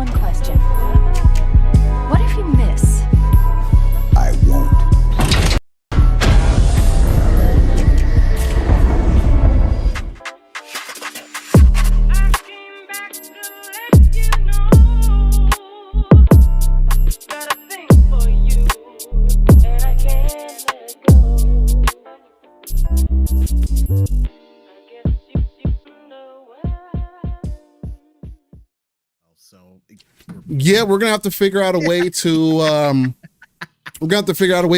one question. What if you miss? I won't. Yeah, we're gonna have to figure out a way to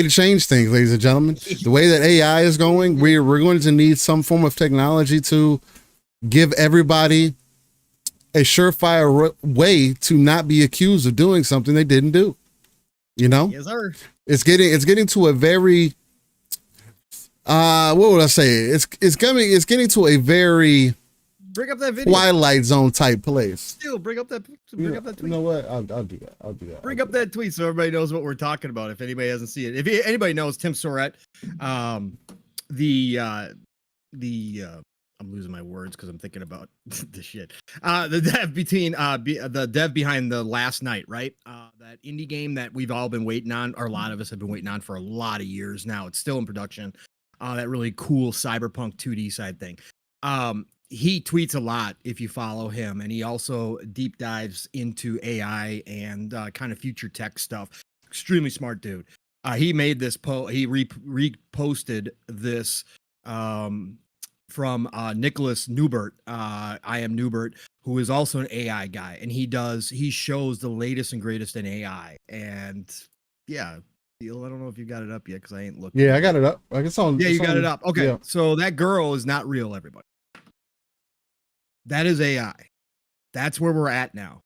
change things, ladies and gentlemen. The way that AI is going, we're going to need some form of technology to give everybody a surefire way to not be accused of doing something they didn't do. You know? Yes, sir. It's getting to a very what would I say? It's getting to a very Bring up that video. Twilight Zone type place. Still, bring up that tweet. You know what? I'll do that. Bring up that tweet so everybody knows what we're talking about. If anybody hasn't seen it, if anybody knows Tim Surratt, I'm losing my words because I'm thinking about the shit. The dev behind the Last Night, right? That indie game that we've all been waiting on, or a lot of us have been waiting on for a lot of years now. It's still in production. That really cool cyberpunk 2D side thing. He tweets a lot if you follow him, and he also deep dives into AI and kind of future tech stuff. Extremely smart dude. He made this he reposted this from Nicholas Newbert, I am Newbert, who is also an AI guy, and he shows the latest and greatest in AI. And yeah, I don't know if you got it up yet because I ain't looking. Yeah, I got it up. It's on. Yeah, you got it up. Okay, yeah. So that girl is not real, everybody. That is AI. That's where we're at now.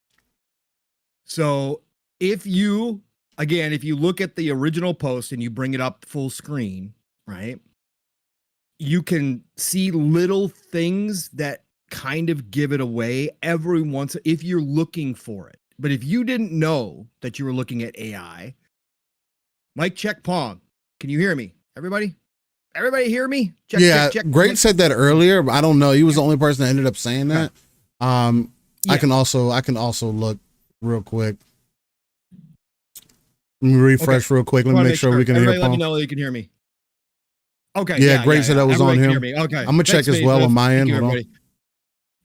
So if you look at the original post and you bring it up full screen, right, you can see little things that kind of give it away every once if you're looking for it. But if you didn't know that you were looking at AI, Mike check Pong. Can you hear me? Everybody hear me? Check. Great said that earlier, but I don't know. He was the only person that ended up saying that. Yeah. I can also look real quick. Let me refresh real quick. Let me make sure we can hear Pong. Let me know that you can hear me. Okay. Yeah, Great said that was on him. Okay. I'm gonna check as well on my end. Hold on.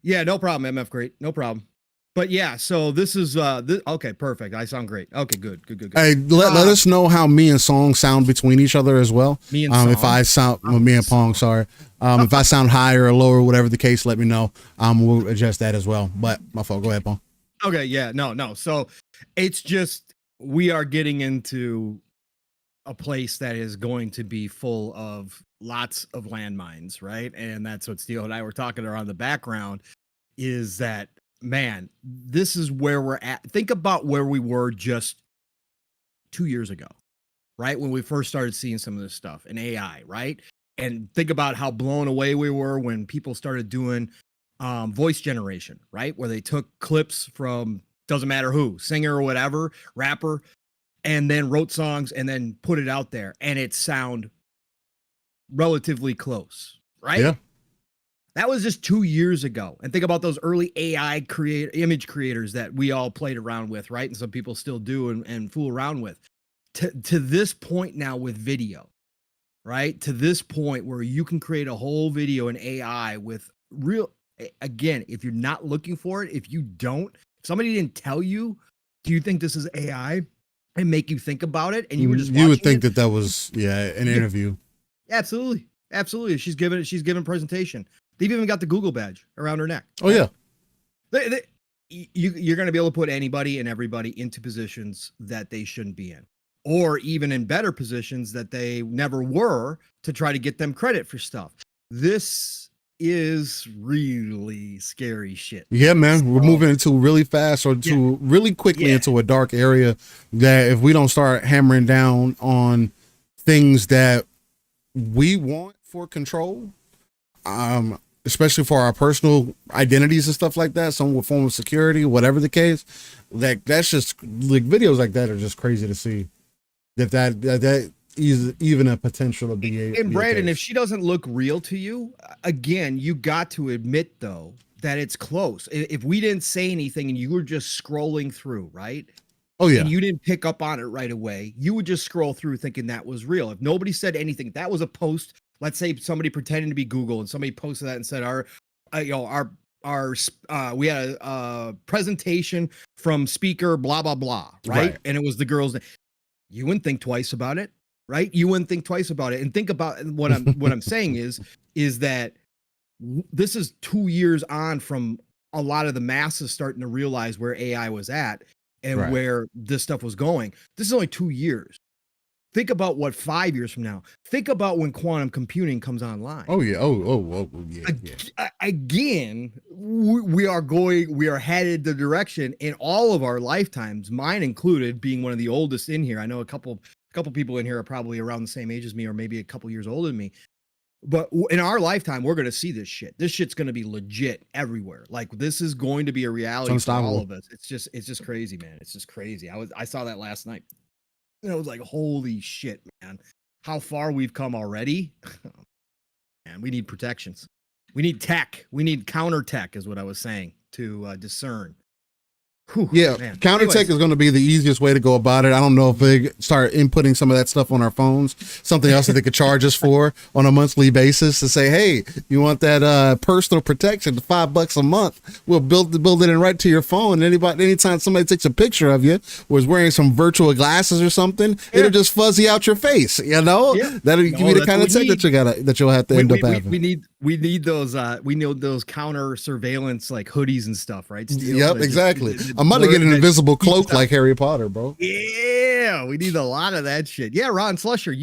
Yeah, no problem, MF. Great. No problem. But yeah, so this is okay, perfect. I sound great. Okay, good. Hey, let us know how me and Song sound between each other as well. Me and Song. If I sound me and Pong, sorry. If I sound higher or lower, whatever the case, let me know. We'll adjust that as well. But my fault. Go ahead, Pong. Okay, yeah, no. So it's just we are getting into a place that is going to be full of lots of landmines, right? And that's what Steele and I were talking around the background is that, man, this is where we're at. Think about where we were just 2 years ago, right? When we first started seeing some of this stuff in AI, right? And think about how blown away we were when people started doing voice generation, right? Where they took clips from doesn't matter who, singer or whatever, rapper, and then wrote songs and then put it out there and it sound relatively close, right? Yeah. That was just 2 years ago. And think about those early AI image creators that we all played around with, right? And some people still do and fool around with. To this point now with video, right? To this point where you can create a whole video in AI with real, again, if you're not looking for it, if somebody didn't tell you, do you think this is AI? And make you think about it, and you were just you would think that was an interview. Absolutely. She's given presentation. They've even got the Google badge around her neck. Oh yeah. You're going to be able to put anybody and everybody into positions that they shouldn't be in, or even in better positions that they never were, to try to get them credit for stuff. This is really scary shit. Yeah, man. We're moving into really fast really quickly into a dark area that if we don't start hammering down on things that we want for control, especially for our personal identities and stuff like that, some form of security, whatever the case, that's just like videos like that are just crazy to see that is even a potential to be a. And Brandon, if she doesn't look real to you, again, you got to admit though that it's close. If we didn't say anything and you were just scrolling through, right? Oh yeah. And you didn't pick up on it right away, you would just scroll through thinking that was real. If nobody said anything, if that was a post. Let's say somebody pretending to be Google and somebody posted that and said we had a presentation from speaker blah blah blah, right? And it was the girls. You wouldn't think twice about it, right? You wouldn't think twice about it. And think about what I'm saying is that this is 2 years on from a lot of the masses starting to realize where AI was at and where this stuff was going. This is only 2 years. Think about what 5 years from now. Think about when quantum computing comes online. Oh yeah. Oh yeah. Again, we are headed the direction in all of our lifetimes, mine included, being one of the oldest in here. I know a couple people in here are probably around the same age as me, or maybe a couple years older than me. But in our lifetime, we're going to see this shit. This shit's going to be legit everywhere. Like, this is going to be a reality for all of us. It's just crazy, man. It's just crazy. I saw that last night. And I was like, holy shit, man. How far we've come already. Man, we need protections. We need tech. We need counter tech is what I was saying to discern. Whew, yeah, counter tech is going to be the easiest way to go about it. I don't know if they start inputting some of that stuff on our phones, something else that they could charge us for on a monthly basis to say, hey, you want that personal protection, $5 a month? We'll build it in right to your phone. Anytime somebody takes a picture of you was wearing some virtual glasses or something, it'll just fuzzy out your face. You know, that'll give you the kind of tech that you'll have to end up having. We need those counter surveillance like hoodies and stuff, right? Yep, exactly. I'm about to get an invisible cloak like Harry Potter, bro. Yeah, we need a lot of that shit. Yeah, Ron Slusher,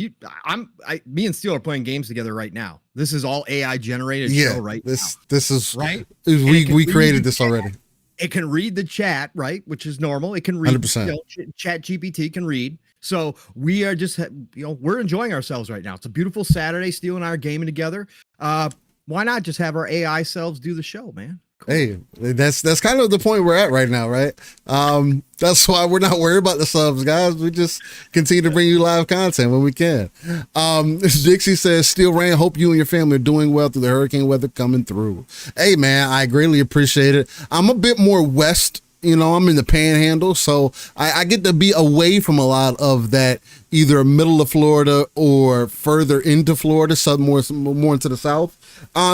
me and Steel are playing games together right now. This is all AI generated show right now. This is right. We created this already. It can read the chat, right, which is normal. It can read. 100%. Chat GPT can read. So we are just we're enjoying ourselves right now. It's a beautiful Saturday. Steel and I are gaming together. Why not just have our AI selves do the show, man? Cool. Hey, that's kind of the point we're at right now, right? That's why we're not worried about the subs, guys. We just continue to bring you live content when we can. Dixie says, Steel Rain, hope you and your family are doing well through the hurricane weather coming through. Hey, man, I greatly appreciate it. I'm a bit more west. I'm in the panhandle, so I get to be away from a lot of that, either middle of Florida or further into Florida, more into the south.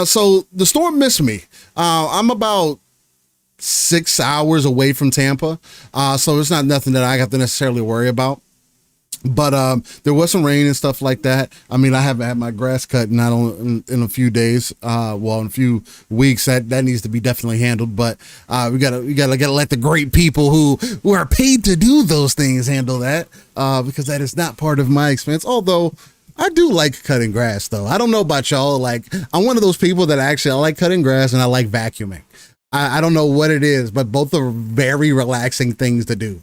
So the storm missed me. I'm about 6 hours away from Tampa, so it's not nothing that I have to necessarily worry about. But there was some rain and stuff like that. I mean, I haven't had my grass cut in a few days. In a few weeks. That needs to be definitely handled. But we gotta let the great people who are paid to do those things handle that, because that is not part of my expense. Although I do like cutting grass, though. I don't know about y'all. Like, I'm one of those people that I like cutting grass and I like vacuuming. I don't know what it is, but both are very relaxing things to do.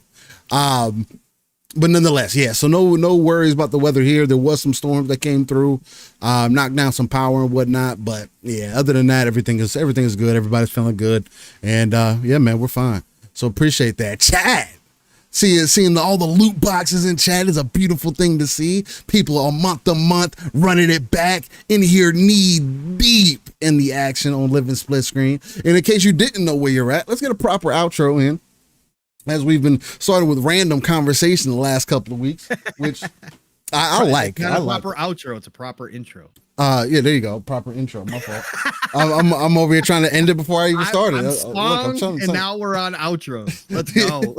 But nonetheless, yeah, so no worries about the weather here. There was some storms that came through, knocked down some power and whatnot. But yeah, other than that, everything is good. Everybody's feeling good. And yeah, man, we're fine. So appreciate that. Chat. Seeing all the loot boxes in chat is a beautiful thing to see. People are month to month running it back in here knee deep in the action on Living Split Screen. And in case you didn't know where you're at, let's get a proper outro in. As we've been starting with random conversation the last couple of weeks, which I like. It's not a proper outro, it's a proper intro. Yeah, there you go. Proper intro. My fault. I'm over here trying to end it before I even started. Now we're on outros. Let's go.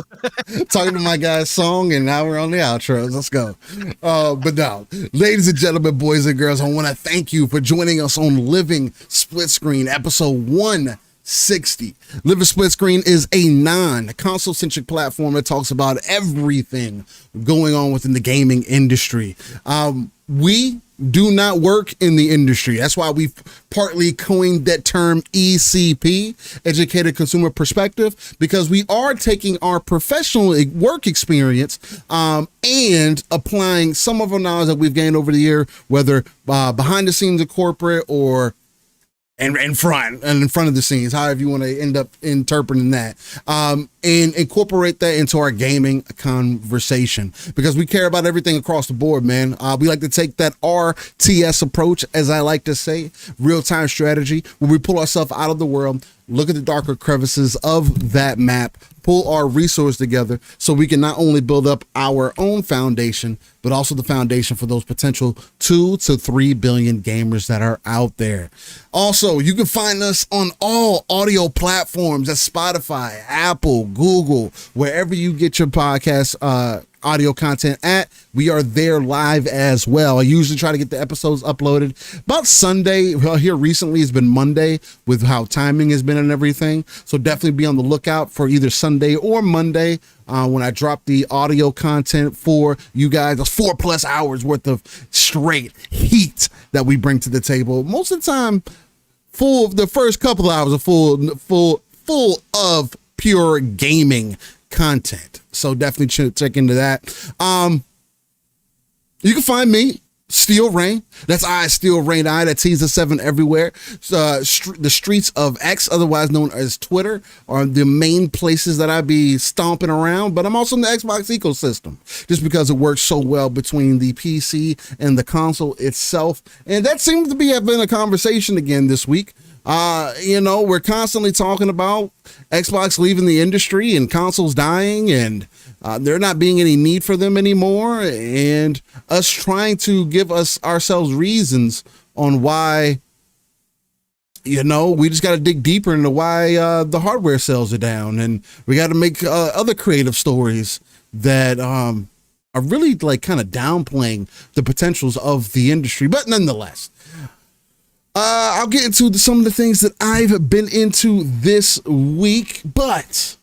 Talking to my guy's song, and now we're on the outros. Let's go. But now, ladies and gentlemen, boys and girls, I want to thank you for joining us on Living Split Screen, episode 160. Living Split Screen is a non-console centric platform that talks about everything going on within the gaming industry. We do not work in the industry. That's why we've partly coined that term ECP, Educated Consumer Perspective, because we are taking our professional work experience and applying some of our knowledge that we've gained over the year, whether behind the scenes of corporate or in front of the scenes, however you want to end up interpreting that, and incorporate that into our gaming conversation, because we care about everything across the board, man. We like to take that RTS approach, as I like to say, real-time strategy, where we pull ourselves out of the world, look at the darker crevices of that map, pull our resource together so we can not only build up our own foundation, but also the foundation for those potential 2 to 3 billion gamers that are out there. Also, you can find us on all audio platforms at Spotify, Apple, Google, wherever you get your podcast audio content at. We are there live as well. I usually try to get the episodes uploaded about Sunday. Well, here recently it's been Monday with how timing has been and everything. So definitely be on the lookout for either Sunday or Monday when I drop the audio content for you guys. That's 4+ hours worth of straight heat that we bring to the table. Most of the time, the first couple of hours are full of pure gaming content. So definitely check into that. You can find me, Steel Rain. That's Steel Rain That's T's7 everywhere. The streets of X, otherwise known as Twitter, are the main places that I be stomping around. But I'm also in the Xbox ecosystem, just because it works so well between the PC and the console itself. And that seems to have been a conversation again this week. We're constantly talking about Xbox leaving the industry and consoles dying and there not being any need for them anymore, and us trying to give ourselves reasons on why, we just got to dig deeper into why the hardware sales are down, and we got to make other creative stories that are really like kind of downplaying the potentials of the industry. But nonetheless, I'll get into some of the things that I've been into this week, but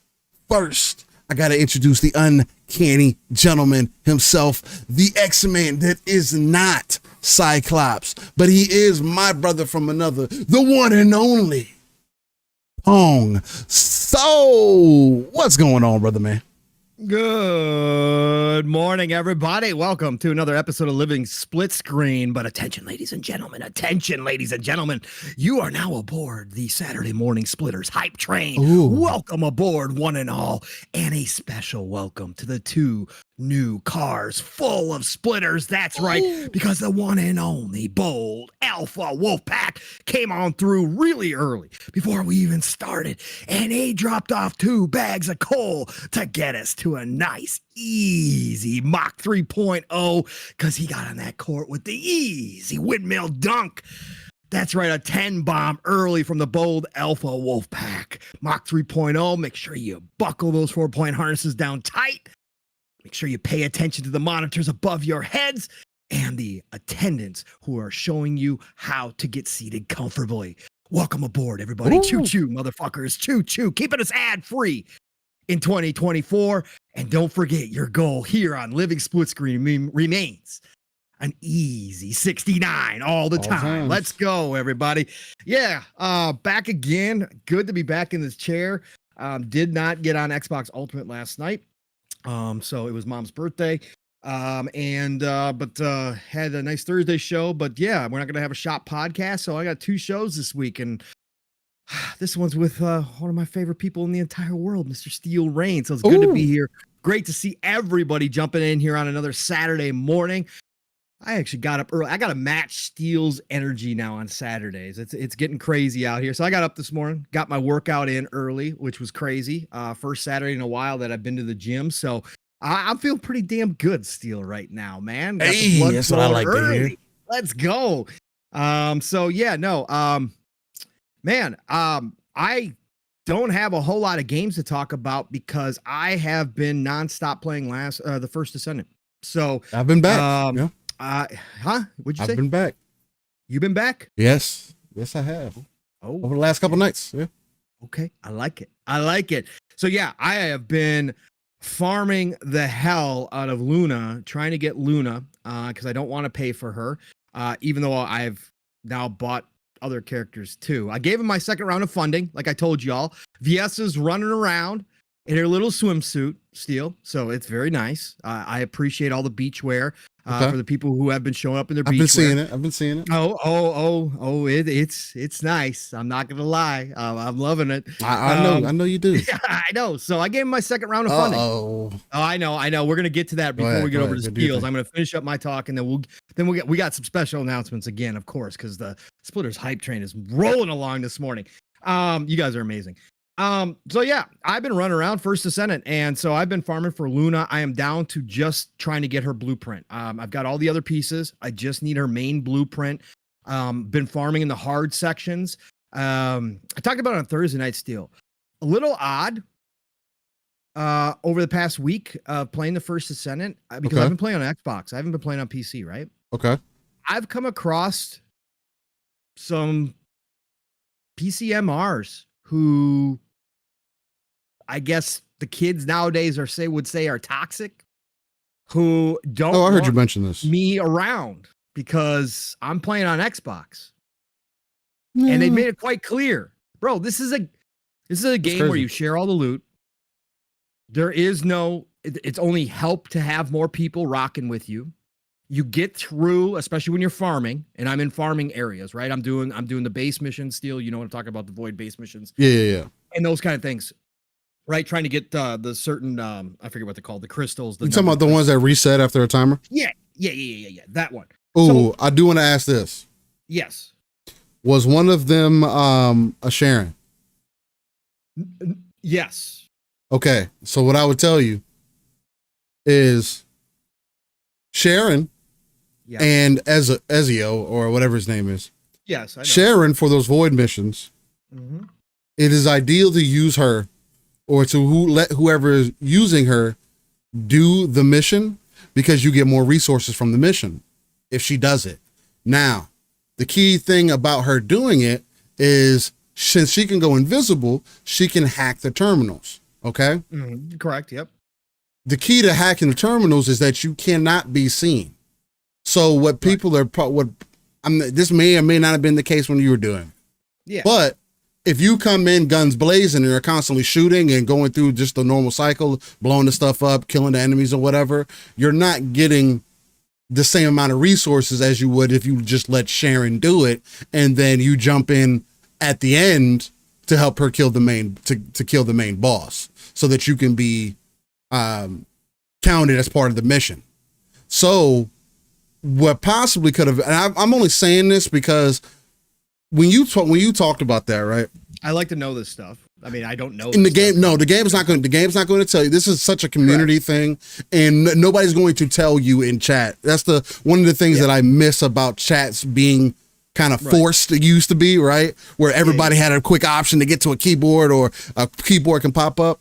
first, I got to introduce the uncanny gentleman himself, the X-Man that is not Cyclops, but he is my brother from another, the one and only Pong. So, what's going on, brother man? Good morning, everybody. Welcome to another episode of Living Split Screen. But attention, ladies and gentlemen. Attention, ladies and gentlemen. You are now aboard the Saturday Morning Splitters hype train. Ooh. Welcome aboard, one and all. And a special welcome to the 2 new cars full of splitters. That's right, because the one and only bold Alpha Wolfpack came on through really early before we even started, and he dropped off 2 bags of coal to get us to a nice, easy Mach 3.0, because he got on that court with the easy windmill dunk. That's right, a 10 bomb early from the bold Alpha Wolfpack. Mach 3.0, make sure you buckle those 4-point harnesses down tight. Make sure you pay attention to the monitors above your heads and the attendants who are showing you how to get seated comfortably. Welcome aboard, everybody. Ooh. Choo-choo, motherfuckers. Choo-choo. Keeping us ad-free in 2024. And don't forget, your goal here on Living Split Screen remains an easy 69 all the time. Let's go, everybody. Yeah, back again. Good to be back in this chair. Did not get on Xbox Ultimate last night. So it was mom's birthday. But had a nice Thursday show, but yeah, we're not going to have a shop podcast. So I got 2 shows this week, and this one's with, one of my favorite people in the entire world, Mr. Steel Rain. So it's good to be here. Great to see everybody jumping in here on another Saturday morning. I actually got up early. I got to match Steel's energy now on Saturdays. It's getting crazy out here. So I got up this morning, got my workout in early, which was crazy. First Saturday in a while that I've been to the gym. So I'm feeling pretty damn good, Steel, right now, man. Got Hey, that's what I like to hear. Let's go. I don't have a whole lot of games to talk about because I have been nonstop playing the First Descendant. So I've been back. What'd you say? I've been back. You been back? Yes, I have. Oh, Over the last couple nights. Yeah. Okay, I like it. So yeah, I have been farming the hell out of Luna, trying to get Luna, because I don't want to pay for her, even though I've now bought other characters too. I gave him my second round of funding, like I told y'all. VS is running around in her little swimsuit, Steel, so it's very nice. I appreciate all the beach wear. For the people who have been showing up in their beach wear. I've been seeing it. It's nice. I'm not gonna lie. I'm loving it. I know you do. Yeah, I know. So I gave him my second round of funding. Oh, I know. We're gonna get to that before we get over to Steels. I'm gonna finish up my talk, and then we got some special announcements again, of course, because the Splitters hype train is rolling along this morning. You guys are amazing. So yeah, I've been running around First Ascendant, and so I've been farming for Luna. I am down to just trying to get her blueprint. I've got all the other pieces. I just need her main blueprint. Been farming in the hard sections. I talked about it on Thursday Night Steel. A little odd over the past week of playing the First Ascendant because I've been playing on Xbox. I haven't been playing on PC, right? Okay. I've come across some PCMRs who I guess the kids nowadays would say are toxic, who don't I heard want you mention this. me around because I'm playing on Xbox. And they made it quite clear. Bro, this is a game where you share all the loot. There is it's only help to have more people rocking with you. You get through, especially when you're farming, and I'm in farming areas, right? I'm doing the base missions still. You know what I'm talking about, the void base missions. Yeah. And those kind of things, right? Trying to get the certain, I forget what they're called, the crystals. You talking about the ones that reset after a timer? Yeah. That one. Oh, So, I do want to ask this. yes. Was one of them a Sharon? Yes. Okay, so what I would tell you is Sharon Yeah. and Ezio, or whatever his name is. Yes. I know. Sharon, for those void missions, Mhm. it is ideal to use her or to let whoever is using her do the mission because you get more resources from the mission if she does it. Now, the key thing about her doing it is since she can go invisible, she can hack the terminals. Okay. Mhm. Correct. Yep. The key to hacking the terminals is that you cannot be seen. So what people this may or may not have been the case when you were doing. Yeah. But if you come in guns blazing and you're constantly shooting and going through just the normal cycle, blowing the stuff up, killing the enemies or whatever, you're not getting the same amount of resources as you would if you just let Sharon do it and then you jump in at the end to help her kill the main to kill the main boss so that you can be counted as part of the mission. So what possibly could have, and I'm only saying this because when you talked about that, right? I like to know this stuff. I mean, I don't know In the this game, stuff. no, the game's not going to tell you. This is such a community thing, and nobody's going to tell you in chat. That's one of the things that I miss about chats being kind of forced. It used to be, right? Where everybody had a quick option to get to a keyboard or a keyboard can pop up.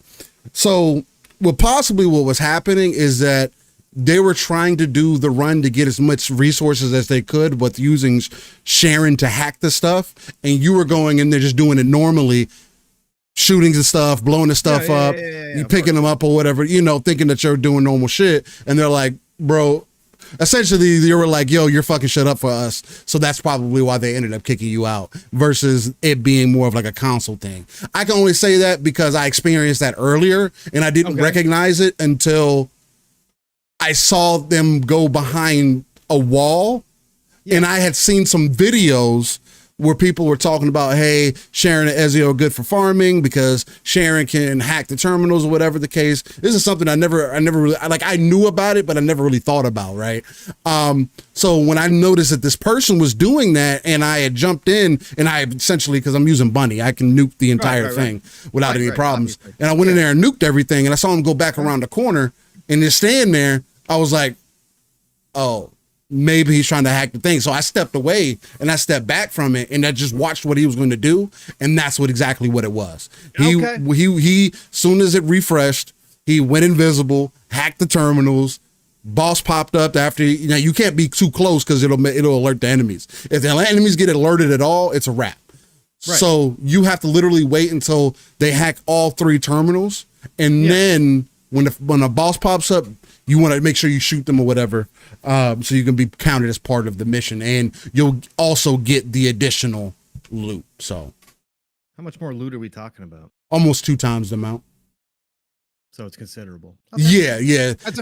So what was happening is that they were trying to do the run to get as much resources as they could with using Sharon to hack the stuff. And you were going in there just doing it normally, shooting the stuff, blowing the stuff up, you picking them up or whatever, thinking that you're doing normal shit. And they're like, bro, essentially they were like, yo, you're fucking shut up for us. So that's probably why they ended up kicking you out versus it being more of like a console thing. I can only say that because I experienced that earlier and I didn't recognize it until I saw them go behind a wall and I had seen some videos where people were talking about, hey, Sharon and Ezio are good for farming because Sharon can hack the terminals or whatever the case. This is something I never really, I knew about it, but I never really thought about, right? So when I noticed that this person was doing that and I had jumped in and I essentially, because I'm using Bunny, I can nuke the entire thing without any problems. Obviously. And I went in there and nuked everything and I saw him go back around the corner and just stand there. I was like, oh, maybe he's trying to hack the thing. So I stepped away and I stepped back from it and I just watched what he was going to do. And that's exactly what it was. He soon as it refreshed, he went invisible, hacked the terminals, boss popped up after, you can't be too close because it'll alert the enemies. If the enemies get alerted at all, it's a wrap. Right. So you have to literally wait until they hack all 3 terminals. And then when a boss pops up, you want to make sure you shoot them or whatever, so you can be counted as part of the mission, and you'll also get the additional loot. So, how much more loot are we talking about? Almost 2 times the amount. So it's considerable. Okay. Yeah. That's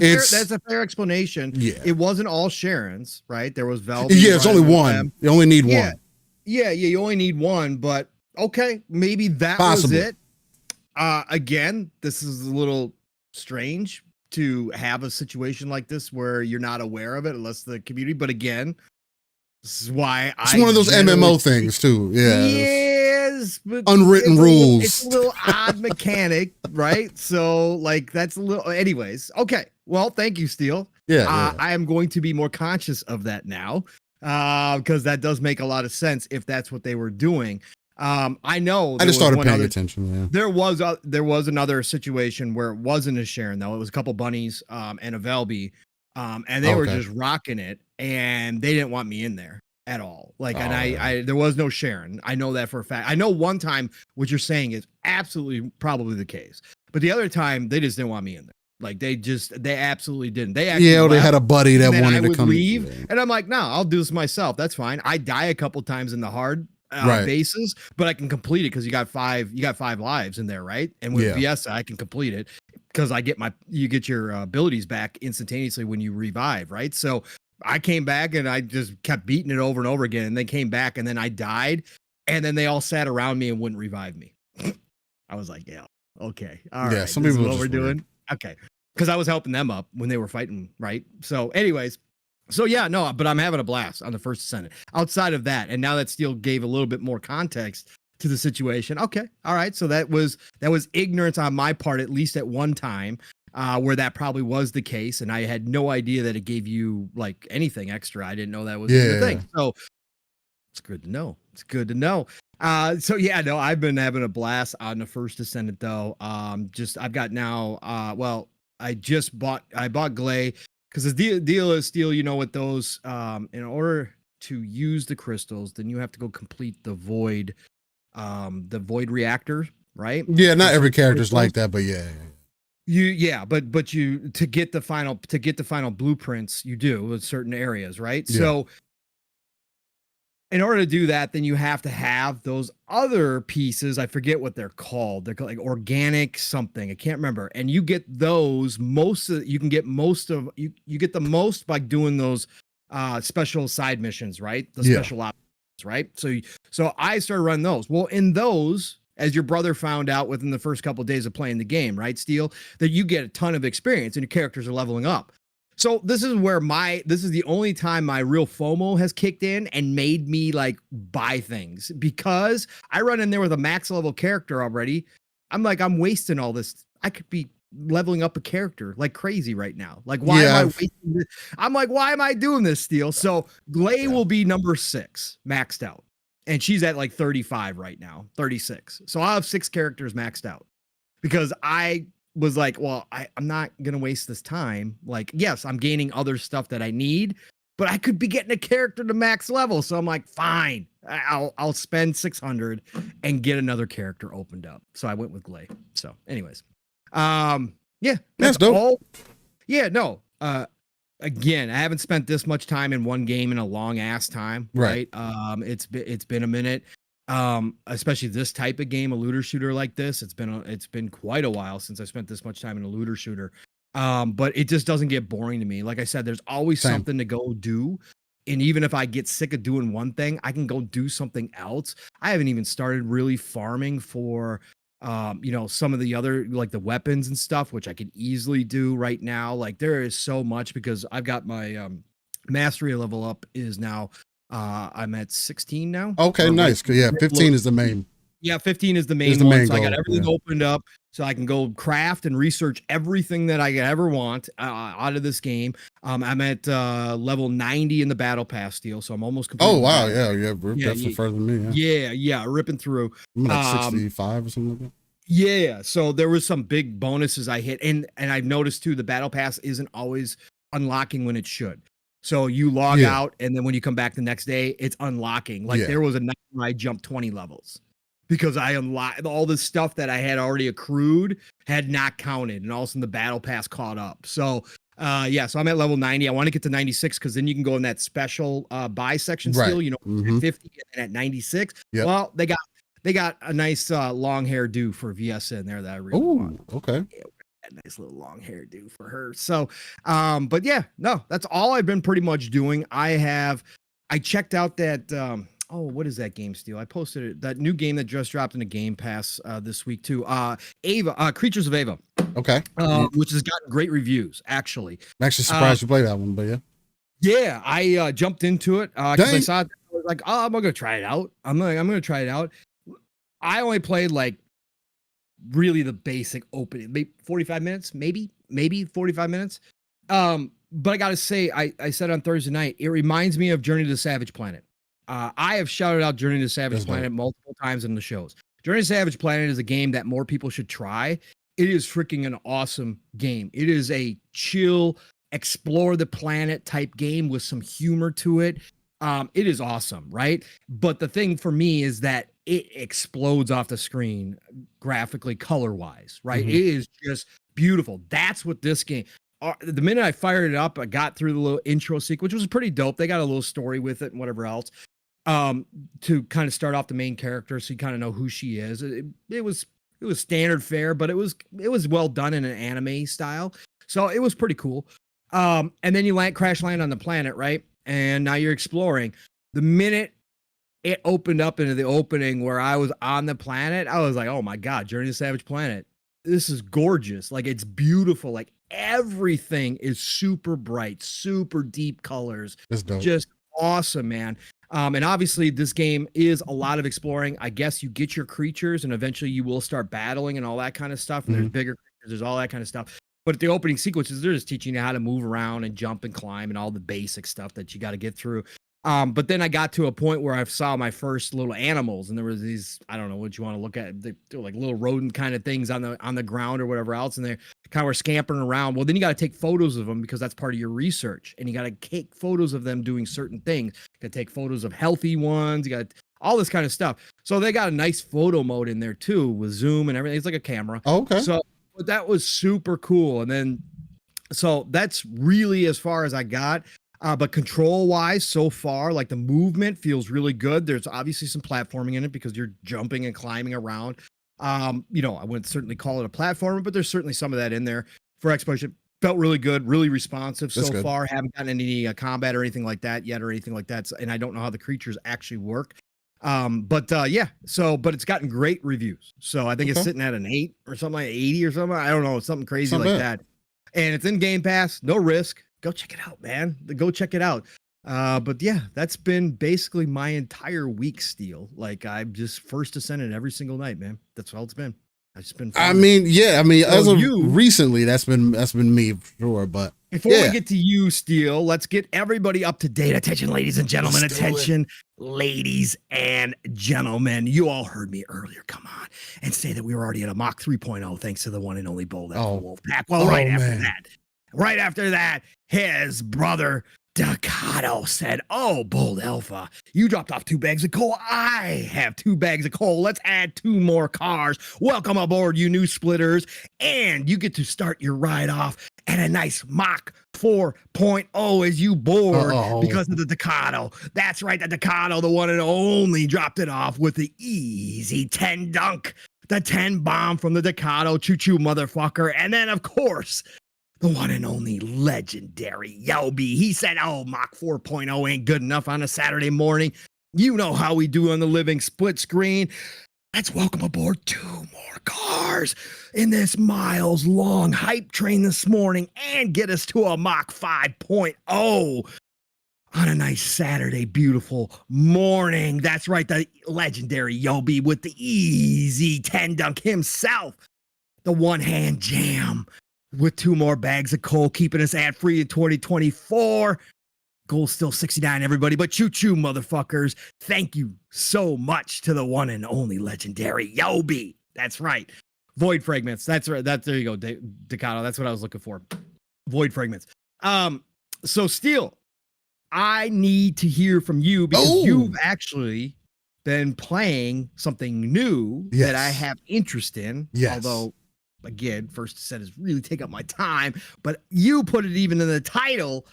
a fair explanation. Yeah, it wasn't all Sharon's, right? There was Velvet. Yeah, it's only one. You only need one. Yeah. You only need one, but okay, maybe that was it. Again, this is a little strange to have a situation like this where you're not aware of it unless the community, but again, this is why it's one of those MMO things too. Yeah, has unwritten rules. It's a little odd mechanic, right? So like that's a little. Anyways, okay. Well, thank you, Steel. Yeah. I am going to be more conscious of that now, because that does make a lot of sense if that's what they were doing. I know. I just started paying attention. Yeah. There was another situation where it wasn't a Sharon though. It was a couple bunnies, and a Velby, and they were just rocking it, and they didn't want me in there at all. Like, and I there was no Sharon. I know that for a fact. I know one time what you're saying is absolutely probably the case, but the other time they just didn't want me in there. Like they absolutely didn't. They actually they had a buddy that wanted to come leave, and I'm like, no, I'll do this myself. That's fine. I die a couple times in the hard bases, but I can complete it because you got five lives in there, right? And with VS, I can complete it because you get your abilities back instantaneously when you revive, right? So I came back and I just kept beating it over and over again, and they came back, and then I died, and then they all sat around me and wouldn't revive me. I was like, yeah, okay, all right, some people this is what we're doing. Okay, because I was helping them up when they were fighting, right? So, anyways, but I'm having a blast on the first Ascendant. Outside of that, and now that Steel gave a little bit more context to the situation. Okay, all right. So that was ignorance on my part, at least at one time, where that probably was the case, and I had no idea that it gave you like anything extra. I didn't know that was the thing. So it's good to know. It's good to know. I've been having a blast on the first Ascendant though. I've got now. I bought Glay because the deal is Steel. You know, with those, in order to use the crystals, then you have to go complete the void reactor, right? Yeah, not every character's like that, but but you to get the final blueprints, you do with certain areas, right? Yeah. So in order to do that, then you have to have those other pieces. I forget what they're called. They're called like organic something. I can't remember. And you get those you get the most by doing those special side missions, right? The special ops, right? So I started running those. Well, in those, as your brother found out within the first couple of days of playing the game, right, Steel, that you get a ton of experience and your characters are leveling up. So this is the only time my real FOMO has kicked in and made me like buy things, because I run in there with a max level character already. I'm like, I'm wasting all this. I could be leveling up a character like crazy right now. Like, why am I wasting this? I'm like, why am I doing this, Steel? So Glay will be number 6 maxed out. And she's at like 35 right now, 36. So I'll have 6 characters maxed out because I was like, well, I'm not going to waste this time. Like, yes, I'm gaining other stuff that I need, but I could be getting a character to max level. So I'm like, fine, I'll spend 600 and get another character opened up. So I went with Glay. So anyways, that's dope. all. Yeah, no, again, I haven't spent this much time in one game in a long ass time. Right. It's been a minute. Especially this type of game, a looter shooter like this. It's been quite a while since I spent this much time in a looter shooter. But it just doesn't get boring to me. Like I said, there's always something to go do. And even if I get sick of doing one thing, I can go do something else. I haven't even started really farming for some of the other, like the weapons and stuff, which I could easily do right now. Like there is so much, because I've got my mastery level up is now I'm at 16 now. Okay, nice. 15 is the main. Yeah, 15 is the main one. So I got everything opened up, so I can go craft and research everything that I ever want out of this game. I'm at level 90 in the battle pass, Steel, so I'm almost complete. Oh wow, yeah, we're definitely further than me. Yeah, ripping through. I'm at 65 or something like that. Yeah, so there was some big bonuses I hit, and I've noticed too, the battle pass isn't always unlocking when it should. So you log out, and then when you come back the next day, it's unlocking. Like there was a night where I jumped 20 levels because I unlocked all the stuff that I had already accrued had not counted, and all of a sudden the battle pass caught up. So so I'm at level 90. I want to get to 96 because then you can go in that special buy section still, at 50 and at 96. Yep. Well, they got a nice long hair do for VS in there that I really want. Okay. Yeah, nice little long hairdo for her. So, but yeah, no, that's all I've been pretty much doing. I checked out that, what is that game, Steel? I posted it, that new game that just dropped in the Game Pass this week too. Ava, Creatures of Ava. Okay. Which has gotten great reviews, actually. I'm actually surprised you played that one, but yeah. Yeah, I jumped into it because I saw it. I was like, oh, I'm gonna try it out. I'm gonna try it out. I only played like really the basic opening, maybe 45 minutes, maybe 45 minutes. But I got to say, I said on Thursday night, it reminds me of Journey to the Savage Planet. I have shouted out Journey to the Savage Planet multiple times in the shows. Journey to Savage Planet is a game that more people should try. It is freaking an awesome game. It is a chill, explore the planet type game with some humor to it. It is awesome, right? But the thing for me is that it explodes off the screen graphically, color-wise, right? It is just beautiful. That's what this game... the minute I fired it up, I got through the little intro sequence, which was pretty dope. They got a little story with it and whatever else, to kind of start off the main character, so you kind of know who she is. It was standard fare, but it was well done in an anime style, so it was pretty cool. And then you crash land on the planet, right? And now you're exploring. The minute it opened up into the opening where I was on the planet, I was like, oh my God, Journey to Savage Planet. This is gorgeous. Like, it's beautiful. Like, everything is super bright, super deep colors. That's dope. Just awesome, man. And obviously this game is a lot of exploring. I guess you get your creatures and eventually you will start battling and all that kind of stuff. And there's bigger creatures, there's all that kind of stuff. But the opening sequences, they're just teaching you how to move around and jump and climb and all the basic stuff that you got to get through. But then I got to a point where I saw my first little animals, and there was these, I don't know what you want to look at, they're like little rodent kind of things on the ground or whatever else, and they kind of were scampering around. Well, then you got to take photos of them because that's part of your research, and you got to take photos of them doing certain things. You got to take photos of healthy ones. You got all this kind of stuff. So they got a nice photo mode in there too with zoom and everything. It's like a camera. Oh, okay. So that was super cool. And then, so that's really as far as I got. But control-wise, so far, like the movement feels really good. There's obviously some platforming in it because you're jumping and climbing around. I wouldn't certainly call it a platformer, but there's certainly some of that in there. For exploration, felt really good, really responsive so far. Haven't gotten any combat or anything like that yet or anything like that. And I don't know how the creatures actually work. But it's gotten great reviews. So I think it's sitting at an 8 or something, like 80 or something. I don't know, something crazy like that. And it's in Game Pass, no risk. Go check it out, man. Go check it out. But yeah, that's been basically my entire week, Steel. Like, I'm just first ascended every single night, man. That's all it's been. I've just been. As of recently, that's been me for sure. But before we get to you, Steel, let's get everybody up to date. Attention, ladies and gentlemen. Ladies and gentlemen. You all heard me earlier. Come on and say that we were already at a Mach 3.0 thanks to the one and only Bold Alpha Wolfpack. Well, right after that, his brother Decado said, "Oh, Bold Alpha, you dropped off 2 bags of coal. I have 2 bags of coal. Let's add 2 more cars. Welcome aboard, you new splitters. And you get to start your ride off at a nice Mach 4.0 as you board because of the Decado. That's right, the Decado, the one and only, dropped it off with the easy 10 dunk. The 10 bomb from the Decado. Choo-choo, motherfucker. And then, of course, the one and only legendary Yobi. He said, oh, Mach 4.0 ain't good enough on a Saturday morning. You know how we do on the living split screen. Let's welcome aboard 2 more cars in this miles-long hype train this morning and get us to a Mach 5.0 on a nice Saturday, beautiful morning. That's right, the legendary Yobi with the easy 10 dunk himself. The one-hand jam with 2 more bags of coal, keeping us ad free in 2024. Goal's still 69, everybody, but choo-choo, motherfuckers. Thank you so much to the one and only legendary Yobi. That's right. Void fragments. That's right. There you go, Decado. That's what I was looking for. Void fragments. So Steel, I need to hear from you because you've actually been playing something new that I have interest in. Yes. Although, again, First Ascent has really taken up my time, but you put it even in the title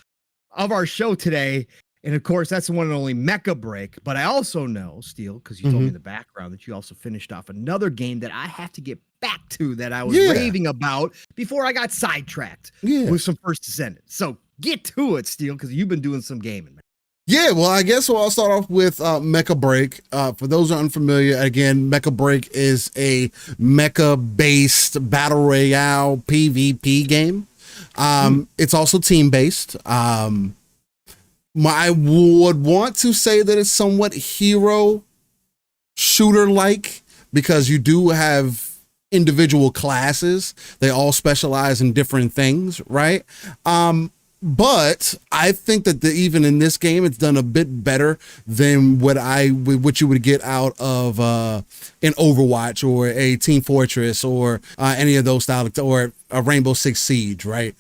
of our show today. And of course, that's the one and only Mecha Break. But I also know, Steel, because you told me in the background that you also finished off another game that I have to get back to that I was raving about before I got sidetracked with some First Ascent. So get to it, Steel, because you've been doing some gaming, man. Yeah, well, I guess I'll start off with Mecha Break. For those who are unfamiliar, again, Mecha Break is a mecha-based battle royale PvP game. It's also team-based. I would want to say that it's somewhat hero shooter-like because you do have individual classes. They all specialize in different things, right? But I think that even in this game, it's done a bit better than what you would get out of an Overwatch or a Team Fortress or any of those style, or a Rainbow Six Siege, right?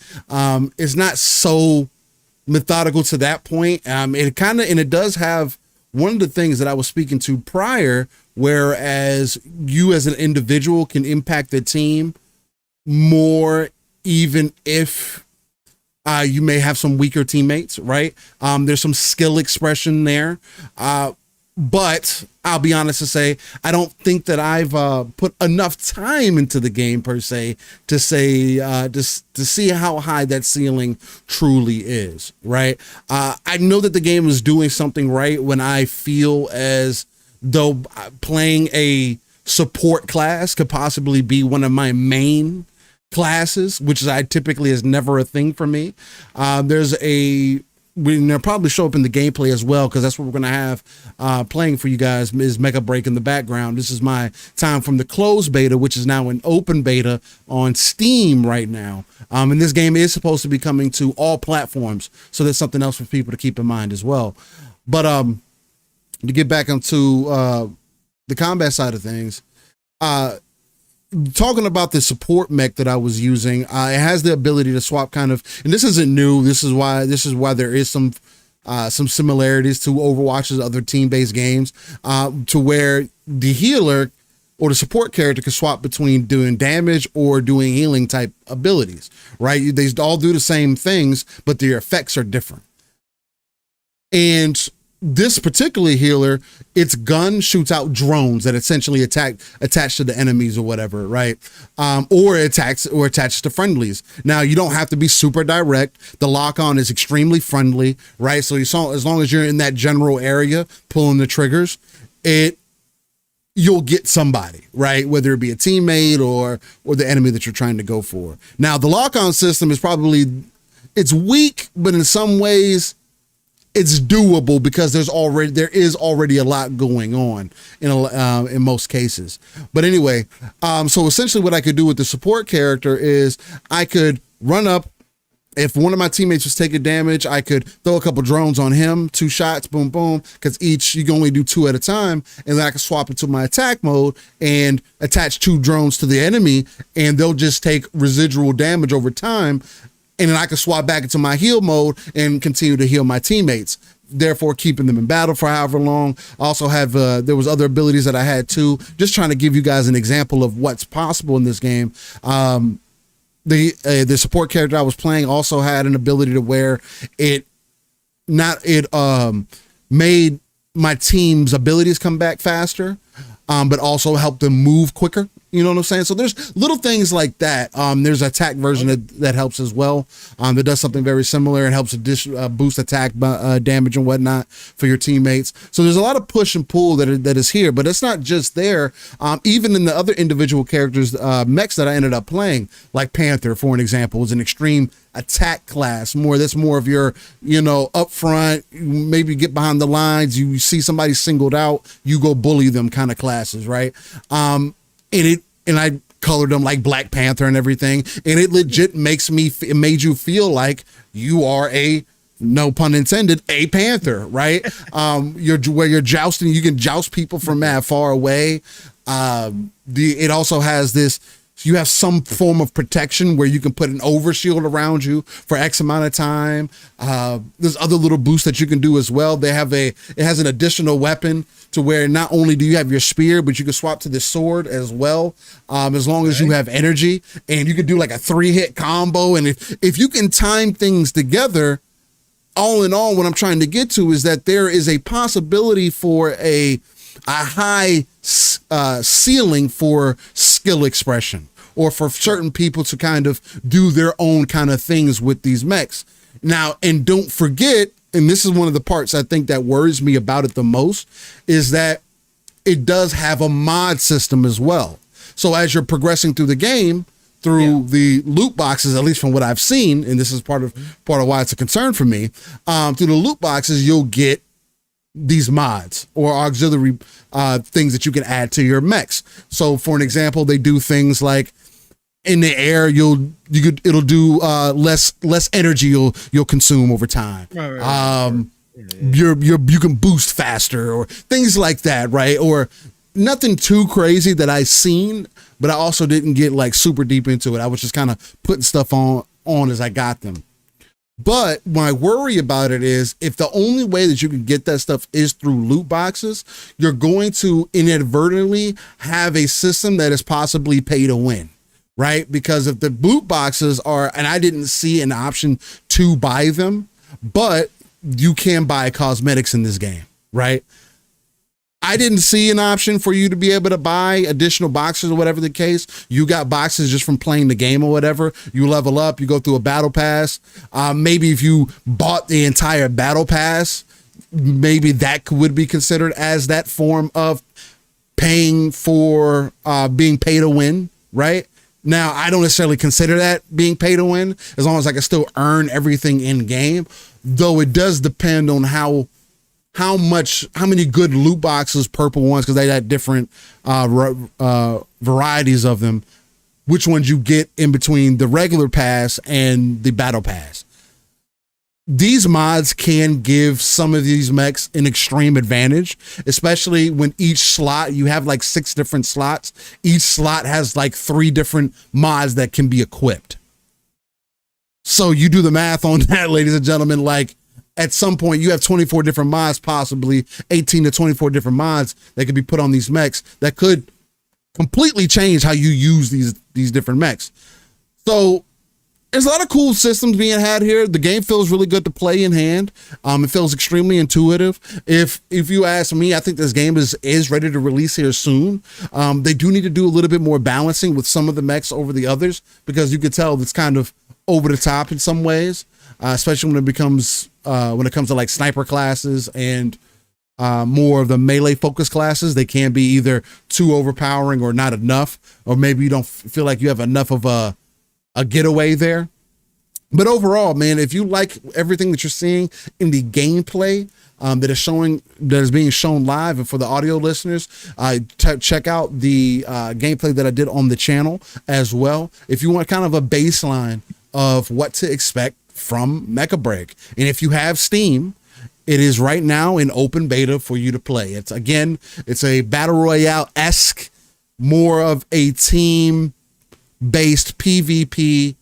It's not so methodical to that point. It does have one of the things that I was speaking to prior, whereas you as an individual can impact the team more, even if you may have some weaker teammates, right? There's some skill expression there. But I'll be honest to say, I don't think that I've put enough time into the game per se to say to see how high that ceiling truly is, right? I know that the game is doing something right when I feel as though playing a support class could possibly be one of my main classes, which I typically is never a thing for me. They'll probably show up in the gameplay as well, because that's what we're going to have playing for you guys is Mecha Break in the background. This is my time from the closed beta, which is now an open beta on Steam right now. And this game is supposed to be coming to all platforms, so there's something else for people to keep in mind as well. But to get back into the combat side of things, talking about the support mech that I was using, it has the ability to swap kind of, and this isn't new. This is why there is some similarities to Overwatch's other team-based games, to where the healer or the support character can swap between doing damage or doing healing type abilities, right? They all do the same things, but their effects are different. And this particular healer, its gun shoots out drones that essentially attach to the enemies or whatever, right? Or attaches to friendlies. Now, you don't have to be super direct. The lock-on is extremely friendly, right? So as long as you're in that general area pulling the triggers, you'll get somebody, right? Whether it be a teammate or the enemy that you're trying to go for. Now, the lock-on system is it's weak, but in some ways it's doable, because there is already a lot going on in most cases. But anyway, so essentially what I could do with the support character is I could run up. If one of my teammates was taking damage, I could throw a couple drones on him, 2 shots, boom, boom, because you can only do 2 at a time. And then I can swap into my attack mode and attach 2 drones to the enemy, and they'll just take residual damage over time. And then I can swap back into my heal mode and continue to heal my teammates, therefore keeping them in battle for however long. I also have, there was other abilities that I had too, just trying to give you guys an example of what's possible in this game. The support character I was playing also had an ability to where it made my team's abilities come back faster, but also helped them move quicker. You know what I'm saying? So there's little things like that. There's an attack version that helps as well. That does something very similar and helps boost attack damage and whatnot for your teammates. So there's a lot of push and pull that is here, but it's not just there. Even in the other individual characters, mechs that I ended up playing, like Panther, for an example, is an extreme attack class. That's more of your, up front, maybe get behind the lines, you see somebody singled out, you go bully them kind of classes, right? And I colored them like Black Panther and everything, and it legit made you feel like you are no pun intended, a panther, right? Where you're jousting, you can joust people from that far away. It also has this. You have some form of protection where you can put an overshield around you for X amount of time. There's other little boosts that you can do as well. It has an additional weapon to where not only do you have your spear, but you can swap to the sword as well, as long as you have energy. And you can do like a 3-hit combo. And if you can time things together, all in all, what I'm trying to get to is that there is a possibility for a high ceiling for skill expression, or for certain people to kind of do their own kind of things with these mechs. Now, and don't forget, and this is one of the parts I think that worries me about it the most, is that it does have a mod system as well. So as you're progressing through the game, through the loot boxes, at least from what I've seen, and this is part of why it's a concern for me, through the loot boxes, you'll get these mods or auxiliary things that you can add to your mechs. So for an example, they do things like in the air, it'll do less energy you'll consume over time. Right. You can boost faster or things like that, right? Or nothing too crazy that I seen, but I also didn't get like super deep into it. I was just kind of putting stuff on as I got them. But my worry about it is if the only way that you can get that stuff is through loot boxes, you're going to inadvertently have a system that is possibly pay to win, right? Because if the loot boxes are, and I didn't see an option to buy them, but you can buy cosmetics in this game, right? I didn't see an option for you to be able to buy additional boxes or whatever the case. You got boxes just from playing the game or whatever. You level up, you go through a battle pass. Maybe if you bought the entire battle pass, maybe that would be considered as that form of paying for being pay to win, right? Now, I don't necessarily consider that being pay to win as long as I can still earn everything in game, though it does depend on how many good loot boxes, purple ones, because they got different varieties of them, which ones you get in between the regular pass and the battle pass. These mods can give some of these mechs an extreme advantage, especially when each slot, you have like 6 different slots. Each slot has like 3 different mods that can be equipped. So you do the math on that, ladies and gentlemen, like, at some point, you have 24 different mods, possibly 18 to 24 different mods that could be put on these mechs that could completely change how you use these different mechs. So there's a lot of cool systems being had here. The game feels really good to play in hand. It feels extremely intuitive. If you ask me, I think this game is ready to release here soon. They do need to do a little bit more balancing with some of the mechs over the others, because you could tell it's kind of over the top in some ways. Especially when it comes to like sniper classes and more of the melee focus classes. They can be either too overpowering or not enough, or maybe you don't feel like you have enough of a getaway there. But overall, man, if you like everything that you're seeing in the gameplay that is being shown live, and for the audio listeners, check out the gameplay that I did on the channel as well. If you want kind of a baseline of what to expect from Mecha Break. And if you have Steam, it is right now in open beta for you to play. It's a battle royale-esque, more of a team-based PvP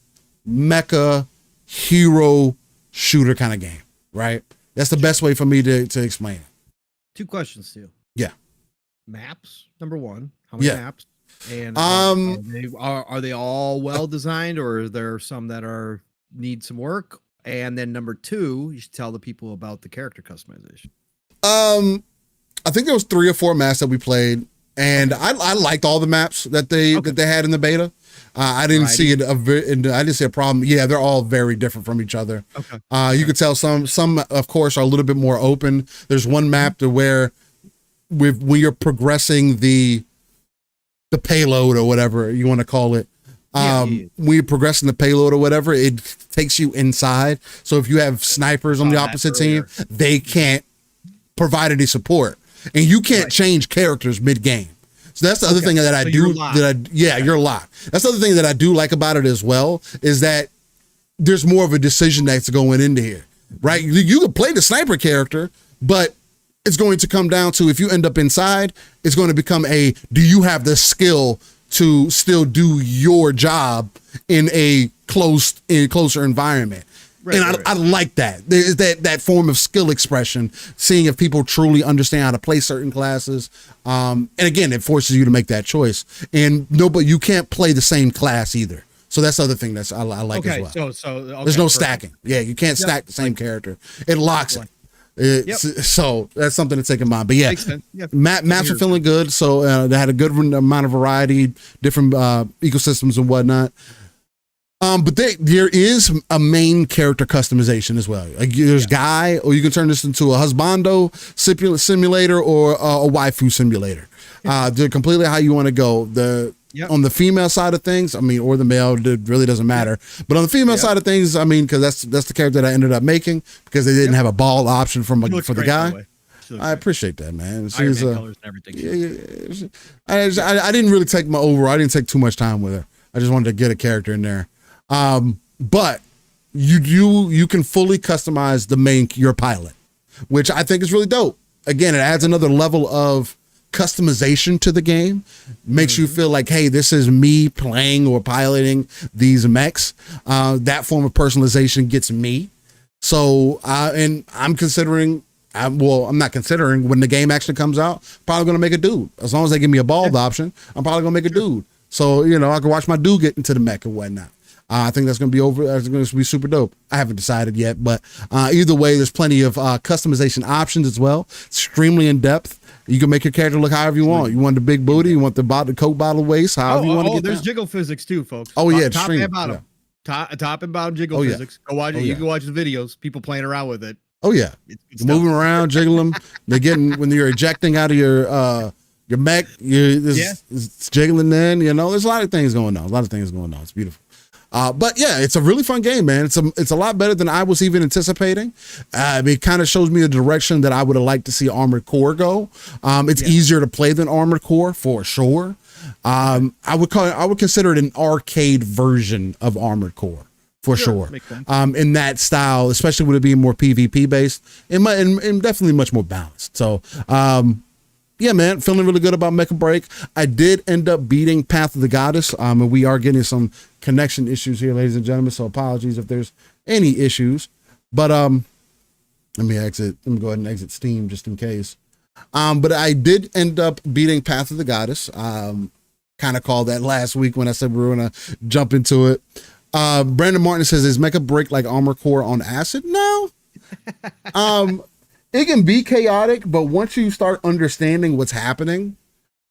mecha hero shooter kind of game, right? That's the best way for me to explain it. 2 questions to you. Yeah. Maps, number 1. How many maps? And are they all well designed, or are there some that need some work? And then number 2, you should tell the people about the character customization. I think there was 3 or 4 maps that we played, and I liked all the maps that they had in the beta. I didn't see I didn't see a problem. Yeah, they're all very different from each other. Okay. You could tell some of course are a little bit more open. There's one map to where when you're progressing the payload or whatever you want to call it. When you're progressing the payload or whatever, it takes you inside. So if you have snipers on the opposite team, they can't provide any support, and you can't change characters mid-game. So that's the other thing that I do. You're locked. That's the other thing that I do like about it as well, is that there's more of a decision that's going into here, right? You can play the sniper character, but it's going to come down to, if you end up inside, it's going to become do you have the skill to still do your job in a closer environment. Right, and I like that. There's that form of skill expression, seeing if people truly understand how to play certain classes. And again, it forces you to make that choice. And but you can't play the same class either. So that's the other thing I like as well. So there's no stacking. Yeah, you can't stack the same character. It locks it. So that's something to take in mind. But yeah, maps are feeling good. So they had a good amount of variety, different ecosystems and whatnot. But there is a main character customization as well. Like there's Guy, or you can turn this into a husbando simulator or a waifu simulator. They're completely how you want to go. On the female side of things, or the male, it really doesn't matter. But on the female side of things, because that's the character that I ended up making, because they didn't have a ball option for the guy. She looks I great. appreciate that, man. Iron She's Man colors and everything. I didn't really take I didn't take too much time with her. I just wanted to get a character in there. But you can fully customize your pilot, which I think is really dope. Again, it adds another level of customization to the game, makes you feel like, hey, this is me playing or piloting these mechs. That form of personalization gets me. So, and I'm considering, I'm not considering, when the game actually comes out, probably going to make a dude. As long as they give me a bald option, I'm probably going to make a dude. So, I can watch my dude get into the mech and whatnot. I think that's going to be super dope. I haven't decided yet, but either way, there's plenty of customization options as well. Extremely in depth. You can make your character look however you want. You want the big booty, you want the Coke bottle waist, however you want to get there's down. jiggle physics too, folks. Oh yeah, top extreme. and bottom. Yeah. Top and bottom jiggle physics. Go watch it. You can watch the videos. People playing around with it. Oh yeah, moving around, jiggling them. They're getting, when you're ejecting out of your mech, it's jiggling. Then there's a lot of things going on. It's beautiful. But yeah, it's a really fun game, man. It's a lot better than I was even anticipating. It kind of shows me the direction that I would have liked to see Armored Core go. It's easier to play than Armored Core for sure. I would consider it an arcade version of Armored Core for sure. In that style, especially with it being more PvP based and definitely much more balanced. So, yeah, man, feeling really good about Mecha Break. I did end up beating Path of the Goddess, and we are getting some connection issues here, ladies and gentlemen, so apologies if there's any issues. But let me go ahead and exit Steam just in case. But I did end up beating Path of the Goddess. Kind of called that last week when I said we were going to jump into it. Brandon Martin says, is Mecha Break like Armored Core on acid? No. It can be chaotic, but once you start understanding what's happening,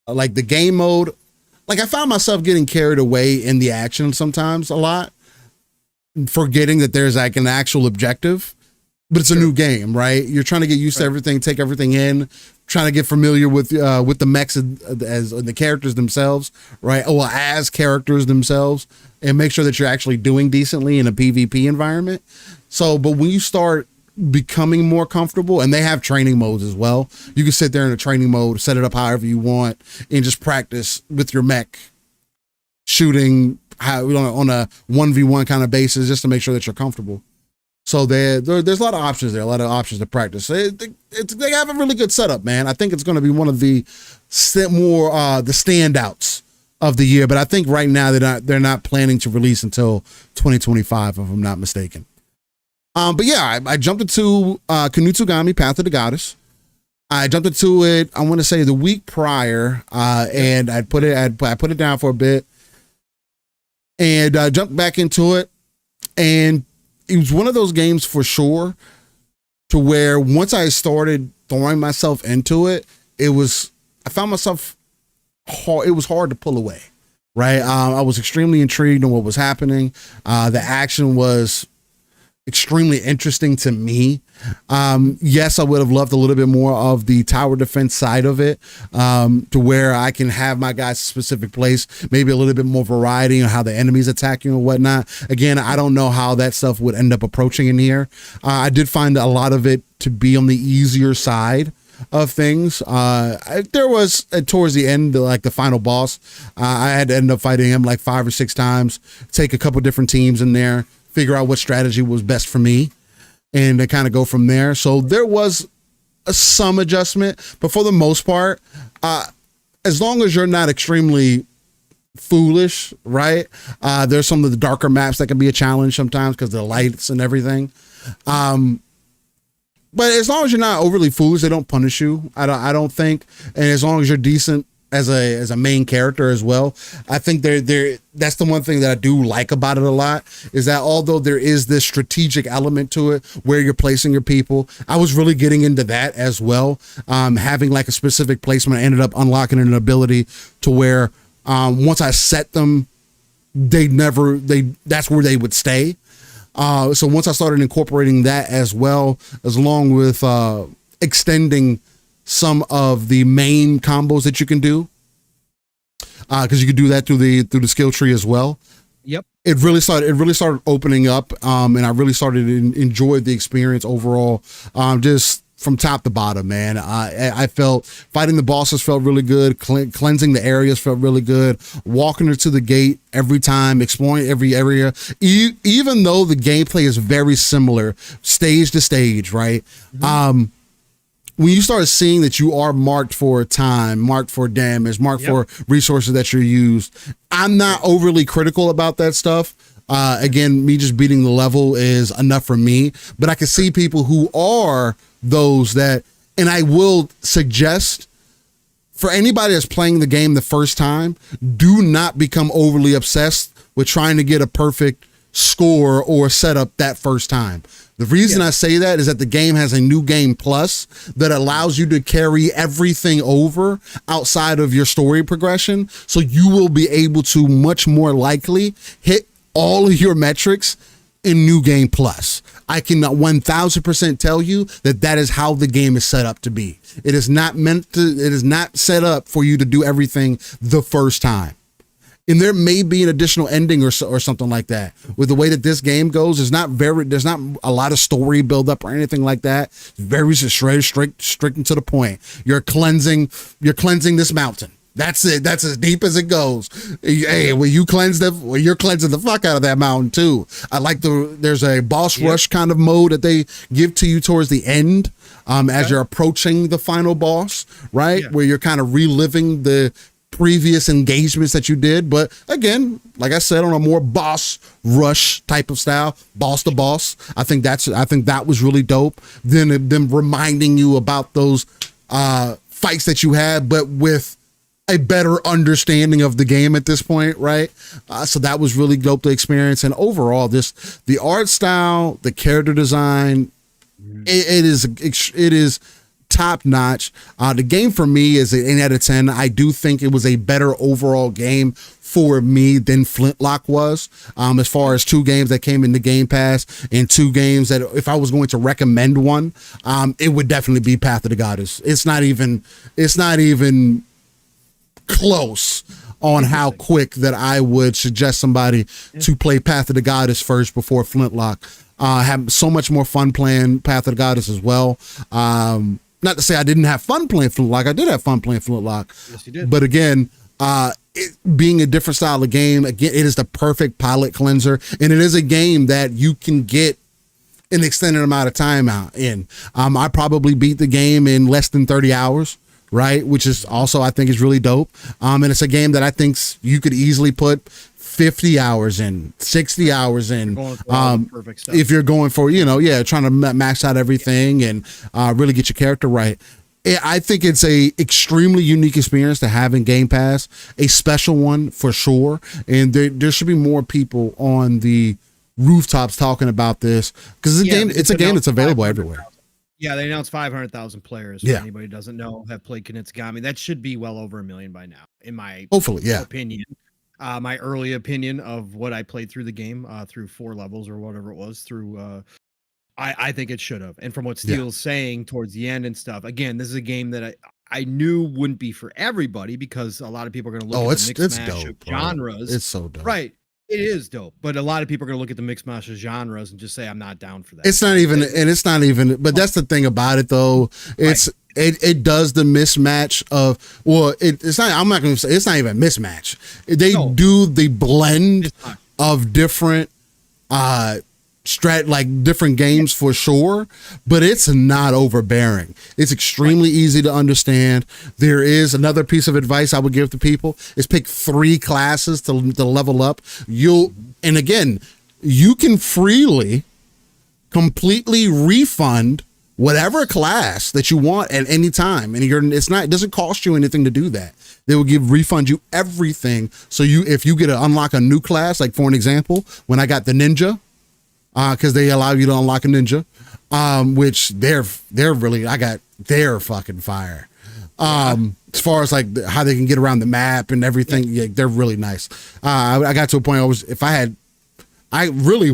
like the game mode, like I found myself getting carried away in the action sometimes a lot, forgetting that there's like an actual objective, but it's a new game, right? You're trying to get used to everything, take everything in, trying to get familiar with the mechs as the characters themselves, right? Well, as characters themselves, and make sure that you're actually doing decently in a PvP environment. So, but when you start becoming more comfortable, and they have training modes as well, you can sit there in a training mode, set it up however you want, and just practice with your mech shooting on a 1v1 kind of basis, just to make sure that you're comfortable. So there's a lot of options there, a lot of options to practice. They have a really good setup, man. I think it's going to be one of the the standouts of the year, but I think right now they're not planning to release until 2025, if I'm not mistaken. But yeah, I jumped into Kanutsugami, Path of the Goddess. I jumped into it, I want to say the week prior, and I put it down for a bit, and I jumped back into it, and it was one of those games for sure, to where once I started throwing myself into it, I found myself hard. It was hard to pull away, right? I was extremely intrigued in what was happening. The action was extremely interesting to me. Yes, I would have loved a little bit more of the tower defense side of it, to where I can have my guys a specific place, maybe a little bit more variety on how the enemies attack you and whatnot. Again, I don't know how that stuff would end up approaching in here. I did find a lot of it to be on the easier side of things. There was towards the end, like the final boss, I had to end up fighting him like 5 or 6 times, take a couple different teams in there, figure out what strategy was best for me, and to kind of go from there. So there was some adjustment, but for the most part, as long as you're not extremely foolish, right? There's some of the darker maps that can be a challenge sometimes because of the lights and everything. But as long as you're not overly foolish, they don't punish you. I don't think, and as long as you're decent as a main character as well, I think that's the one thing that I do like about it a lot, is that although there is this strategic element to it where you're placing your people, I was really getting into that as well. Having like a specific placement, I ended up unlocking an ability to where once I set them, that's where they would stay. So once I started incorporating that as well, as along with extending some of the main combos that you can do, because you can do that through the skill tree as well. Yep. It really started opening up, and I really started to enjoy the experience overall. Just from top to bottom, man. I felt fighting the bosses felt really good. Cleansing the areas felt really good. Walking her to the gate every time, exploring every area, even though the gameplay is very similar, stage to stage, right? When you start seeing that you are marked for time, marked for damage, marked for resources that you're used, I'm not overly critical about that stuff. Again, me just beating the level is enough for me, but I can see people who are those that, and I will suggest for anybody that's playing the game the first time, do not become overly obsessed with trying to get a perfect score or setup that first time. The reason I say that is that the game has a new game plus that allows you to carry everything over outside of your story progression. So you will be able to much more likely hit all of your metrics in new game plus. I can 1000% tell you that that is how the game is set up to be. It is not set up for you to do everything the first time. And there may be an additional ending or something like that. With the way that this game goes, there's not a lot of story build up or anything like that. It's very strict and to the point. You're cleansing this mountain. That's it. That's as deep as it goes. Hey, you're cleansing the fuck out of that mountain too. I like there's a boss rush kind of mode that they give to you towards the end, as you're approaching the final boss, right? Yeah. Where you're kind of reliving the previous engagements that you did. But again, like I said, on a more boss rush type of style, boss to boss, I think that was really dope. Then them reminding you about those fights that you had, but with a better understanding of the game at this point, right? So that was really dope to experience. And overall, the art style, the character design, it is top notch. The game for me is an 8 out of 10. I do think it was a better overall game for me than Flintlock was, as far as two games that came in the Game Pass and two games that if I was going to recommend one, it would definitely be Path of the Goddess. It's not even close on how quick that I would suggest somebody to play Path of the Goddess first before Flintlock. Have so much more fun playing Path of the Goddess as well. Not to say I didn't have fun playing Flintlock. I did have fun playing Flintlock. Yes, you did. But again, it being a different style of game, again, it is the perfect palate cleanser. And it is a game that you can get an extended amount of time out in. I probably beat the game in less than 30 hours, right? Which is also, I think, is really dope. And it's a game that I think you could easily put 50 hours in, 60 hours in, if you're going for, trying to max out everything and really get your character right. I think it's a extremely unique experience to have in Game Pass, a special one for sure. And there should be more people on the rooftops talking about this because it's a game that's available everywhere. Yeah, they announced 500,000 players. For anybody who doesn't know, have played Kunitskami. That should be well over 1 million by now, in my opinion. My early opinion of what I played through the game, through 4 levels or whatever it was, through I think it should have. And from what Steele's saying towards the end and stuff, again, this is a game that I knew wouldn't be for everybody because a lot of people are going to look at the mixed mash of genres. It's so dope. Right. It is dope, but a lot of people are going to look at the mixed mash of genres and just say, I'm not down for that. It's not even, but that's the thing about it though. It does the mismatch of, it's not, I'm not going to say, it's not even a mismatch. They do the blend of different, different games for sure, but it's not overbearing. It's extremely easy to understand. There is another piece of advice I would give to people is pick 3 classes to level up. And again, you can freely, completely refund whatever class that you want at any time. And it doesn't cost you anything to do that. They will refund you everything. So if you get to unlock a new class, like for an example, when I got the ninja, because they allow you to unlock a ninja, which they're fucking fire. As far as like how they can get around the map and everything, they're really nice. I got to a point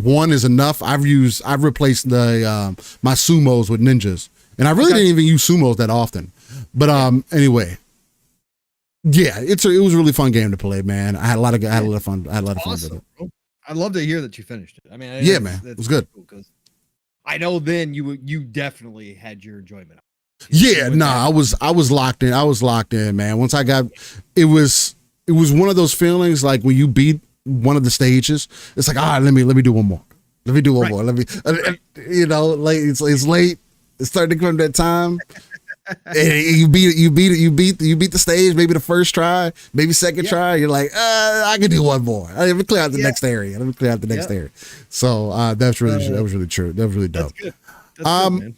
one is enough. I've replaced my sumos with ninjas, and I really didn't even use sumos that often. But anyway, it was a really fun game to play, man. I had a lot of fun. I had a lot of fun with it. I'd love to hear that you finished it. I mean, man, it was good. Cool I know then you definitely had your enjoyment. Yeah, I was locked in. I was locked in, man. Once I got, it was one of those feelings like when you beat one of the stages, it's like, all right, let me do one more. Let me do one more. Let me, late. It's late. It's starting to come that time. And you beat the stage, maybe the first try, maybe second try. You're like, I can do one more. Let me clear out the next area. So that was really true. That was really dope. That's good. That's good, man.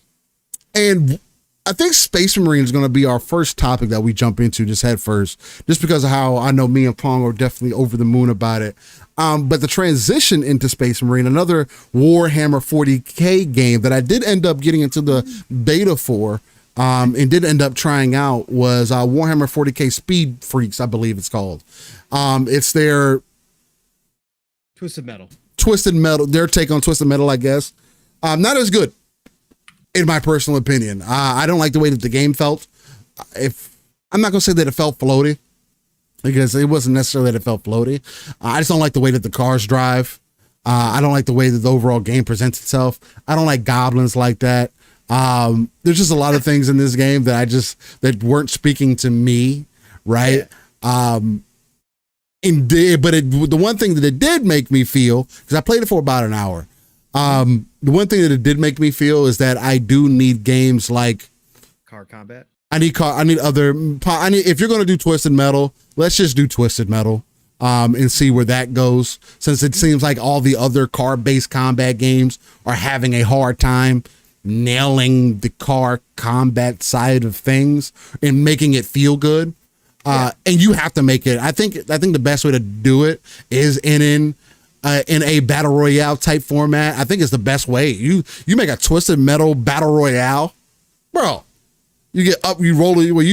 And I think Space Marine is going to be our first topic that we jump into just head first, just because of how I know me and Pong are definitely over the moon about it. But the transition into Space Marine, another Warhammer 40K game that I did end up getting into the beta for, and did end up trying out, was Warhammer 40K Speed Freaks, I believe it's called. It's their Twisted Metal, their take on Twisted Metal, I guess. Not as good, in my personal opinion. I don't like the way that the game felt. I'm not gonna say that it felt floaty, because it wasn't necessarily that it felt floaty. I just don't like the way that the cars drive. I don't like the way that the overall game presents itself. I don't like goblins like that. There's just a lot of things in this game that weren't speaking to me, right? Yeah. The one thing that it did make me feel, because I played it for about an hour, the one thing that it did make me feel is that I do need games like car combat. If you're going to do Twisted Metal, let's just do Twisted Metal, and see where that goes, since it seems like all the other car-based combat games are having a hard time nailing the car combat side of things and making it feel good. And you have to make it. I think the best way to do it is in a battle royale type format. I think it's the best way. You make a Twisted Metal battle royale, bro. You get up, you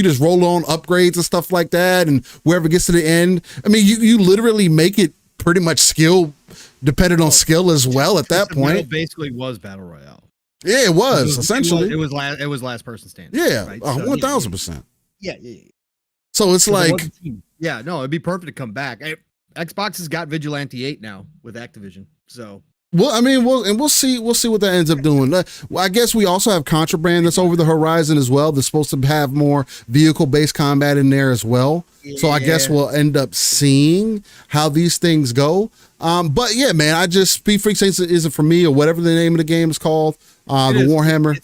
just roll on upgrades and stuff like that, and whoever gets to the end. I mean, you literally make it pretty much skill dependent on skill as well at that point. It basically was battle royale. Yeah, it was essentially. It was last person standing. Yeah, right? 1,000%. Yeah. So it's like, it'd be perfect to come back. Xbox has got Vigilante 8 now with Activision. So, well, I mean, we'll see what that ends up doing. Well, I guess we also have Contraband that's over the horizon as well. That's supposed to have more vehicle-based combat in there as well. Yeah. So I guess we'll end up seeing how these things go. But yeah, man, Speed Freaks isn't for me, or whatever the name of the game is called. Warhammer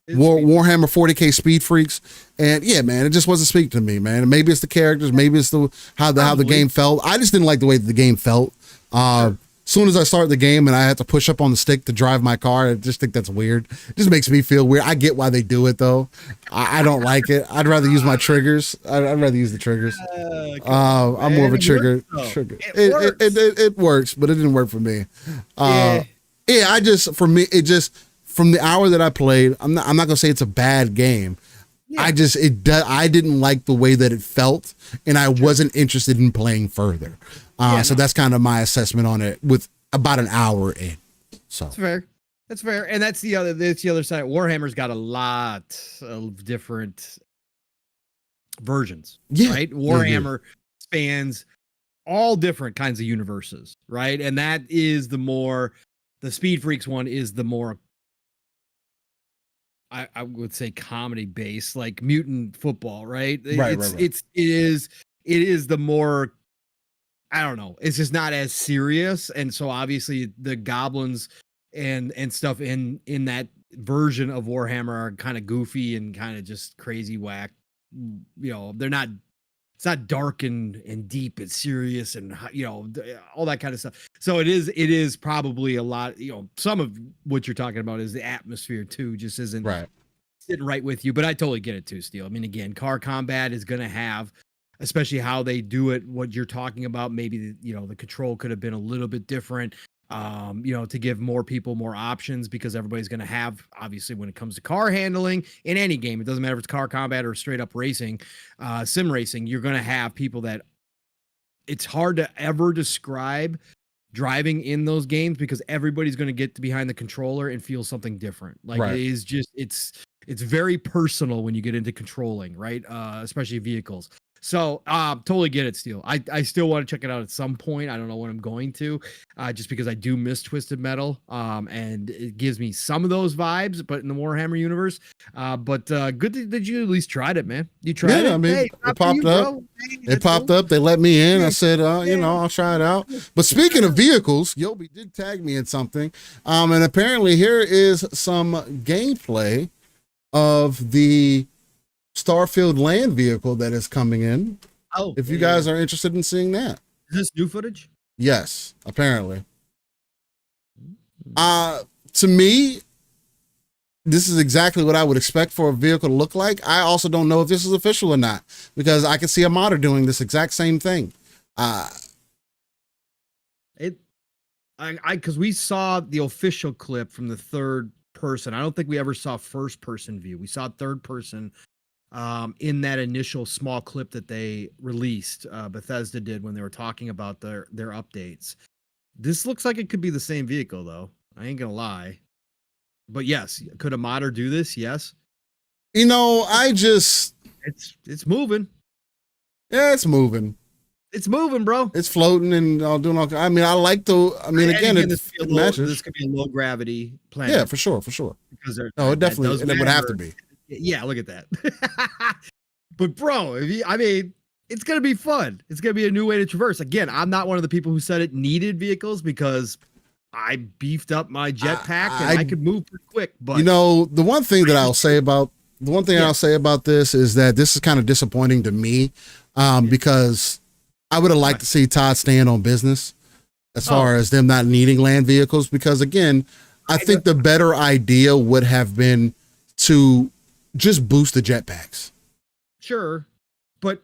40K Speed Freaks. And yeah, man, it just wasn't speaking to me, man. Maybe it's the characters, maybe it's how the game felt. I just didn't like the way that the game felt. Soon as I start the game and I have to push up on the stick to drive my car, I just think that's weird. It just makes me feel weird. I get why they do it though. I don't like it. I'd rather use my triggers. I'd rather use the triggers. I'm more of a trigger. It works, but it didn't work for me. From the hour that I played, I'm not gonna say it's a bad game. Yeah. I didn't like the way that it felt, and I wasn't interested in playing further. So that's kind of my assessment on it with about an hour in. So that's fair. And that's the other side. Warhammer's got a lot of different versions, right? Warhammer spans all different kinds of universes, right? And that is the Speed Freaks one is the more, I would say, comedy based, like mutant football, right? It is the more, I don't know. It's just not as serious, and so obviously the goblins and stuff in that version of Warhammer are kind of goofy and kind of just crazy whack. They're not. It's not dark and deep. It's serious and all that kind of stuff. So it is probably a lot. Some of what you're talking about is the atmosphere too. Just isn't sitting right with you. But I totally get it too, Steel. I mean, again, car combat is going to have, especially how they do it, what you're talking about. Maybe the control could have been a little bit different, to give more people more options, because everybody's going to have, obviously, when it comes to car handling in any game, it doesn't matter if it's car combat or straight up racing, sim racing, you're going to have people that it's hard to ever describe driving in those games, because everybody's going to get behind the controller and feel something different. Like it is just, it's very personal when you get into controlling, right? Especially vehicles. So totally get it, Steel. I still want to check it out at some point. I don't know when I'm going to, just because I do miss Twisted Metal. And it gives me some of those vibes, but in the Warhammer universe. But good that you at least tried it, man. You tried it. I mean, Hey, it popped up. Hey, It that's popped cool. up. They let me in. I said, I'll try it out. But speaking of vehicles, Yobi did tag me in something. And apparently here is some gameplay of the Starfield land vehicle that is coming in. Oh, If you guys are interested in seeing that. Is this new footage? Yes, apparently. To me, this is exactly what I would expect for a vehicle to look like. I also don't know if this is official or not, because I can see a modder doing this exact same thing. Because we saw the official clip from the third person. I don't think we ever saw first person view. We saw third person in that initial small clip that they released. Bethesda did when they were talking about their updates. This looks like it could be the same vehicle, though. I ain't gonna lie. But yes, could a modder do this? Yes. It's moving. Yeah, it's moving. It's moving, bro. It's floating and doing all. I mean, again, this could be a low gravity planet. Yeah, for sure. Because No, it definitely would have to be. Yeah, look at that. But bro, it's gonna be fun. It's gonna be a new way to traverse. Again, I'm not one of the people who said it needed vehicles because I beefed up my jetpack and I could move pretty quick. But the one thing that I'll say about this is that this is kind of disappointing to me, because I would have liked to see Todd stand on business as far as them not needing land vehicles, because again, I think the better idea would have been to just boost the jetpacks. Sure, but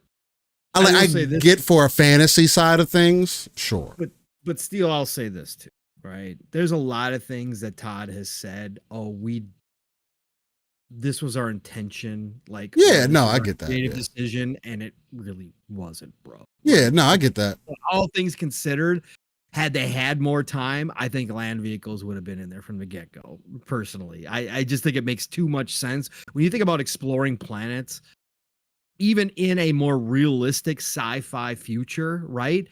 I get for a fantasy side of things, sure. But still, I'll say this too, right? There's a lot of things that Todd has said. This was our intention. Like, yeah, no, I get that. Creative decision, and it really wasn't, bro. Yeah, no, I get that. All things considered, had they had more time, I think land vehicles would have been in there from the get-go. Personally, I just think it makes too much sense when you think about exploring planets, even in a more realistic sci-fi future, right?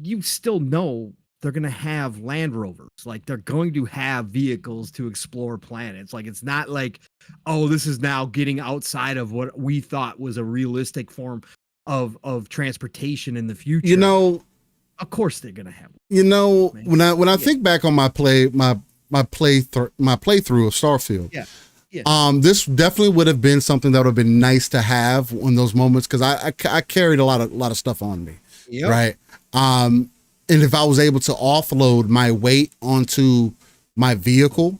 You still know they're going to have Land Rovers. Like, they're going to have vehicles to explore planets. Like, it's not like, oh, this is now getting outside of what we thought was a realistic form of transportation in the future. Of course they're going to have. When I think back on my playthrough of Starfield. Yeah. This definitely would have been something that would have been nice to have in those moments, because I carried a lot of stuff on me. Yep. Right. And if I was able to offload my weight onto my vehicle,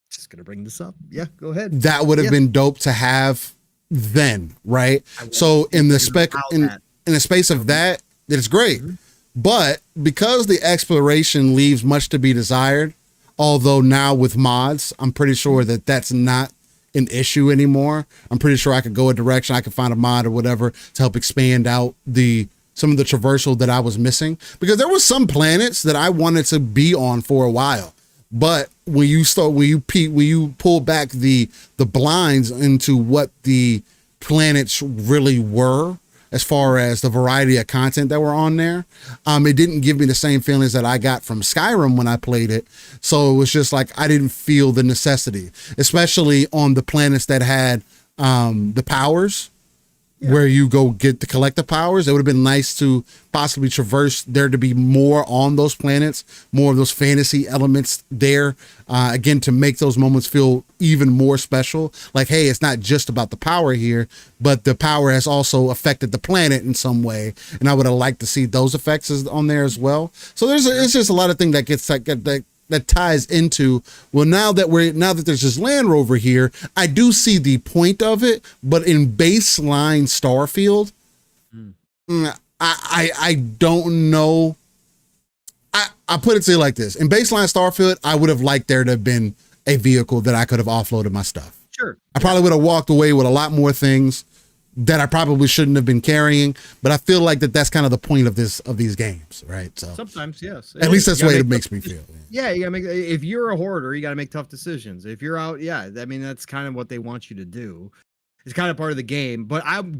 just gonna bring this up. Yeah, go ahead. That would have been dope to have then, right? So in the space of that, it's great. Mm-hmm. But because the exploration leaves much to be desired, although now with mods, I'm pretty sure that that's not an issue anymore. I'm pretty sure I could go a direction, I could find a mod or whatever to help expand out some of the traversal that I was missing, because there was some planets that I wanted to be on for a while. But when you pull back the blinds into what the planets really were, as far as the variety of content that were on there, it didn't give me the same feelings that I got from Skyrim when I played it. So it was just like, I didn't feel the necessity, especially on the planets that had the powers, where you go get to collect the powers. It would have been nice to possibly traverse there, to be more on those planets, more of those fantasy elements there, again, to make those moments feel even more special. Like, hey, it's not just about the power here, but the power has also affected the planet in some way. And I would have liked to see those effects on there as well. So it's just a lot of things that gets that ties into, well, now that there's this Land Rover here, I do see the point of it, but in baseline Starfield, I don't know. I put it to you like this: in baseline Starfield, I would have liked there to have been a vehicle that I could have offloaded my stuff. Sure, I probably would have walked away with a lot more things that I probably shouldn't have been carrying, but I feel like that's kind of the point of these games, right? So sometimes, yes. At least that's the way it makes me feel. Yeah, you gotta if you're a hoarder, you gotta make tough decisions. If you're out, that's kind of what they want you to do. It's kind of part of the game. But I was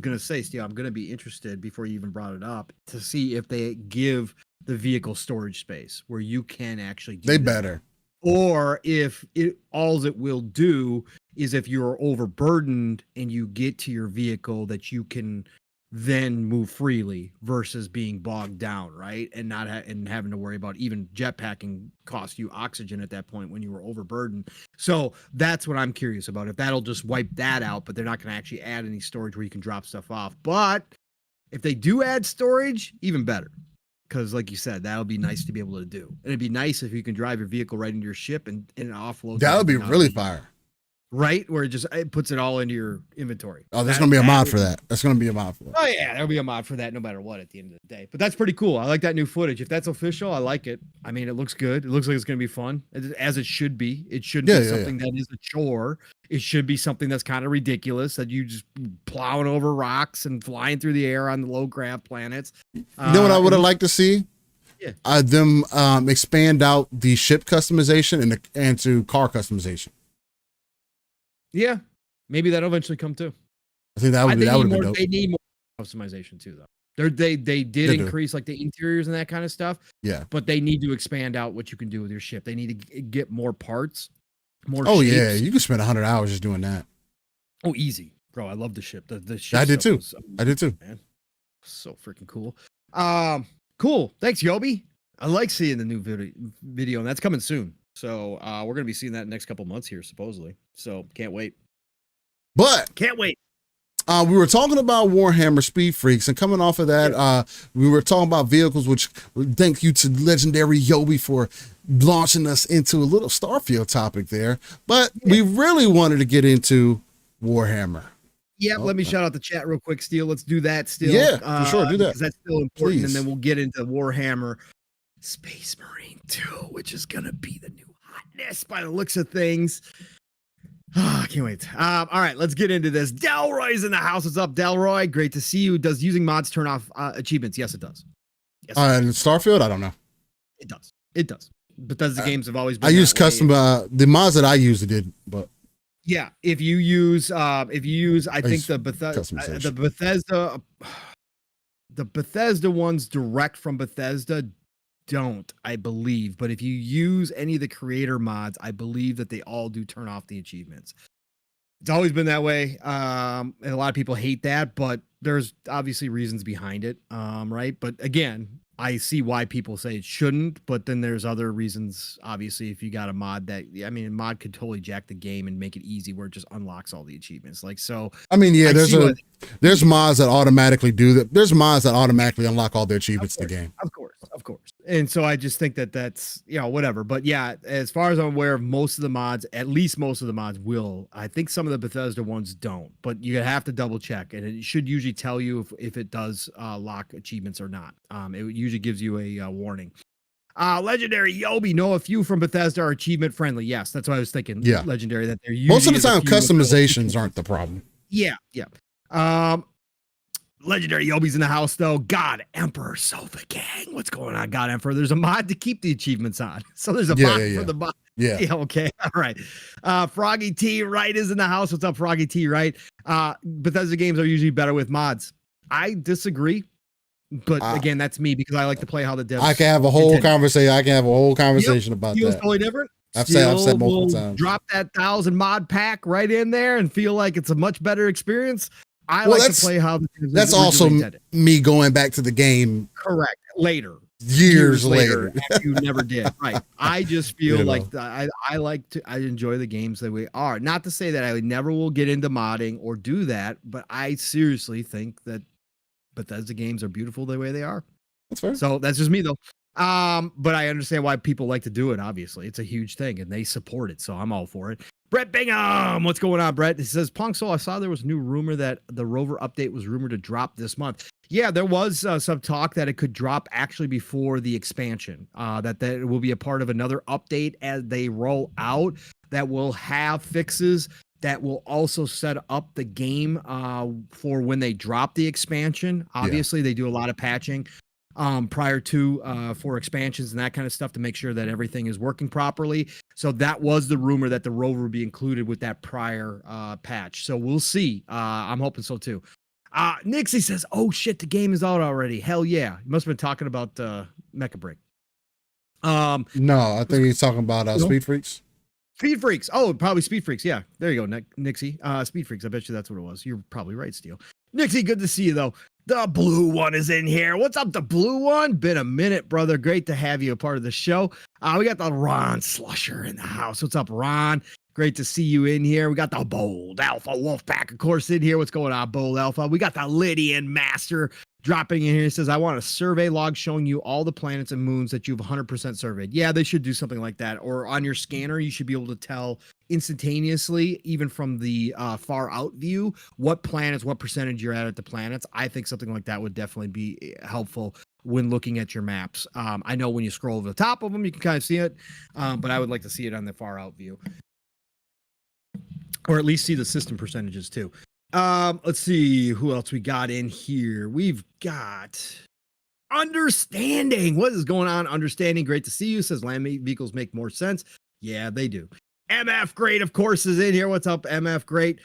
going to say, Steve, I'm going to be interested before you even brought it up to see if they give the vehicle storage space where you can actually do that. Better. Or if all it will do is if you're overburdened and you get to your vehicle that you can then move freely versus being bogged down, right? And not having to worry about even jetpacking cost you oxygen at that point when you were overburdened. So that's what I'm curious about. If that'll just wipe that out, but they're not going to actually add any storage where you can drop stuff off. But if they do add storage, even better. Because like you said, that would be nice to be able to do. And it'd be nice if you can drive your vehicle right into your ship and offload. That would be really fire. Right? Where it puts it all into your inventory. Oh, there's going to be a mod for that. That's going to be a mod for that. Oh, yeah. There'll be a mod for that no matter what at the end of the day. But that's pretty cool. I like that new footage. If that's official, I like it. I mean, it looks good. It looks like it's going to be fun, as it should be. It shouldn't be something that is a chore. It should be something that's kind of ridiculous, that you just plowing over rocks and flying through the air on the low grav planets. You know what I would have liked to see? Yeah. Them expand out the ship customization and to car customization. Yeah, maybe that'll eventually come too. I think that would be dope. They need more customization too, though. They did increase like the interiors and that kind of stuff. Yeah, but they need to expand out what you can do with your ship. They need to get more parts, more. Oh shapes. yeah, you can spend 100 hours just doing that. Oh, easy, bro. I love the ship. The ship. I did too. I did too. Man, so freaking cool. Cool. Thanks, Yobi. I like seeing the new video, and that's coming soon. So we're gonna be seeing that in the next couple months here, supposedly. So can't wait. But can't wait. We were talking about Warhammer Speed Freaks, and coming off of that, we were talking about vehicles, which thank you to legendary Yobi for launching us into a little Starfield topic there. But we really wanted to get into Warhammer. Yeah, let me shout out the chat real quick, Steel. Let's do that still. Yeah, for sure. Do that. Because that's still important. Please. And then we'll get into Warhammer Space Marine 2, which is going to be the new hotness by the looks of things. I can't wait. All right, let's get into this. Delroy's in the house. What's up, Delroy? Great to see you. Does using mods turn off achievements? Yes, it does. Yes, in Starfield, I don't know. It does. It does. Bethesda games have always been. I use custom. The mods that I used did, but yeah, if you use, I think the Bethesda ones direct from Bethesda don't, I believe. But if you use any of the creator mods, I believe that they all do turn off the achievements. It's always been that way. And a lot of people hate that, but there's obviously reasons behind it. Right. But again, I see why people say it shouldn't, but then there's other reasons. Obviously, if you got a mod that, I mean, a mod could totally jack the game and make it easy where it just unlocks all the achievements. Like, so, I mean, yeah, there's mods that automatically do that. There's mods that automatically unlock all the achievements in the game. Of course. And so I just think that that's, whatever. But yeah, as far as I'm aware of, most of the mods, at least most of the mods will. I think some of the Bethesda ones don't, but you have to double check, and it should usually tell you if it does lock achievements or not. It usually gives you a warning. Legendary Yobi, know a few from Bethesda are achievement friendly. Yes, that's what I was thinking. Yeah, Legendary, that they're most of the time customizations aren't the problem. Yeah. Legendary Yobi's in the house though. God Emperor Sofa Gang, what's going on? God Emperor, there's a mod to keep the achievements on. So there's a mod for the mod. Yeah. Okay. All right. Froggy T Wright is in the house. What's up, Froggy T Wright? Bethesda games are usually better with mods. I disagree. But again, that's me because I like to play how the devs. I can have a whole conversation. About that. Totally different. I've said multiple times. Drop that 1,000 mod pack right in there and feel like it's a much better experience. I like to play how the that's also me going back to the game. Correct. Later. Years later. After you never did. Right. I just feel like I enjoy the games that we are. Not to say that I never will get into modding or do that, but I seriously think that Bethesda games are beautiful the way they are. That's fair. So that's just me though. But I understand why people like to do it. Obviously, it's a huge thing and they support it. So I'm all for it. Brett Bingham, what's going on, Brett? He says, Punk Soul, I saw there was a new rumor that the Rover update was rumored to drop this month. Yeah, there was some talk that it could drop actually before the expansion, that it will be a part of another update as they roll out that will have fixes that will also set up the game for when they drop the expansion. Obviously, they do a lot of patching. prior to for expansions and that kind of stuff to make sure that everything is working properly. So that was the rumor that the rover would be included with that prior patch. So we'll see. I'm hoping so too. Nixie says, "Oh shit, the game is out already." Hell yeah! You must have been talking about Mecha Break. No, I think he's talking about Speed Freaks. Speed Freaks. Oh, probably Speed Freaks. Yeah, there you go, Nixie. Speed Freaks. I bet you that's what it was. You're probably right, Steel. Nixie, good to see you though. The blue one is in here. What's up, the blue one? Been a minute, brother. Great to have you a part of the show. We got the Ron Slusher in the house. What's up, Ron? Great to see you in here. We got the Bold Alpha Wolfpack, of course, in here. What's going on, Bold Alpha? We got the Lydian Master dropping in here. It says, "I want a survey log showing you all the planets and moons that you've 100% surveyed." Yeah, they should do something like that. Or on your scanner, you should be able to tell instantaneously, even from the far out view, what planets, what percentage you're at the planets. I think something like that would definitely be helpful when looking at your maps. I know when you scroll over the top of them, you can kind of see it, but I would like to see it on the far out view. Or at least see the system percentages too. Let's see who else we got in here. We've got Understanding. What is going on, Understanding? Great to see you. Says land vehicles make more sense. Yeah, they do. MF Great, of course, is in here. What's up, MF Great?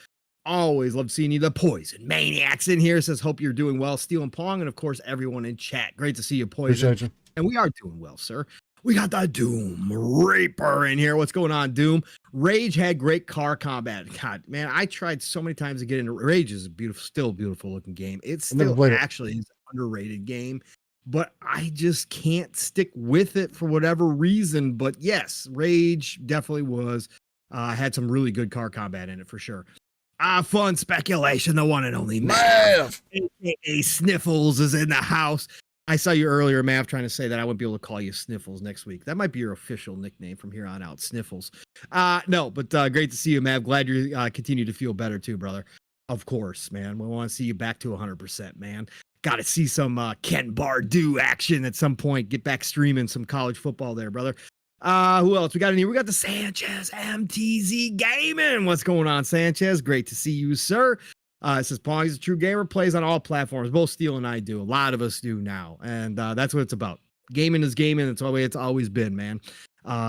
Always love seeing you. The Poison Maniacs in here. Says hope you're doing well. Steel and Pong, and of course everyone in chat. Great to see you, Poison. Appreciate you. And we are doing well, sir. We got the Doom Reaper in here. What's going on, Doom? Rage had great car combat. God, man, I tried so many times to get into Rage. Is a beautiful, still beautiful looking game. It's still actually is an underrated game, but I just can't stick with it for whatever reason. But yes, Rage definitely was had some really good car combat in it for sure. Fun speculation, the one and only Mav, aka Sniffles, is in the house. I saw you earlier, Mav, trying to say that I wouldn't be able to call you Sniffles next week. That might be your official nickname from here on out, Sniffles. No, but great to see you, Mav. Glad you continue to feel better too, brother. Of course, man. We want to see you back to 100%, man. Got to see some Ken Bardu action at some point. Get back streaming some college football there, brother. Who else we got in here? We got the Sanchez MTZ Gaming. What's going on, Sanchez? Great to see you, sir. It says Pong is a true gamer, plays on all platforms. Both Steel and I do. A lot of us do now. And that's what it's about. Gaming is gaming. It's the way it's always been, man.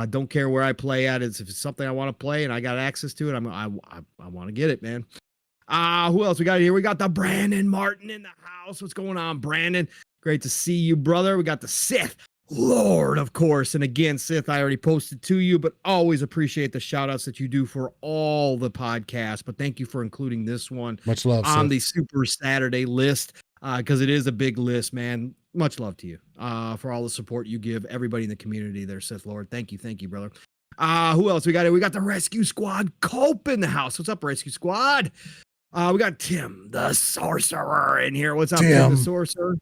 Don't care where I play at. If it's something I want to play and I got access to it, I want to get it, man. Who else we got here? We got the Brandon Martin in the house. What's going on, Brandon? Great to see you, brother. We got the Sith Lord, of course. And again, Sith, I already posted to you, but always appreciate the shout outs that you do for all the podcasts. But thank you for including this one Much love, on Sith. the Super Saturday list, because it is a big list, man. Much love to you for all the support you give everybody in the community there, Sith Lord. Thank you, brother. Who else we got here? We got the Rescue Squad Cope in the house. What's up, Rescue Squad? We got Tim the Sorcerer in here. What's up, Tim the Sorcerer?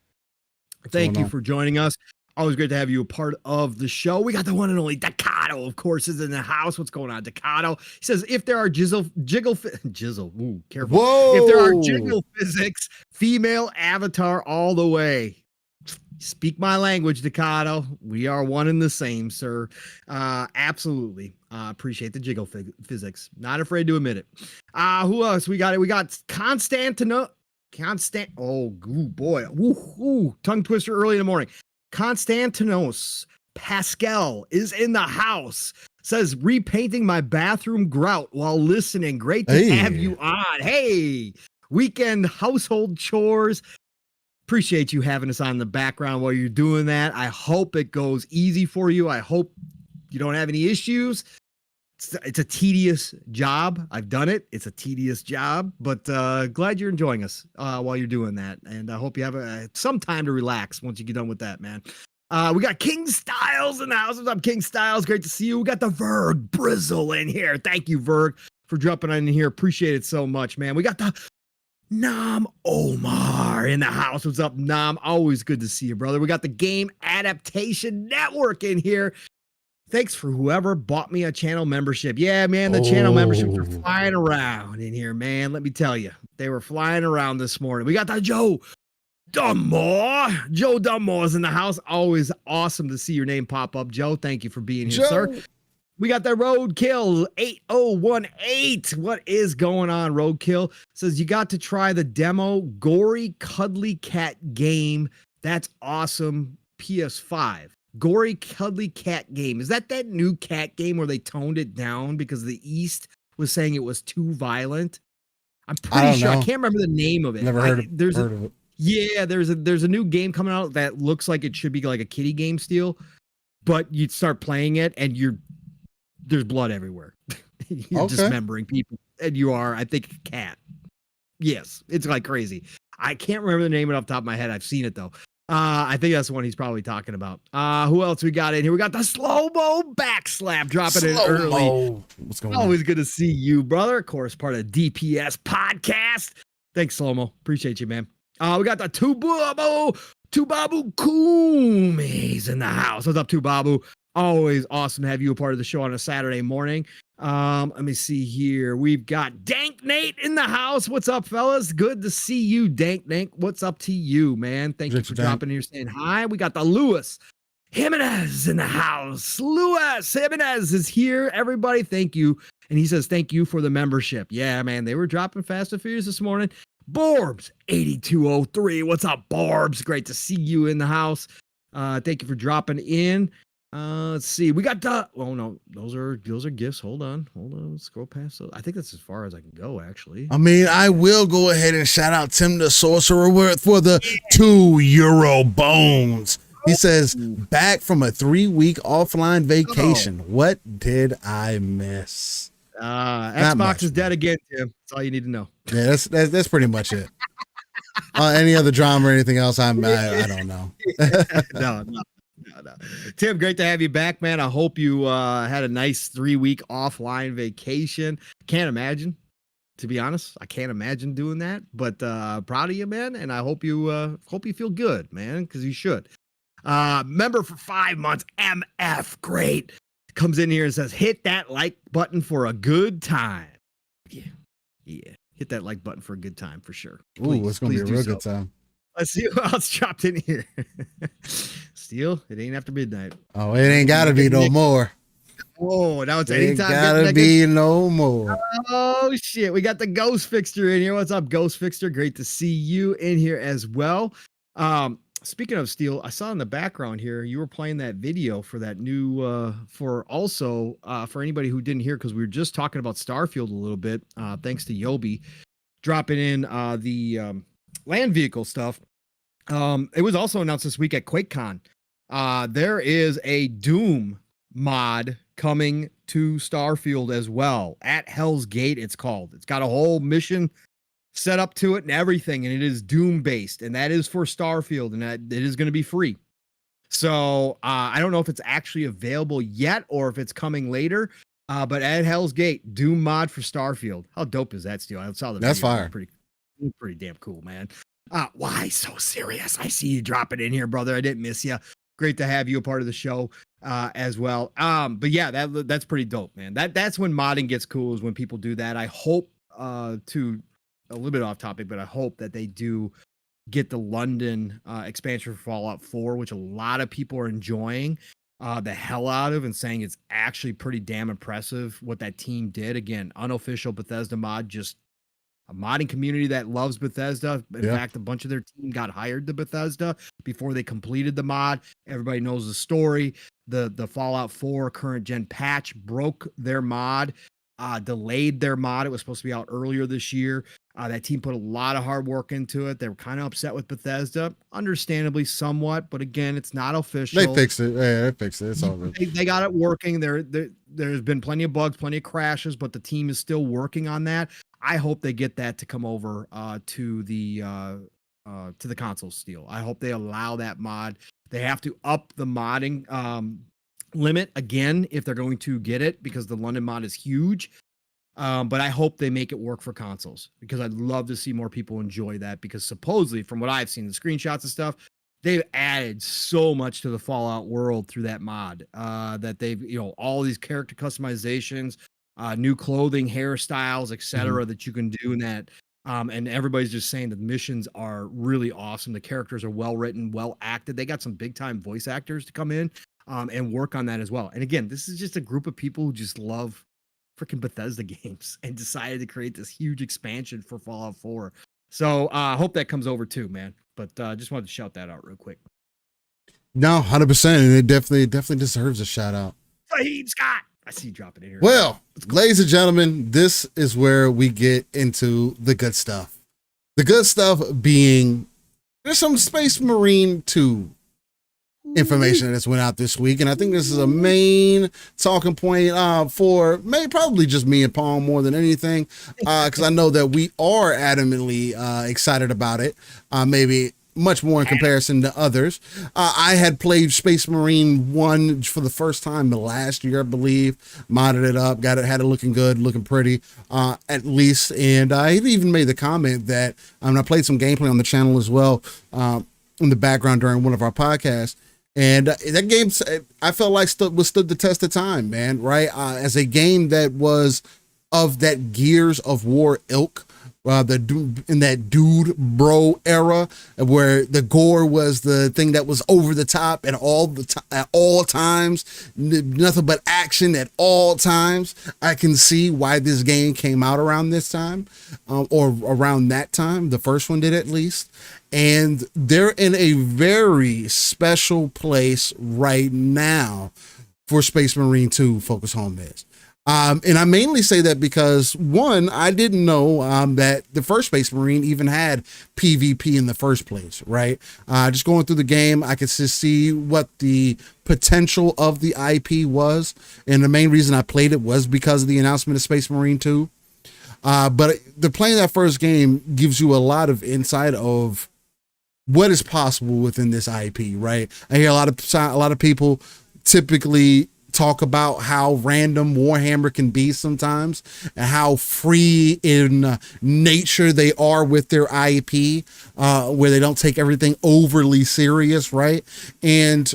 Thank you for joining us. Always great to have you a part of the show. We got the one and only Decado, of course, is in the house. What's going on, Decado? He says, if there are jiggle, ooh, careful. Whoa. If there are jiggle physics, female avatar all the way. Speak my language, Decado. We are one and the same, sir. Absolutely. Appreciate the jiggle physics. Not afraid to admit it. Who else we got? We got oh, boy. Ooh, tongue twister early in the morning. Constantinos Pascal is in the house. Says, repainting my bathroom grout while listening. Great to have you on. Hey, weekend household chores. Appreciate you having us on in the background while you're doing that. I hope it goes easy for you. I hope you don't have any issues. It's a tedious job. I've done it. It's a tedious job, but glad you're enjoying us while you're doing that. And I hope you have some time to relax once you get done with that, man. We got King Styles in the house. What's up, King Styles? Great to see you. We got the Verg Brizzle in here. Thank you, Verg, for dropping in here. Appreciate it so much, man. We got the Nam Omar in the house. What's up, Nam? Always good to see you, brother. We got the Game Adaptation Network in here. Thanks for whoever bought me a channel membership. Yeah, man, the channel memberships are flying around in here, man. Let me tell you, they were flying around this morning. We got the Joe Dunmore. Joe Dunmore is in the house. Always awesome to see your name pop up, Joe. Thank you for being here, sir. We got the Roadkill 8018. What is going on, Roadkill? Says you got to try the demo Gory Cuddly Cat game That's awesome. PS5. Gory cuddly cat game. Is that new cat game where they toned it down because the East was saying it was too violent? I'm pretty sure. I can't remember the name of it. Never heard of it. Yeah, there's a new game coming out that looks like it should be like a kiddie game steel, but you start playing it and there's blood everywhere. You're dismembering people, and you are, I think, a cat. Yes, it's like crazy. I can't remember the name off the top of my head. I've seen it though. I think that's the one he's probably talking about. Who else we got in here? We got the slow-mo backslap dropping in early. What's going on? Always good to see you, brother. Of course, part of DPS podcast. Thanks, Slow-mo. Appreciate you, man. We got the Tubabu Kumi's in the house. What's up, Tubabu? Always awesome to have you a part of the show on a Saturday morning. Let me see here. We've got Dank Nate in the house. What's up, fellas? Good to see you, Dank Nate. What's up to you, man? Thank you for dropping in here saying hi. We got the Luis Jimenez in the house. Luis Jimenez is here. Everybody, thank you. And he says, thank you for the membership. Yeah, man, they were dropping Fast and Furious this morning. Borbs 8203. What's up, Borbs? Great to see you in the house. Thank you for dropping in. Let's see. We got those are gifts. Hold on. Let's scroll past those. I think that's as far as I can go, actually. I mean, I will go ahead and shout out Tim the Sorcerer for the €2 bones. He says, back from a 3-week offline vacation. What did I miss? Xbox is dead again, Tim. That's all you need to know. Yeah, that's pretty much it. Any other drama or anything else? I don't know. No. Tim, great to have you back, man. I hope you had a nice 3-week offline vacation. Can't imagine, to be honest. I can't imagine doing that, but proud of you, man. And I hope you feel good, man, because you should. Member for 5 months, MF, great. Comes in here and says, hit that like button for a good time. Yeah. Hit that like button for a good time for sure. Ooh, it's going to be a real good time. Let's see who else dropped in here. Steel, it ain't after midnight. Oh, it ain't got to be no more. Oh, now it's anytime. Ain't gotta be no more. Oh, shit. We got the Ghost Fixture in here. What's up, Ghost Fixture? Great to see you in here as well. Speaking of Steel, I saw in the background here, you were playing that video for that new, for anybody who didn't hear, because we were just talking about Starfield a little bit, thanks to Yobi, dropping in the land vehicle stuff. It was also announced this week at QuakeCon. There is a Doom mod coming to Starfield as well, at Hell's Gate it's called. It's got a whole mission set up to it and everything, and it is Doom based, and that is for Starfield, and that it is going to be free. So I don't know if it's actually available yet or if it's coming later, but at Hell's Gate, Doom mod for Starfield. How dope is that, Steel? I saw the That's video. fire. Pretty damn cool, man. Why so serious? I see you dropping in here, brother. I didn't miss you. Great to have you a part of the show as well. But yeah, that's pretty dope, man. That's when modding gets cool, is when people do that. I hope to a little bit off topic, but I hope that they do get the London expansion for Fallout 4, which a lot of people are enjoying the hell out of and saying it's actually pretty damn impressive what that team did. Again, unofficial Bethesda mod, just a modding community that loves Bethesda. In fact, a bunch of their team got hired to Bethesda before they completed the mod. Everybody knows the story. The Fallout 4 current gen patch broke their mod, delayed their mod. It was supposed to be out earlier this year. That team put a lot of hard work into it. They were kind of upset with Bethesda, understandably somewhat, but again, it's not official. They fixed it. Yeah, they fixed it. It's all good. They got it working. There's been plenty of bugs, plenty of crashes, but the team is still working on that. I hope they get that to come over to the console Steel. I hope they allow that mod. They have to up the modding limit again if they're going to get it, because the London mod is huge. But I hope they make it work for consoles, because I'd love to see more people enjoy that, because supposedly, from what I've seen, the screenshots and stuff, they've added so much to the Fallout world through that mod, that they've, all these character customizations, new clothing, hairstyles, etc., that you can do in that. And everybody's just saying that the missions are really awesome. The characters are well written, well acted. They got some big time voice actors to come in and work on that as well. And again, this is just a group of people who just love freaking Bethesda games and decided to create this huge expansion for Fallout 4. So I hope that comes over too, man. But just wanted to shout that out real quick. No, 100%. And it definitely deserves a shout out. Fahim Scott. I see you dropping it here. Well, ladies and gentlemen, this is where we get into the good stuff. The good stuff being there's some Space Marine 2 information that's went out this week. And I think this is a main talking point for probably just me and Paul more than anything. Because I know that we are adamantly excited about it. Maybe much more in comparison to others. I had played Space Marine 1 for the first time last year, I believe. Modded it up, had it looking good, looking pretty, at least. And I even made the comment that I played some gameplay on the channel as well in the background during one of our podcasts. And that game, I felt like stood the test of time, man, right? As a game that was of that Gears of War ilk, in that dude bro era where the gore was the thing that was over the top at all times, nothing but action at all times. I can see why this game came out around this time, or around that time. The first one did at least. And they're in a very special place right now for Space Marine 2 Focus Home is. And I mainly say that because, one, I didn't know that the first Space Marine even had PvP in the first place, right? Just going through the game, I could just see what the potential of the IP was. And the main reason I played it was because of the announcement of Space Marine 2. But playing that first game gives you a lot of insight of what is possible within this IP, right? I hear a lot of people typically talk about how random Warhammer can be sometimes and how free in nature they are with their IP, where they don't take everything overly serious, right? And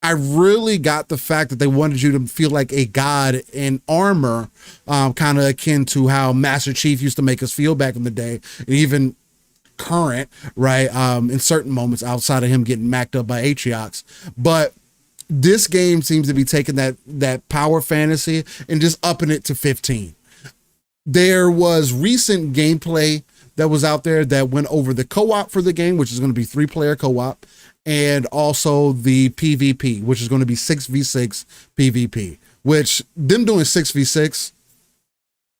I really got the fact that they wanted you to feel like a god in armor, kind of akin to how Master Chief used to make us feel back in the day, and even current, right? In certain moments outside of him getting macked up by Atriox. But this game seems to be taking that power fantasy and just upping it to 15. There was recent gameplay that was out there that went over the co-op for the game, which is going to be 3-player co-op, and also the PvP, which is going to be 6v6 PvP, which them doing 6v6,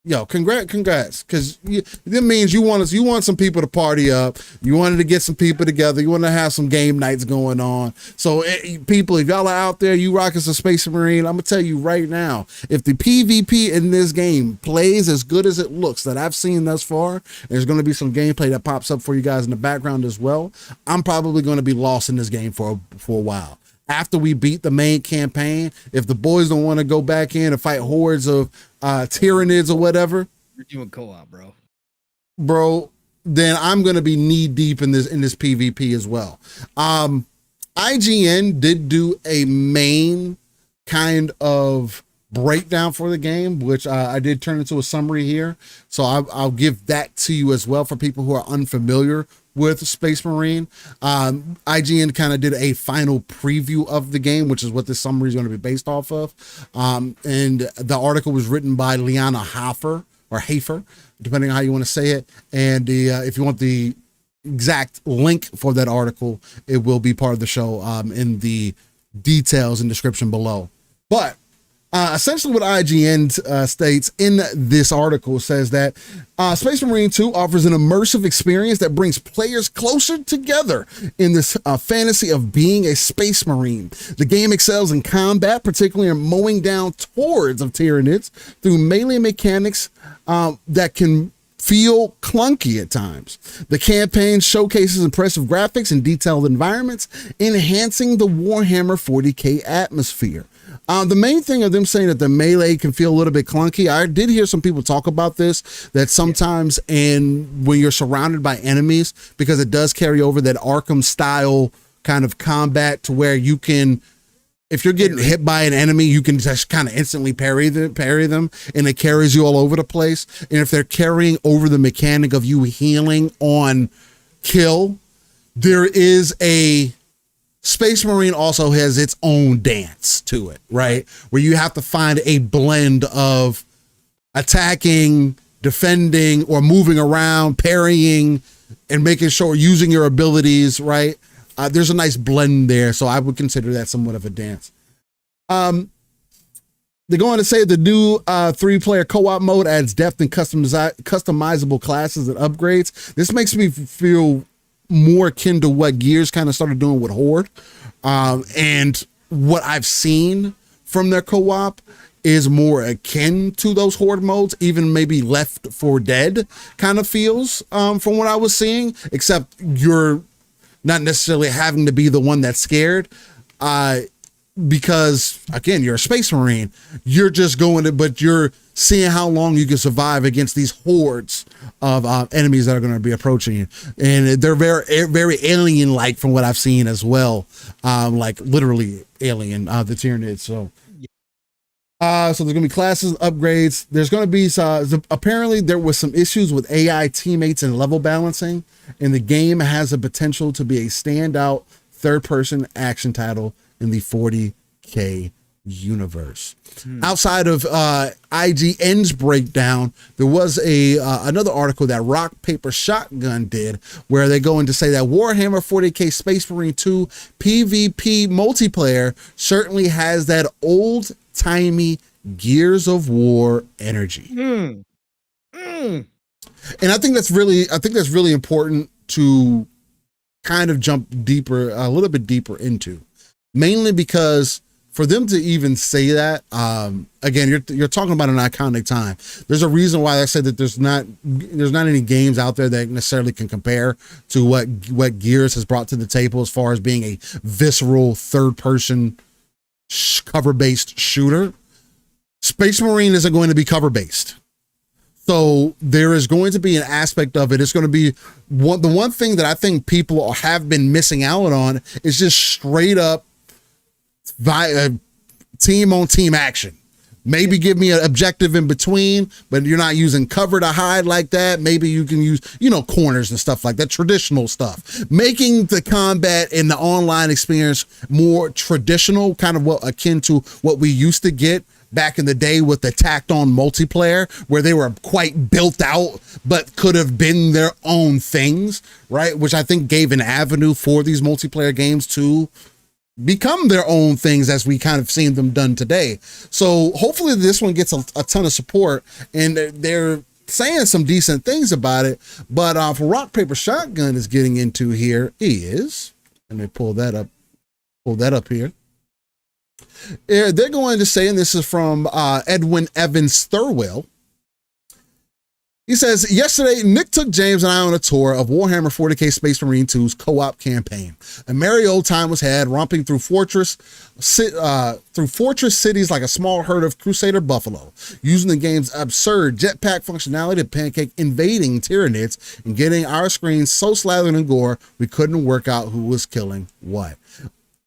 yo, congrats, because that means you want some people to party up. You wanted to get some people together. You want to have some game nights going on. So people, if y'all are out there, you rocking some Space Marine, I'm gonna tell you right now, if the PvP in this game plays as good as it looks that I've seen thus far, there's going to be some gameplay that pops up for you guys in the background as well. I'm probably going to be lost in this game for a while. After we beat the main campaign, if the boys don't want to go back in and fight hordes of Tyranids or whatever, you're doing co-op, bro, then I'm going to be knee deep in this PvP as well. IGN did do a main kind of breakdown for the game, which I did turn into a summary here. So I'll give that to you as well for people who are unfamiliar with Space Marine. IGN kind of did a final preview of the game, which is what this summary is going to be based off of. And the article was written by Liana Hafer, depending on how you want to say it. And if you want the exact link for that article, it will be part of the show in the details and description below. But essentially what IGN states in this article says that Space Marine 2 offers an immersive experience that brings players closer together in this fantasy of being a Space Marine. The game excels in combat, particularly in mowing down hordes of Tyranids through melee mechanics that can feel clunky at times. The campaign showcases impressive graphics and detailed environments, enhancing the Warhammer 40K atmosphere. The main thing of them saying that the melee can feel a little bit clunky, I did hear some people talk about this, that sometimes when you're surrounded by enemies, because it does carry over that Arkham style kind of combat to where you can, if you're getting hit by an enemy, you can just kind of instantly parry them, and it carries you all over the place. And if they're carrying over the mechanic of you healing on kill, there is a Space Marine also has its own dance to it, right? Where you have to find a blend of attacking, defending, or moving around, parrying, and making sure using your abilities, right? There's a nice blend there. So I would consider that somewhat of a dance. They're going to say the new 3-player co-op mode adds depth and customizable classes and upgrades. This makes me feel more akin to what Gears kind of started doing with Horde. And what I've seen from their co-op is more akin to those Horde modes, even maybe Left 4 Dead kind of feels from what I was seeing, except you're not necessarily having to be the one that's scared. Because again, you're a space marine, you're just going to, but you're seeing how long you can survive against these hordes of enemies that are going to be approaching you. And they're very, very alien-like from what I've seen as well. Like literally alien, the Tyranids. So there's going to be classes, upgrades. There's going to be, apparently there was some issues with AI teammates and level balancing, and the game has a potential to be a standout third-person action title in the 40K universe. Outside of IGN's breakdown, there was another article that Rock Paper Shotgun did, where they go in to say that Warhammer 40K Space Marine 2 PvP multiplayer certainly has that old-timey Gears of War energy. And I think that's really important to kind of jump deeper, a little bit deeper into. Mainly because for them to even say that, again, you're talking about an iconic time. There's a reason why I said that there's not any games out there that necessarily can compare to what Gears has brought to the table as far as being a visceral third-person cover-based shooter. Space Marine isn't going to be cover-based. So there is going to be an aspect of it. It's going to be the one thing that I think people have been missing out on is just straight up team on team action. Maybe give me an objective in between, but you're not using cover to hide like that. Maybe you can use, corners and stuff like that, traditional stuff. Making the combat and the online experience more traditional, kind of akin to what we used to get back in the day with the tacked on multiplayer, where they were quite built out, but could have been their own things, right? Which I think gave an avenue for these multiplayer games to become their own things as we kind of seen them done today. So hopefully this one gets a ton of support, and they're saying some decent things about it. But for Rock Paper Shotgun is getting into here is, let me pull that up here. They're going to say, and this is from Edwin Evans Thurwell. He says, yesterday, Nick took James and I on a tour of Warhammer 40K Space Marine 2's co-op campaign. A merry old time was had, romping through fortress cities like a small herd of Crusader buffalo, using the game's absurd jetpack functionality to pancake invading Tyranids and getting our screens so slathered in gore we couldn't work out who was killing what.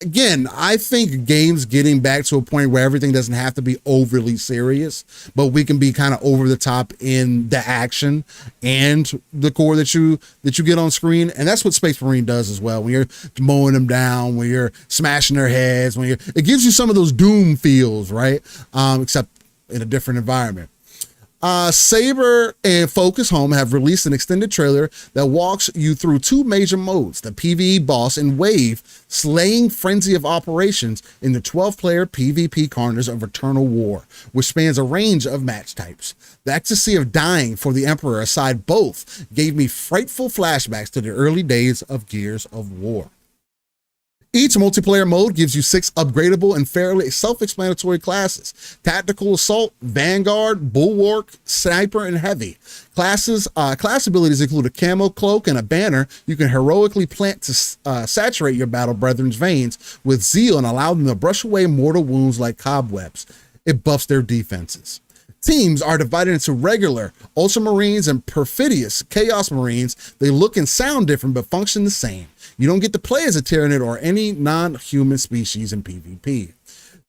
Again, I think games getting back to a point where everything doesn't have to be overly serious, but we can be kind of over the top in the action and the core that you get on screen. And that's what Space Marine does as well. When you're mowing them down, when you're smashing their heads, it gives you some of those Doom feels, right? Except in a different environment. Saber and Focus Home have released an extended trailer that walks you through two major modes, the PvE boss and Wave slaying frenzy of operations in the 12-player PvP Carnage of Eternal War, which spans a range of match types. The ecstasy of dying for the Emperor aside both gave me frightful flashbacks to the early days of Gears of War. Each multiplayer mode gives you 6 upgradable and fairly self-explanatory classes: Tactical Assault, Vanguard, Bulwark, Sniper, and Heavy. Class abilities include a camo cloak and a banner you can heroically plant to saturate your battle brethren's veins with zeal and allow them to brush away mortal wounds like cobwebs. It buffs their defenses. Teams are divided into regular Ultramarines and perfidious Chaos Marines. They look and sound different but function the same. You don't get to play as a Tyranid or any non-human species in PvP.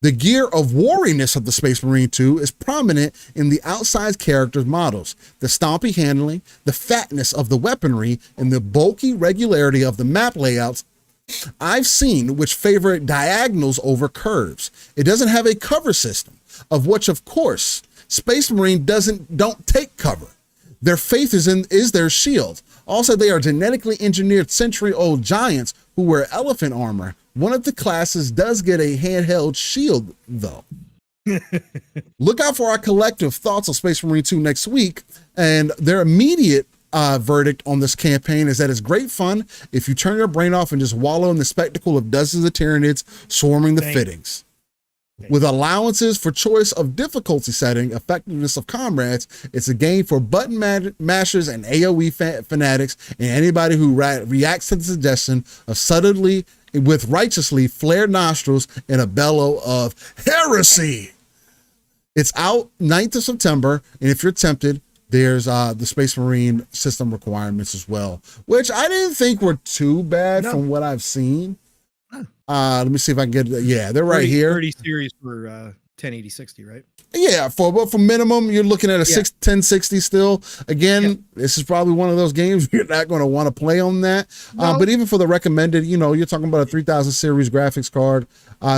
The gear of wariness of the Space Marine 2 is prominent in the outsized characters' models, the stompy handling, the fatness of the weaponry, and the bulky regularity of the map layouts I've seen, which favor diagonals over curves. It doesn't have a cover system, of which, of course, Space Marine don't take cover. Their faith is their shield. Also, they are genetically engineered century-old giants who wear elephant armor. One of the classes does get a handheld shield, though. Look out for our collective thoughts on Space Marine 2 next week, and their immediate verdict on this campaign is that it's great fun if you turn your brain off and just wallow in the spectacle of dozens of Tyranids swarming the fittings. With allowances for choice of difficulty setting, effectiveness of comrades, it's a game for button mashers and AoE fanatics and anybody who reacts to the suggestion of suddenly, with righteously flared nostrils and a bellow of heresy. It's out 9th of September, and if you're tempted, there's the Space Marine system requirements as well, which I didn't think were too bad from what I've seen. Let me see if I can get it. Yeah, they're right here. 30 series for 1080-60, right? Yeah, for minimum, you're looking at a 1060 still. Again, this is probably one of those games you're not going to want to play on that. No. But even for the recommended, you're talking about a 3000 series graphics card,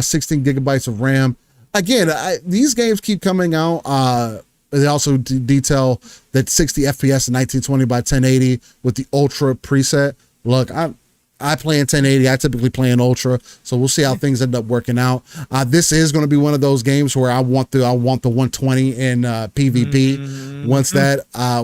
16 gigabytes of RAM. Again, these games keep coming out. They also detail that 60 FPS and 1920 by 1080 with the Ultra preset. Look, I play in 1080. I typically play in Ultra, so we'll see how things end up working out. This is going to be one of those games where I want the 120 in PvP.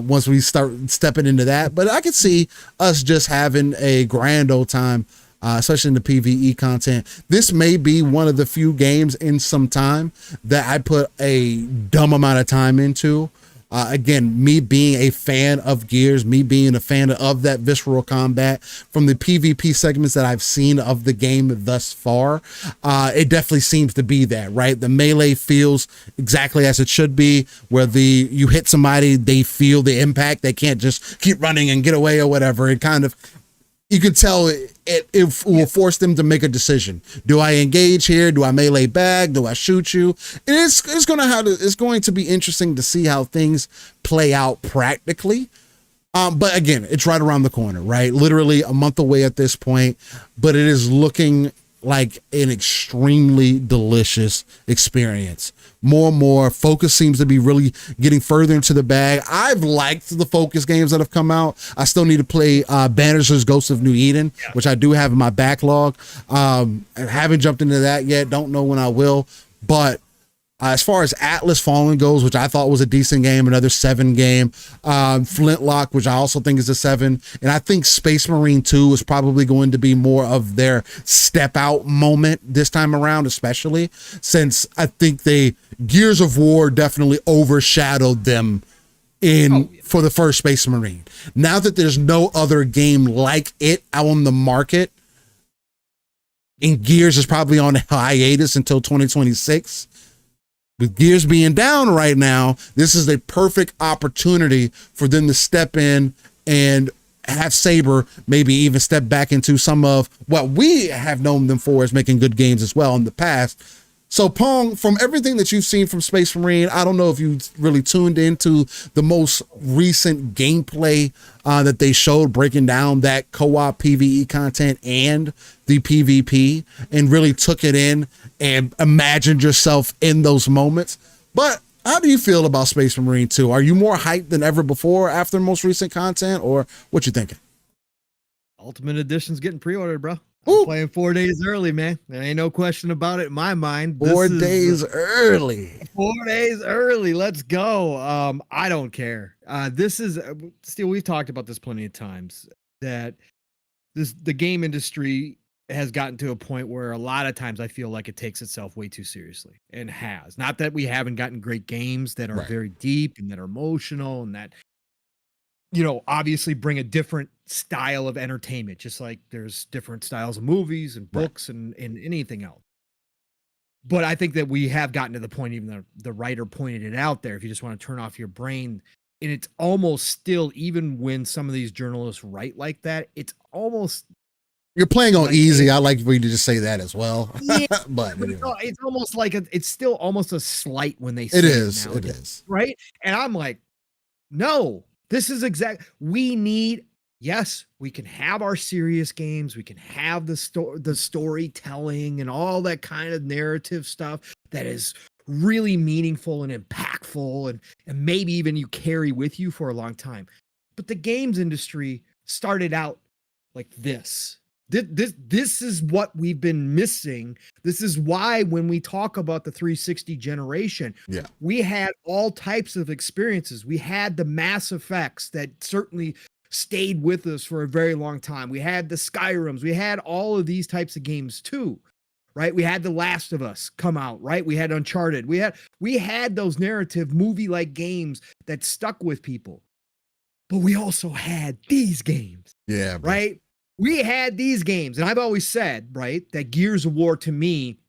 Once we start stepping into that, but I could see us just having a grand old time. Especially in the PvE content. This may be one of the few games in some time that I put a dumb amount of time into. Again, me being a fan of Gears, me being a fan of that visceral combat from the PvP segments that I've seen of the game thus far, it definitely seems to be that, right? The melee feels exactly as it should be, where you hit somebody, they feel the impact. They can't just keep running and get away or whatever. It kind of, you could tell it will force them to make a decision. Do I engage here? Do I melee back? Do I shoot you? It's going to be interesting to see how things play out practically. But again, it's right around the corner, right? Literally a month away at this point, but it is looking like an extremely delicious experience. More and more focus seems to be really getting further into the bag. I've liked the focus games that have come out. I still need to play Bannister's Ghost of New Eden, which I do have in my backlog. I haven't jumped into that yet. Don't know when I will. But as far as Atlas Fallen goes, which I thought was a decent game, another 7 game. Flintlock, which I also think is a 7. And I think Space Marine 2 is probably going to be more of their step out moment this time around, especially since I think Gears of War definitely overshadowed them for the first Space Marine. Now that there's no other game like it out on the market, and Gears is probably on hiatus until 2026, with Gears being down right now, this is a perfect opportunity for them to step in and have Saber maybe even step back into some of what we have known them for as making good games as well in the past. So Pong, from everything that you've seen from Space Marine, I don't know if you really tuned into the most recent gameplay that they showed, breaking down that co-op PvE content and the PvP, and really took it in and imagined yourself in those moments. But how do you feel about Space Marine 2? Are you more hyped than ever before after most recent content, or what you thinking? Ultimate Edition's getting pre-ordered, bro. I'm playing 4 days early, man. There ain't no question about it in my mind. 4 days early. 4 days early. Let's go. I don't care. This is still, we've talked about this plenty of times, that the game industry has gotten to a point where a lot of times I feel like it takes itself way too seriously, and has. Not that we haven't gotten great games that are very deep and that are emotional and that, obviously bring a different style of entertainment, just like there's different styles of movies and books and anything else. But I think that we have gotten to the point, even the writer pointed it out there, if you just want to turn off your brain, and it's almost still, even when some of these journalists write like that, it's almost, you're playing on easy. I like for you to just say that as well. Yeah, but anyway. It's almost like it's still almost a slight when they say it is right. And I'm like, no, this is yes, we can have our serious games. We can have the storytelling and all that kind of narrative stuff that is really meaningful and impactful, and maybe even you carry with you for a long time. But the games industry started out like this. This is what we've been missing. This is why when we talk about the 360 generation, we had all types of experiences. We had the Mass Effects that certainly stayed with us for a very long time. We had the Skyrims. We had all of these types of games too, right? We had The Last of Us come out, right? We had Uncharted. We had those narrative movie-like games that stuck with people. But we also had these games. Yeah. Bro. Right? We had these games, and I've always said, right, that Gears of War, to me,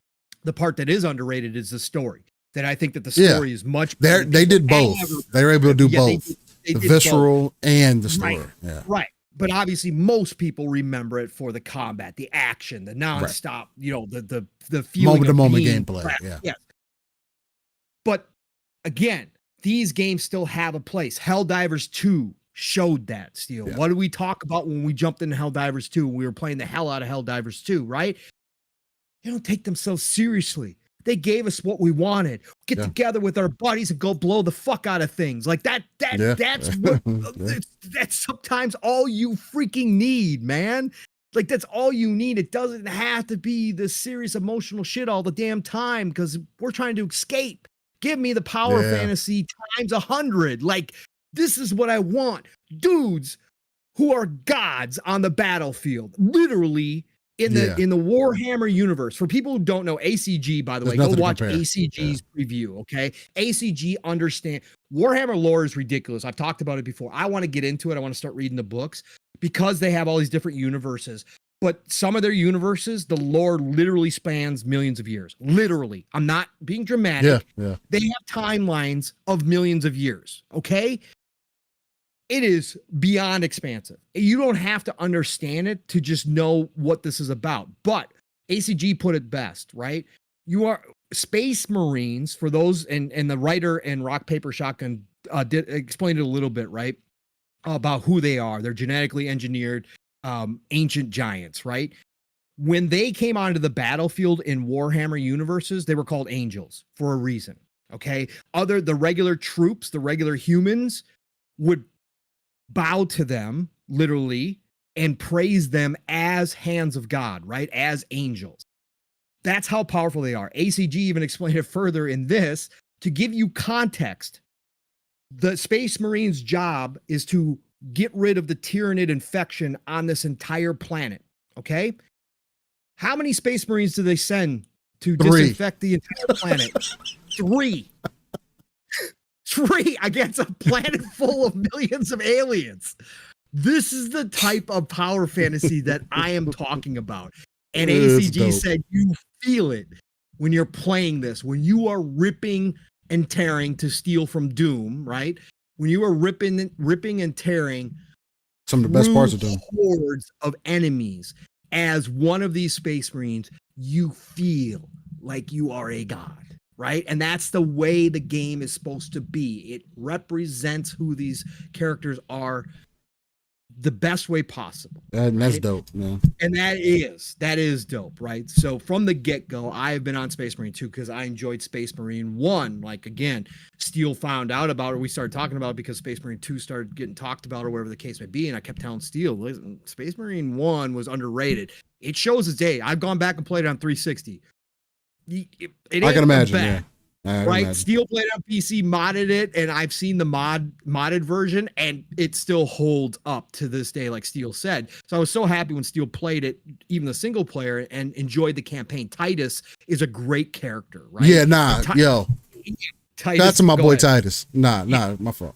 the part that is underrated is the story. That I think that the story is much better. They did both. They were able to do both. They the did visceral both. And the story. Right. Yeah. Right. But obviously, most people remember it for the combat, the action, the nonstop, the feeling moment-to-moment gameplay. Yeah. But again, these games still have a place. Helldivers 2 showed that, Steel. What did we talk about when we jumped into Helldivers 2? We were playing the hell out of Helldivers 2, right? They don't take themselves seriously. They gave us what we wanted. Get together with our buddies and go blow the fuck out of things. Like that's what that's sometimes all you freaking need, man. Like that's all you need. It doesn't have to be this serious emotional shit all the damn time because we're trying to escape. Give me the power fantasy times 100. Like this is what I want. Dudes who are gods on the battlefield, literally in the Warhammer universe. For people who don't know, ACG, by the way, go watch ACG's preview, okay? ACG understand Warhammer lore is ridiculous. I've talked about it before. I want to get into it. I want to start reading the books because they have all these different universes. But some of their universes, the lore literally spans millions of years. Literally. I'm not being dramatic. Yeah. They have timelines of millions of years, okay? It is beyond expansive. You don't have to understand it to just know what this is about. But ACG put it best, right? You are Space Marines, for those, and the writer in Rock, Paper, Shotgun did explain it a little bit, right? About who they are. They're genetically engineered ancient giants, right? When they came onto the battlefield in Warhammer universes, they were called angels for a reason, okay? The regular troops, the regular humans would bow to them literally and praise them as hands of God, right? As angels. That's how powerful they are. ACG even explained it further in this to give you context. The Space Marines' job is to get rid of the Tyranid infection on this entire planet. Okay. How many Space Marines do they send to disinfect the entire planet? 3. 3 against a planet full of millions of aliens. This is the type of power fantasy that I am talking about. And ACG said you feel it when you're playing this, when you are ripping and tearing to steal from Doom, right? When you are ripping and tearing some of the best parts of Doom, hordes of enemies as one of these Space Marines, you feel like you are a god. Right. And that's the way the game is supposed to be. It represents who these characters are the best way possible. And that's dope, man. And that is dope, right? So from the get-go, I have been on Space Marine 2 because I enjoyed Space Marine 1. Like, again, Steel found out about it. We started talking about it because Space Marine 2 started getting talked about or whatever the case may be. And I kept telling Steel, listen, Space Marine 1 was underrated. It shows its day. I've gone back and played it on 360. It I can imagine, right? Imagine. Steel played on PC, modded it, and I've seen the modded version, and it still holds up to this day, like Steel said. So I was so happy when Steel played it, even the single player, and enjoyed the campaign. Titus is a great character, right? Yeah, Titus, that's my boy ahead. Titus. Nah, my fault.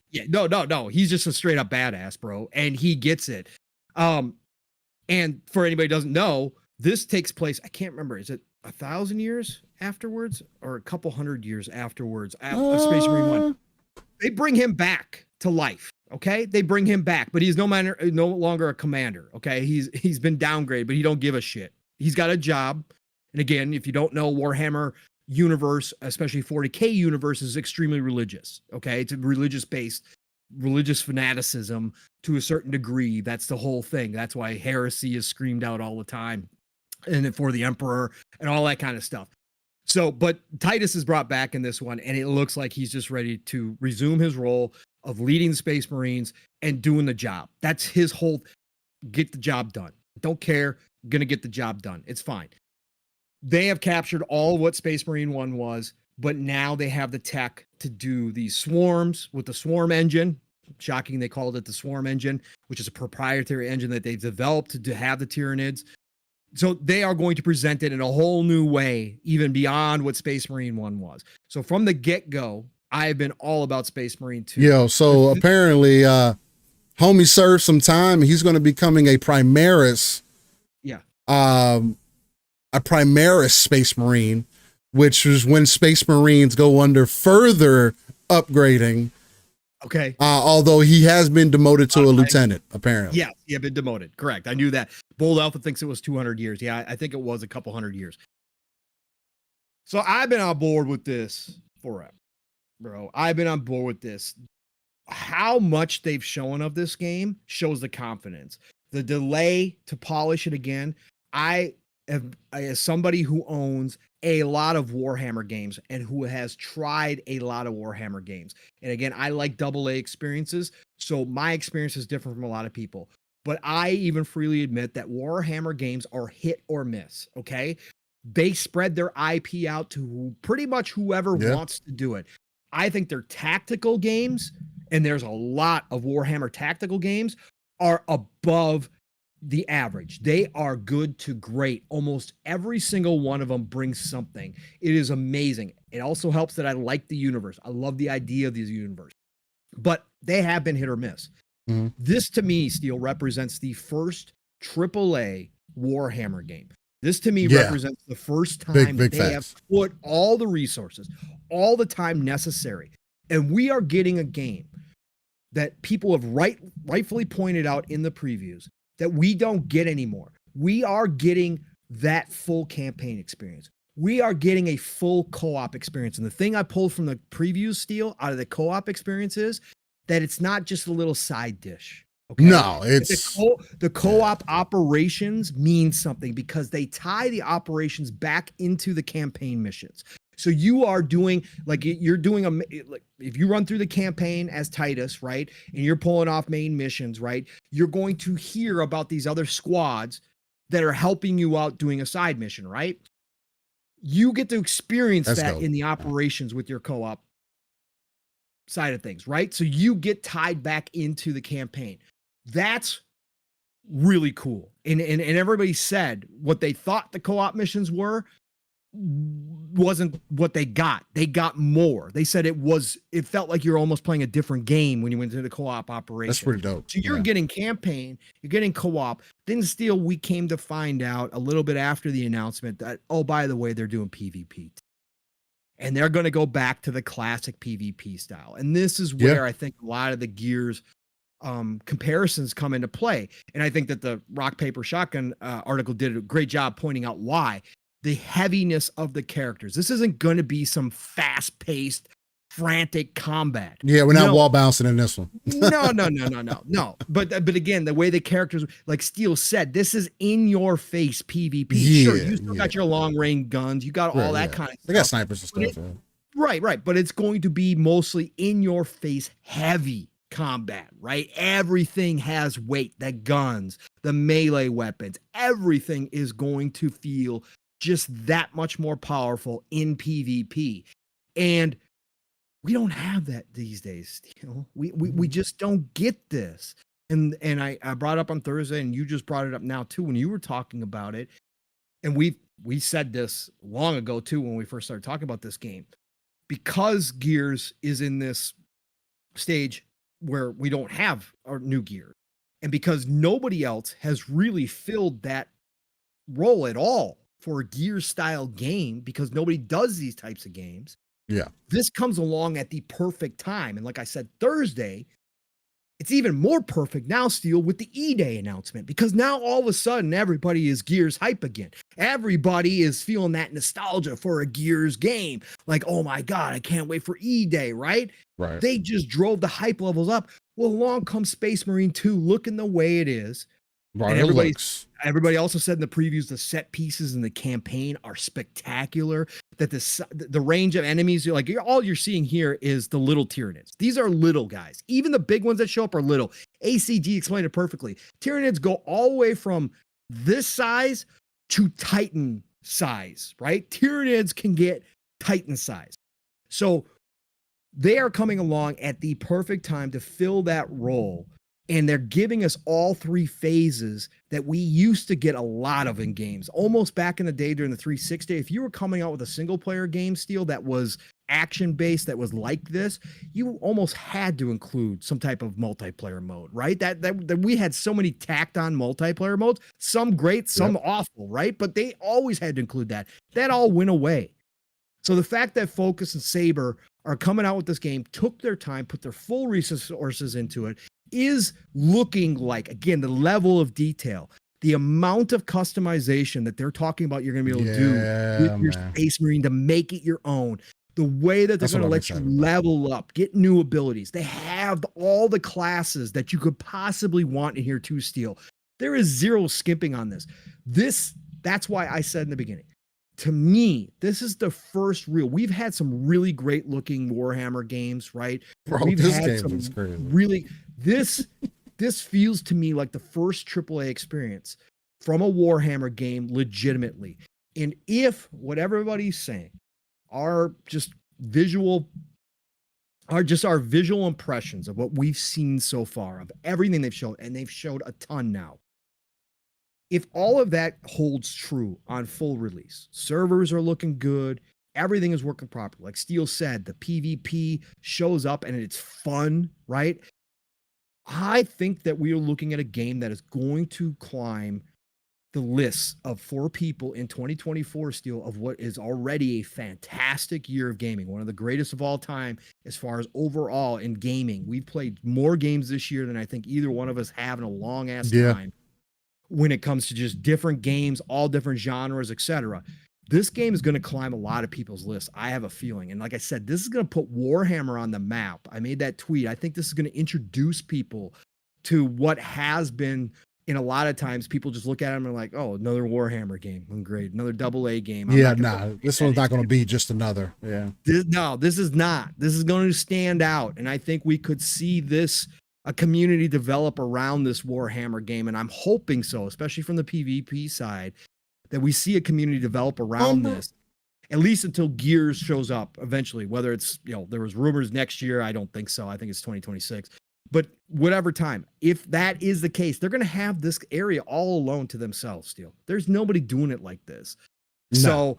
Yeah, no. He's just a straight up badass, bro, and he gets it. And for anybody who doesn't know, this takes place, I can't remember, is it 1,000 years afterwards or a couple hundred years afterwards of Space Marine 1? They bring him back to life. Okay. They bring him back, but he's no longer a commander. Okay. He's been downgraded, but he don't give a shit. He's got a job. And again, if you don't know, Warhammer universe, especially 40K universe, is extremely religious. Okay. It's a religious fanaticism to a certain degree. That's the whole thing. That's why heresy is screamed out all the time. And for the Emperor and all that kind of stuff. So, but Titus is brought back in this one, and it looks like he's just ready to resume his role of leading the Space Marines and doing the job. That's his whole get the job done. Don't care. Gonna get the job done. It's fine. They have captured all what Space Marine 1 was, but now they have the tech to do these swarms with the swarm engine. Shocking, they called it the swarm engine, which is a proprietary engine that they've developed to have the Tyranids. So they are going to present it in a whole new way, even beyond what Space Marine 1 was. So from the get-go, I have been all about Space Marine 2. Yo, so apparently homie served some time. He's going to be becoming a Primaris. Yeah. A Primaris Space Marine, which is when Space Marines go under further upgrading. Okay. Although he has been demoted to a lieutenant, apparently. Yeah, he had been demoted. Correct. I knew that. Bold Alpha thinks it was 200 years. Yeah, I think it was a couple hundred years. So I've been on board with this forever, bro. I've been on board with this. How much they've shown of this game shows the confidence. The delay to polish it again. As somebody who owns a lot of Warhammer games and who has tried a lot of Warhammer games. And again, I like AA experiences. So my experience is different from a lot of people. But I even freely admit that Warhammer games are hit or miss. Okay. They spread their IP out to pretty much whoever wants to do it. I think their tactical games, and there's a lot of Warhammer tactical games, are above the average. They are good to great. Almost every single one of them brings something. It is amazing. It also helps that I like the universe. I love the idea of this universe, but they have been hit or miss. Mm-hmm. This to me, Steel, represents the first AAA Warhammer game. This to me represents the first time big they facts. have put all the resources, all the time necessary. And we are getting a game that people have rightfully pointed out in the previews that we don't get anymore. We are getting that full campaign experience. We are getting a full co-op experience. And the thing I pulled from the previews, Steel, out of the co-op experience is that it's not just a little side dish. Okay? No, it's the co-op operations mean something because they tie the operations back into the campaign missions. So you are doing like if you run through the campaign as Titus, right? And you're pulling off main missions, right? You're going to hear about these other squads that are helping you out doing a side mission, right? You get to experience in the operations with your co-op side of things, right? So you get tied back into the campaign. That's really cool. And everybody said what they thought the co-op missions wasn't what they got. They got more. They said it felt like you're almost playing a different game when you went into the co-op operation. That's pretty dope. So you're getting campaign, you're getting co-op. Then still we came to find out a little bit after the announcement that, oh, by the way, they're doing PvP. And they're going to go back to the classic PvP style. And this is where I think a lot of the Gears comparisons come into play. And I think that the Rock, Paper, Shotgun article did a great job pointing out why. The heaviness of the characters. This isn't going to be some fast-paced, frantic combat. Yeah, we're not wall bouncing in this one. No. But again, the way the characters, like Steel said, this is in your face PvP. Sure, you still got your long range guns, you got all that kind of stuff. They got snipers and stuff. Right. But it's going to be mostly in your face, heavy combat, right? Everything has weight. The guns, the melee weapons, everything is going to feel just that much more powerful in PvP. And we don't have that these days. We just don't get this. And I brought it up on Thursday, and you just brought it up now too when you were talking about it. And we said this long ago too when we first started talking about this game. Because Gears is in this stage where we don't have our new gear, and because nobody else has really filled that role at all for a Gears style game, because nobody does these types of games. Yeah. This comes along at the perfect time. And like I said, Thursday, it's even more perfect now, Steel, with the E-Day announcement, because now all of a sudden everybody is Gears hype again. Everybody is feeling that nostalgia for a Gears game. Like, oh my God, I can't wait for E-Day, right? Right. They just drove the hype levels up. Well, along comes Space Marine 2 looking the way it is. Bro, And it looks. everybody also said in the previews the set pieces in the campaign are spectacular. That the range of enemies, all you're seeing here is the little Tyranids. These are little guys. Even the big ones that show up are little. ACG explained it perfectly. Tyranids go all the way from this size to Titan size, right? Tyranids can get Titan size. So they are coming along at the perfect time to fill that role. And they're giving us all three phases that we used to get a lot of in games. Almost back in the day during the 360, if you were coming out with a single player game Steel that was action based, that was like this, you almost had to include some type of multiplayer mode, right? That we had so many tacked on multiplayer modes, some great, some awful, right? But they always had to include that. That all went away. So the fact that Focus and Saber are coming out with this game, took their time, put their full resources into it, is looking like, again, the level of detail, the amount of customization that they're talking about you're going to be able to do with your Space Marine to make it your own, the way that they're going to let you level up, get new abilities. They have all the classes that you could possibly want in here too, Steel. There is zero skimping on this. That's why I said in the beginning, to me, this is the first real. We've had some really great looking Warhammer games, right? Bro, We've this had game some is crazy. really this feels to me like the first AAA experience from a Warhammer game legitimately. And if what everybody's saying are just our visual impressions of what we've seen so far, of everything they've showed, and they've showed a ton now. If all of that holds true on full release, servers are looking good, everything is working properly. Like Steel said, the PvP shows up and it's fun, right? I think that we are looking at a game that is going to climb the lists of 4 people in 2024, Steel, of what is already a fantastic year of gaming, one of the greatest of all time as far as overall in gaming. We've played more games this year than I think either one of us have in a long ass time. When it comes to just different games, all different genres, etc. This game is going to climb a lot of people's lists. I have a feeling. And like I said, this is going to put Warhammer on the map. I made that tweet. I think this is going to introduce people to what has been, in a lot of times, people just look at them and are like, oh, another Warhammer game. Great. Another AA game. This one's not going to be just another. Yeah. This is not. This is going to stand out. And I think we could see a community develop around this Warhammer game. And I'm hoping so, especially from the PvP side, that we see a community develop around this, at least until Gears shows up eventually, whether it's, there was rumors next year. I don't think so. I think it's 2026, but whatever time, if that is the case, they're going to have this area all alone to themselves still. There's nobody doing it like this. No. So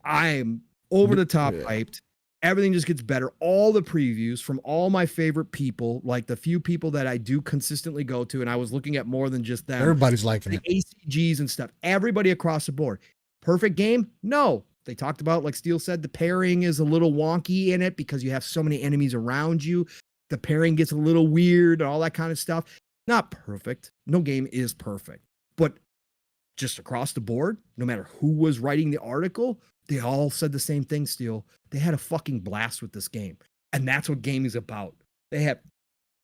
I'm over the top hyped. Everything just gets better. All the previews from all my favorite people, like the few people that I do consistently go to, and I was looking at more than just them. Everybody's liking it. ACGs and stuff. Everybody across the board. Perfect game? No. They talked about, like Steel said, the pairing is a little wonky in it because you have so many enemies around you. The pairing gets a little weird and all that kind of stuff. Not perfect. No game is perfect. But just across the board, no matter who was writing the article, they all said the same thing, Steel. They had a fucking blast with this game. And that's what gaming is about. They had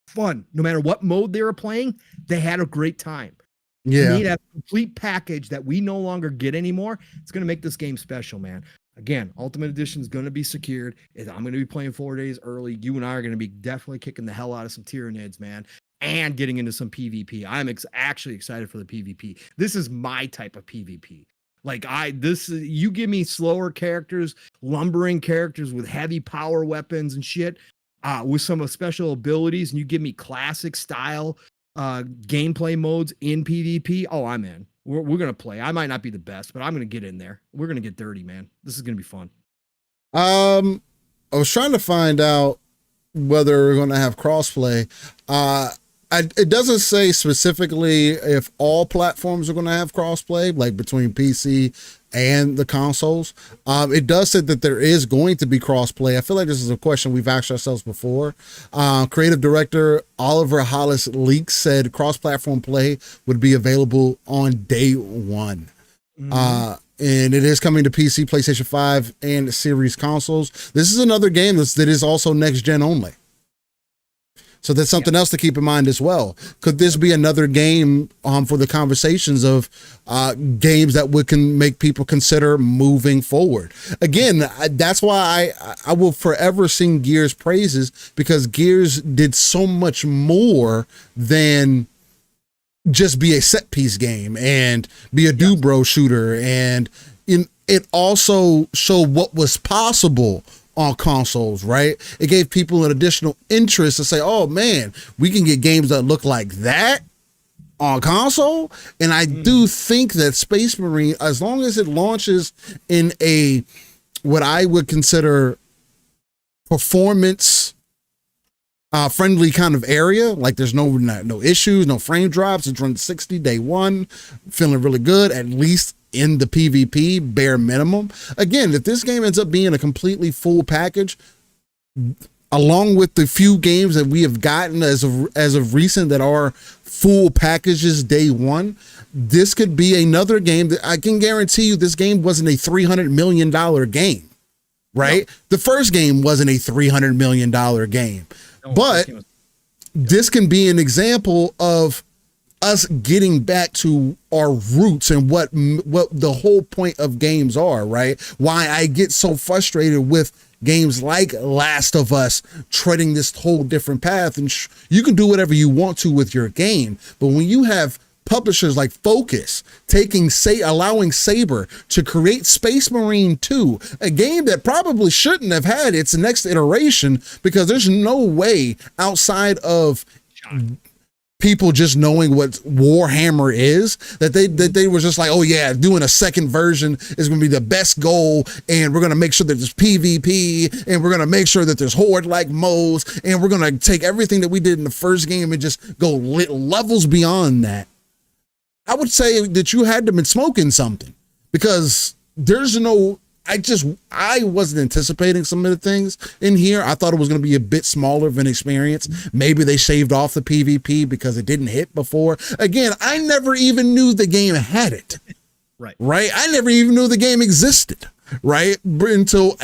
fun. No matter what mode they were playing, they had a great time. Yeah. You need a complete package that we no longer get anymore. It's going to make this game special, man. Again, Ultimate Edition is going to be secured. I'm going to be playing 4 days early. You and I are going to be definitely kicking the hell out of some Tyranids, man, and getting into some PvP. I'm actually excited for the PvP. This is my type of PvP. Like you give me slower characters, lumbering characters with heavy power weapons and shit, with some special abilities, and you give me classic style gameplay modes in PvP. Oh, I'm in. We're gonna play. I might not be the best, but I'm gonna get in there. We're gonna get dirty, man. This is gonna be fun. I was trying to find out whether we're gonna have crossplay. It doesn't say specifically if all platforms are going to have crossplay, like between PC and the consoles. It does say that there is going to be crossplay. I feel like this is a question we've asked ourselves before. Creative director Oliver Hollis Leaks said cross-platform play would be available on day one. Mm-hmm. And it is coming to PC, PlayStation 5, and Series consoles. This is another game that is also next gen only. So that's something else to keep in mind as well. Could this be another game for the conversations of games that can make people consider moving forward? Again, that's why I will forever sing Gears praises, because Gears did so much more than just be a set piece game and be a dude bro shooter, and it also showed what was possible on consoles, right? It gave people an additional interest to say, oh man, we can get games that look like that on console. And I do think that Space Marine, as long as it launches in a what I would consider performance friendly kind of area, like there's no issues, no frame drops, it's run 60 day one, feeling really good, at least in the PvP bare minimum. Again, if this game ends up being a completely full package, along with the few games that we have gotten as of recent that are full packages day one, this could be another game that I can guarantee you this game wasn't a $300 million game, right? No. The first game wasn't a $300 million game. But this can be an example of us getting back to our roots and what the whole point of games are, right? Why I get so frustrated with games like Last of Us treading this whole different path. And you can do whatever you want to with your game, but when you have publishers like Focus allowing Saber to create Space Marine 2, a game that probably shouldn't have had its next iteration, because there's no way outside of people just knowing what Warhammer is that they were just like, oh yeah, doing a second version is going to be the best goal, and we're going to make sure that there's PvP, and we're going to make sure that there's horde like modes, and we're going to take everything that we did in the first game and just go levels beyond that. I would say that you had to been smoking something, because I wasn't anticipating some of the things in here. I thought it was going to be a bit smaller of an experience. Maybe they shaved off the PvP because it didn't hit before. Again, I never even knew the game had it. Right. I never even knew the game existed, right? Until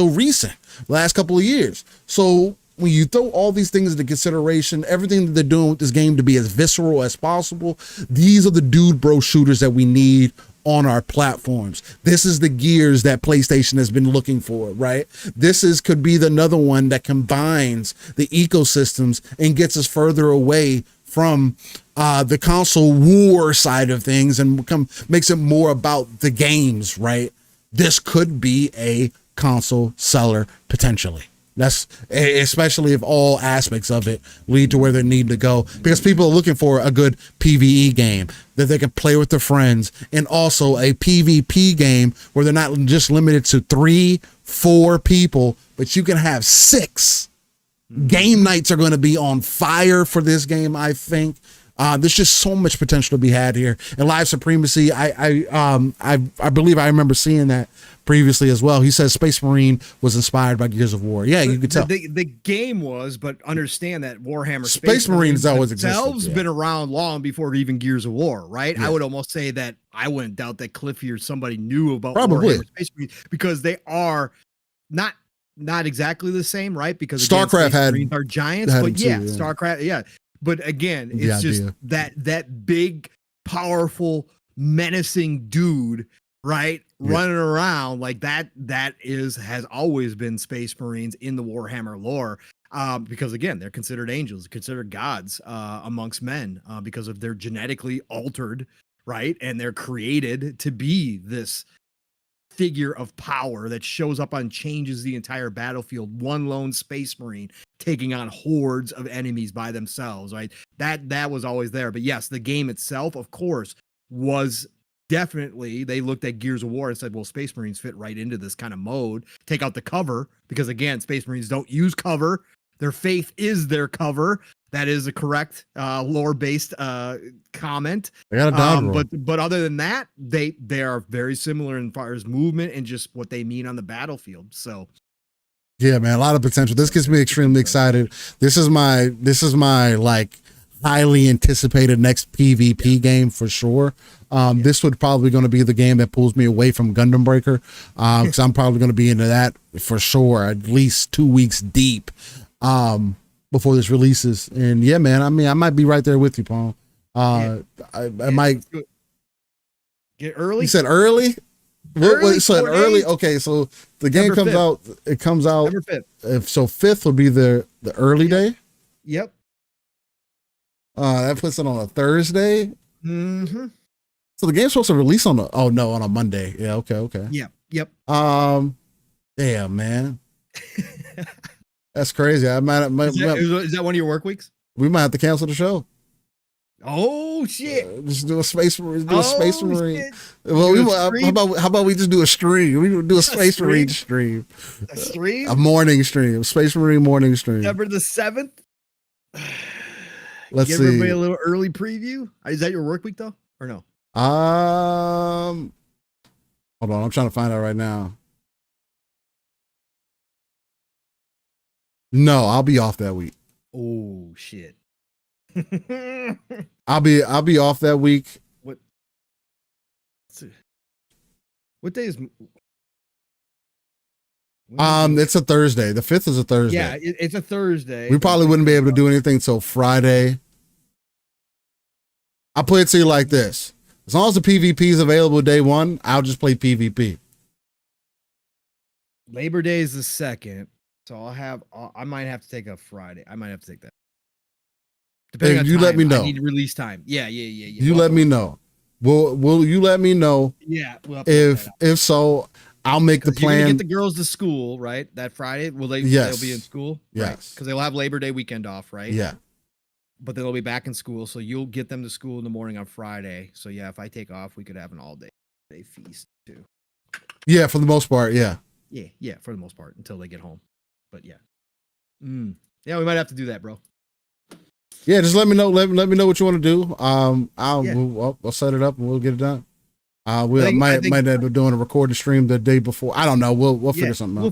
recent, last couple of years. So when you throw all these things into consideration, everything that they're doing with this game to be as visceral as possible, these are the dude bro shooters that we need on our platforms. This is the Gears that PlayStation has been looking for, right? This could be another one that combines the ecosystems and gets us further away from the console war side of things and makes it more about the games, right? This could be a console seller potentially. That's especially if all aspects of it lead to where they need to go, because people are looking for a good PvE game that they can play with their friends, and also a PvP game where they're not just limited to 3-4 people, but you can have 6. Game nights are going to be on fire for this game, I think. There's just so much potential to be had here. And Live Supremacy, I believe I remember seeing that previously as well. He says Space Marine was inspired by Gears of War. Yeah, you could tell. The game was, but understand that Warhammer Space Marines always themselves been around long before even Gears of War, right? Yeah. I would almost say that I wouldn't doubt that Cliffy or somebody knew about Warhammer Space Marines, because they are not exactly the same, right? Because StarCraft are giants, but yeah, StarCraft, yeah. But again, it's just that big, powerful, menacing dude, right? Yeah. Running around like that has always been Space Marines in the Warhammer lore. Because again, they're considered angels, considered gods amongst men, because of their genetically altered, right? And they're created to be this figure of power that shows up and changes the entire battlefield. One lone Space Marine taking on hordes of enemies by themselves, right? That was always there. But yes, the game itself, of course, was definitely, they looked at Gears of War and said, well, Space Marines fit right into this kind of mode. Take out the cover, because again, Space Marines don't use cover. Their faith is their cover. That is a correct lore-based comment. They got a dog but other than that, they are very similar in far as movement and just what they mean on the battlefield. So yeah, man, a lot of potential. This gets me extremely excited. This is my like highly anticipated next PvP game for sure. This would probably going to be the game that pulls me away from Gundam Breaker, because I'm probably going to be into that for sure, at least 2 weeks deep. before this releases. And yeah, man, I mean, I might be right there with you, Paul. I might get early. You said early? What said early? Okay, so the game comes 5th. Out. It comes out. November 5th. So 5th will be the early day. Yep. That puts it on a Thursday. Mm-hmm. So the game's supposed to release on a Monday. Yeah. Okay. Yep. Damn, man. That's crazy. I might. Is that one of your work weeks? We might have to cancel the show. Oh shit! Just do a Space Marine. Shit. Well, how about we just do a stream? We do a Space Marine stream. A stream? A morning stream. Space Marine morning stream. November the 7th. Let's Give see. everybody a little early preview. Is that your work week though, or no? Hold on. I'm trying to find out right now. No, I'll be off that week. Oh shit. I'll be off that week. What day is? It's a Thursday. The 5th is a Thursday. Yeah, it's a Thursday. We probably wouldn't be able to do anything till Friday. I'll put it to you like this. As long as the PvP is available day one, I'll just play PvP. Labor Day is the 2nd, so I might have to take a Friday. I might have to take that. Depending on you time, let me know. I need release time. Yeah. You let me know. Will you let me know? Yeah. If so, I'll make the plan. You're gonna get the girls to school, right? That Friday. Will they? Yes. They'll be in school. Yes. Right? Because they'll have Labor Day weekend off, right? Yeah. But then they'll be back in school, so you'll get them to school in the morning on Friday. So yeah, if I take off, we could have an all-day feast too. Yeah, for the most part, yeah. Yeah, for the most part until they get home. But yeah. Yeah, we might have to do that, bro. Yeah, just let me know. Let me know what you want to do. I'll set it up and we'll get it done. We might end up doing a recorded stream the day before. I don't know. We'll figure something out.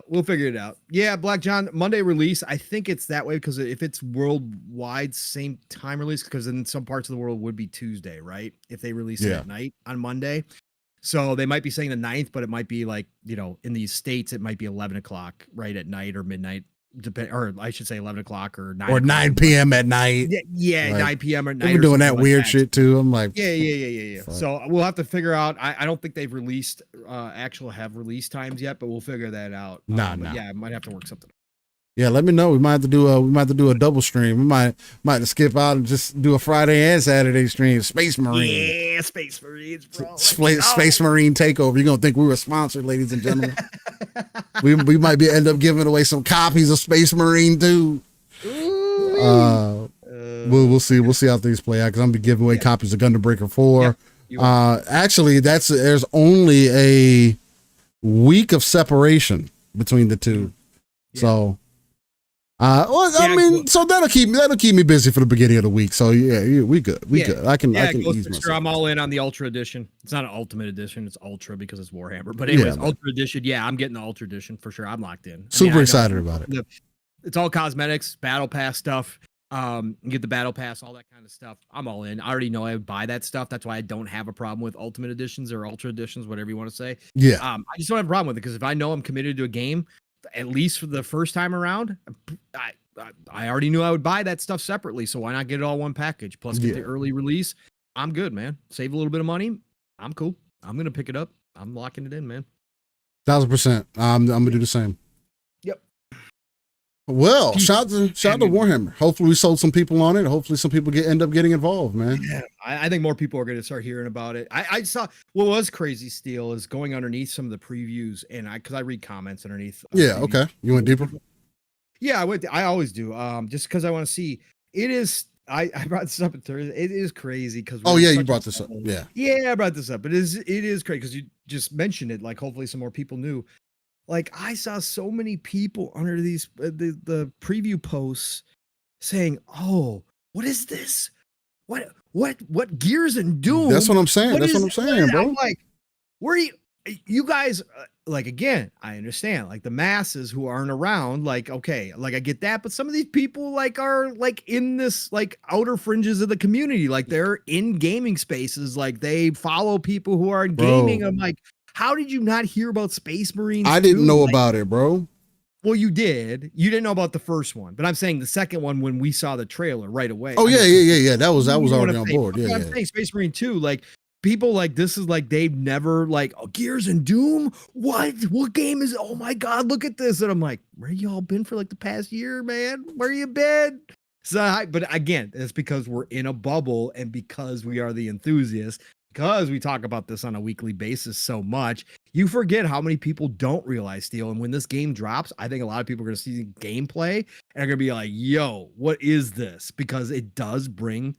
We'll figure it out. Yeah, Black John, Monday release. I think it's that way because if it's worldwide, same time release, because in some parts of the world would be Tuesday, right? If they release it at night on Monday. So they might be saying the 9th, but it might be like, in these states, it might be 11 o'clock right at night or midnight. Or I should say 11 o'clock or 9 p.m. at night. Yeah, like, 9 p.m. at night. We're doing that weird shit too. I'm like, yeah. So we'll have to figure out. I don't think they've released have release times yet, but we'll figure that out. Nah. Yeah, I might have to work something. Yeah, let me know. We might have to do a double stream. We might have to skip out and just do a Friday and Saturday stream. Space Marine. Yeah, Space Marines, bro. Space Marine takeover. You're gonna think we were sponsored, ladies and gentlemen. we might end up giving away some copies of Space Marine too. We'll see how things play out because I'm gonna be giving away copies of Gundam Breaker 4. Actually, there's only a week of separation between the two. Yeah. So so that'll keep me busy for the beginning of the week. So yeah, we good. Good. I can ease myself. I'm all in on the Ultra Edition. It's not an Ultimate Edition, it's Ultra because it's Warhammer. But anyways, Ultra Edition, I'm getting the Ultra Edition for sure. I'm locked in. Super excited about it. It's all cosmetics, battle pass stuff. Get the battle pass, all that kind of stuff. I'm all in. I already know I would buy that stuff. That's why I don't have a problem with Ultimate Editions or Ultra Editions, whatever you want to say. Yeah. I just don't have a problem with it because if I know I'm committed to a game, at least for the first time around, I already knew I would buy that stuff separately. So why not get it all one package? Plus get the early release. I'm good, man. Save a little bit of money. I'm cool. I'm gonna pick it up. I'm locking it in, man. 1000%. I'm gonna do the same. Yep. Well, shout out to Warhammer. Hopefully we sold some people on it. Hopefully some people end up getting involved, man. Yeah, I think more people are going to start hearing about it. I saw what was crazy, Steel, is going underneath some of the previews, and because I read comments underneath. Okay. You went deeper? Yeah, I went. I always do. Just because I want to see. It is. I brought this up on Thursday. It is crazy because. You brought this up. Yeah, I brought this up. It is crazy because you just mentioned it. Like, hopefully, some more people knew. Like, I saw so many people under these the preview posts saying, "Oh, what is this? What Gears and Doom?" That's what I'm saying. Bro. I'm like, where are you guys? Like, again, I understand. Like the masses who aren't around. Like, okay, like I get that, but some of these people like are like in this like outer fringes of the community. Like they're in gaming spaces. Like they follow people who are in gaming. I'm like, how did you not hear about Space Marines? I didn't know about it, bro. Well, you did. You didn't know about the first one, but I'm saying the second one when we saw the trailer right away. Oh yeah, yeah. That was You know what already I'm on saying? board. That's Yeah, what I'm saying. Space Marine 2, like people like this is like they've never like Gears and Doom. What game is? Oh my God, look at this! And I'm like, where y'all been for like the past year, man? Where you been? So, but again, it's because we're in a bubble and because we are the enthusiasts. Because we talk about this on a weekly basis so much, you forget how many people don't realize Steel. And when this game drops, I think a lot of people are going to see gameplay and are going to be like, yo, what is this? Because it does bring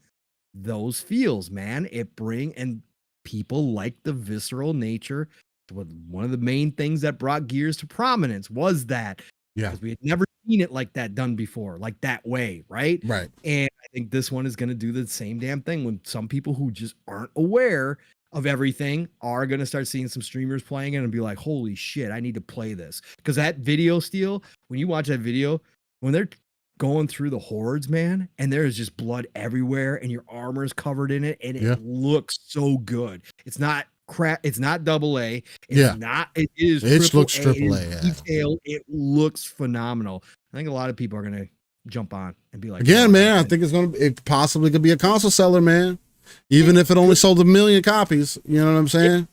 those feels, man. And people like the visceral nature. One of the main things that brought Gears to prominence was that. Yeah. Because we had never seen it like that done before, like that way, right? Right. And I think this one is going to do the same damn thing when some people who just aren't aware of everything are going to start seeing some streamers playing it and be like, holy shit, I need to play this. Because that video, Steel, when you watch that video, when they're going through the hordes, man, and there is just blood everywhere and your armor is covered in it and it looks so good. It's not crap. It's not AA. It's not. It is. It looks AAA. Detail. It looks phenomenal. I think a lot of people are gonna jump on and be like, again, man. I think it possibly could be a console seller, man. Even if it only sold 1 million copies, you know what I'm saying?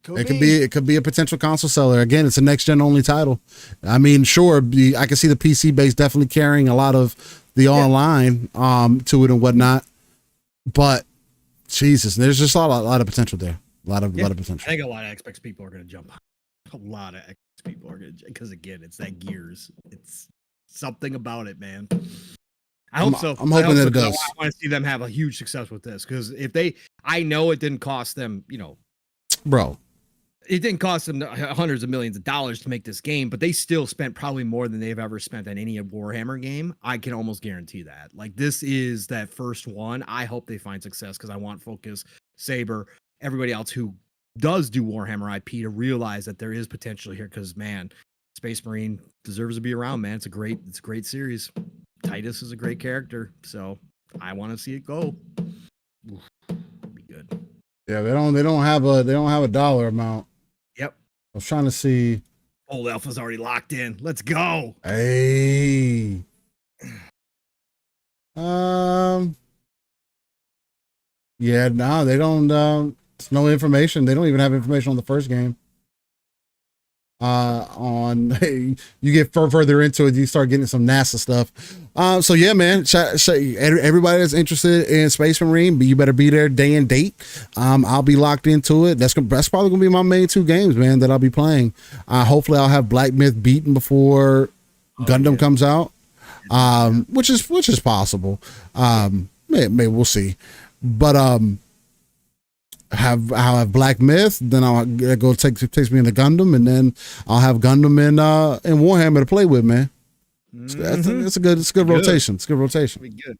It could be a potential console seller. Again, it's a next gen only title. I mean, sure, I can see the PC base definitely carrying a lot of the online to it and whatnot. But Jesus, there's just a lot of potential there. A lot of potential. I think a lot of Xbox people are going to jump on. A lot of Xbox people are going to, because again, it's that Gears. It's something about it, man. I hope so. I'm hoping that it does. I want to see them have a huge success with this because I know it didn't cost them, bro. It didn't cost them hundreds of millions of dollars to make this game, but they still spent probably more than they've ever spent on any Warhammer game. I can almost guarantee that. Like, this is that first one. I hope they find success because I want Focus, Saber, everybody else who does do Warhammer IP to realize that there is potential here because, man, Space Marine deserves to be around, man. It's a great series. Titus is a great character, so I want to see it go. Oof, be good. Yeah, they don't have a dollar amount. Yep. I was trying to see. Old Alpha's already locked in. Let's go. Hey. Yeah, no, they don't. There's no information. They don't even have information on the first game. You get further into it, you start getting some NASA stuff. So yeah, man, everybody that's interested in Space Marine, you better be there day and date. I'll be locked into it. That's probably gonna be my main 2 games, man, that I'll be playing. Hopefully I'll have Black Myth beaten before Gundam comes out. Which is possible. Maybe we'll see. But I'll have Black Myth, then I'll go takes me into Gundam, and then I'll have Gundam in Warhammer to play with, man. It's a good rotation. It's a good rotation. Be good.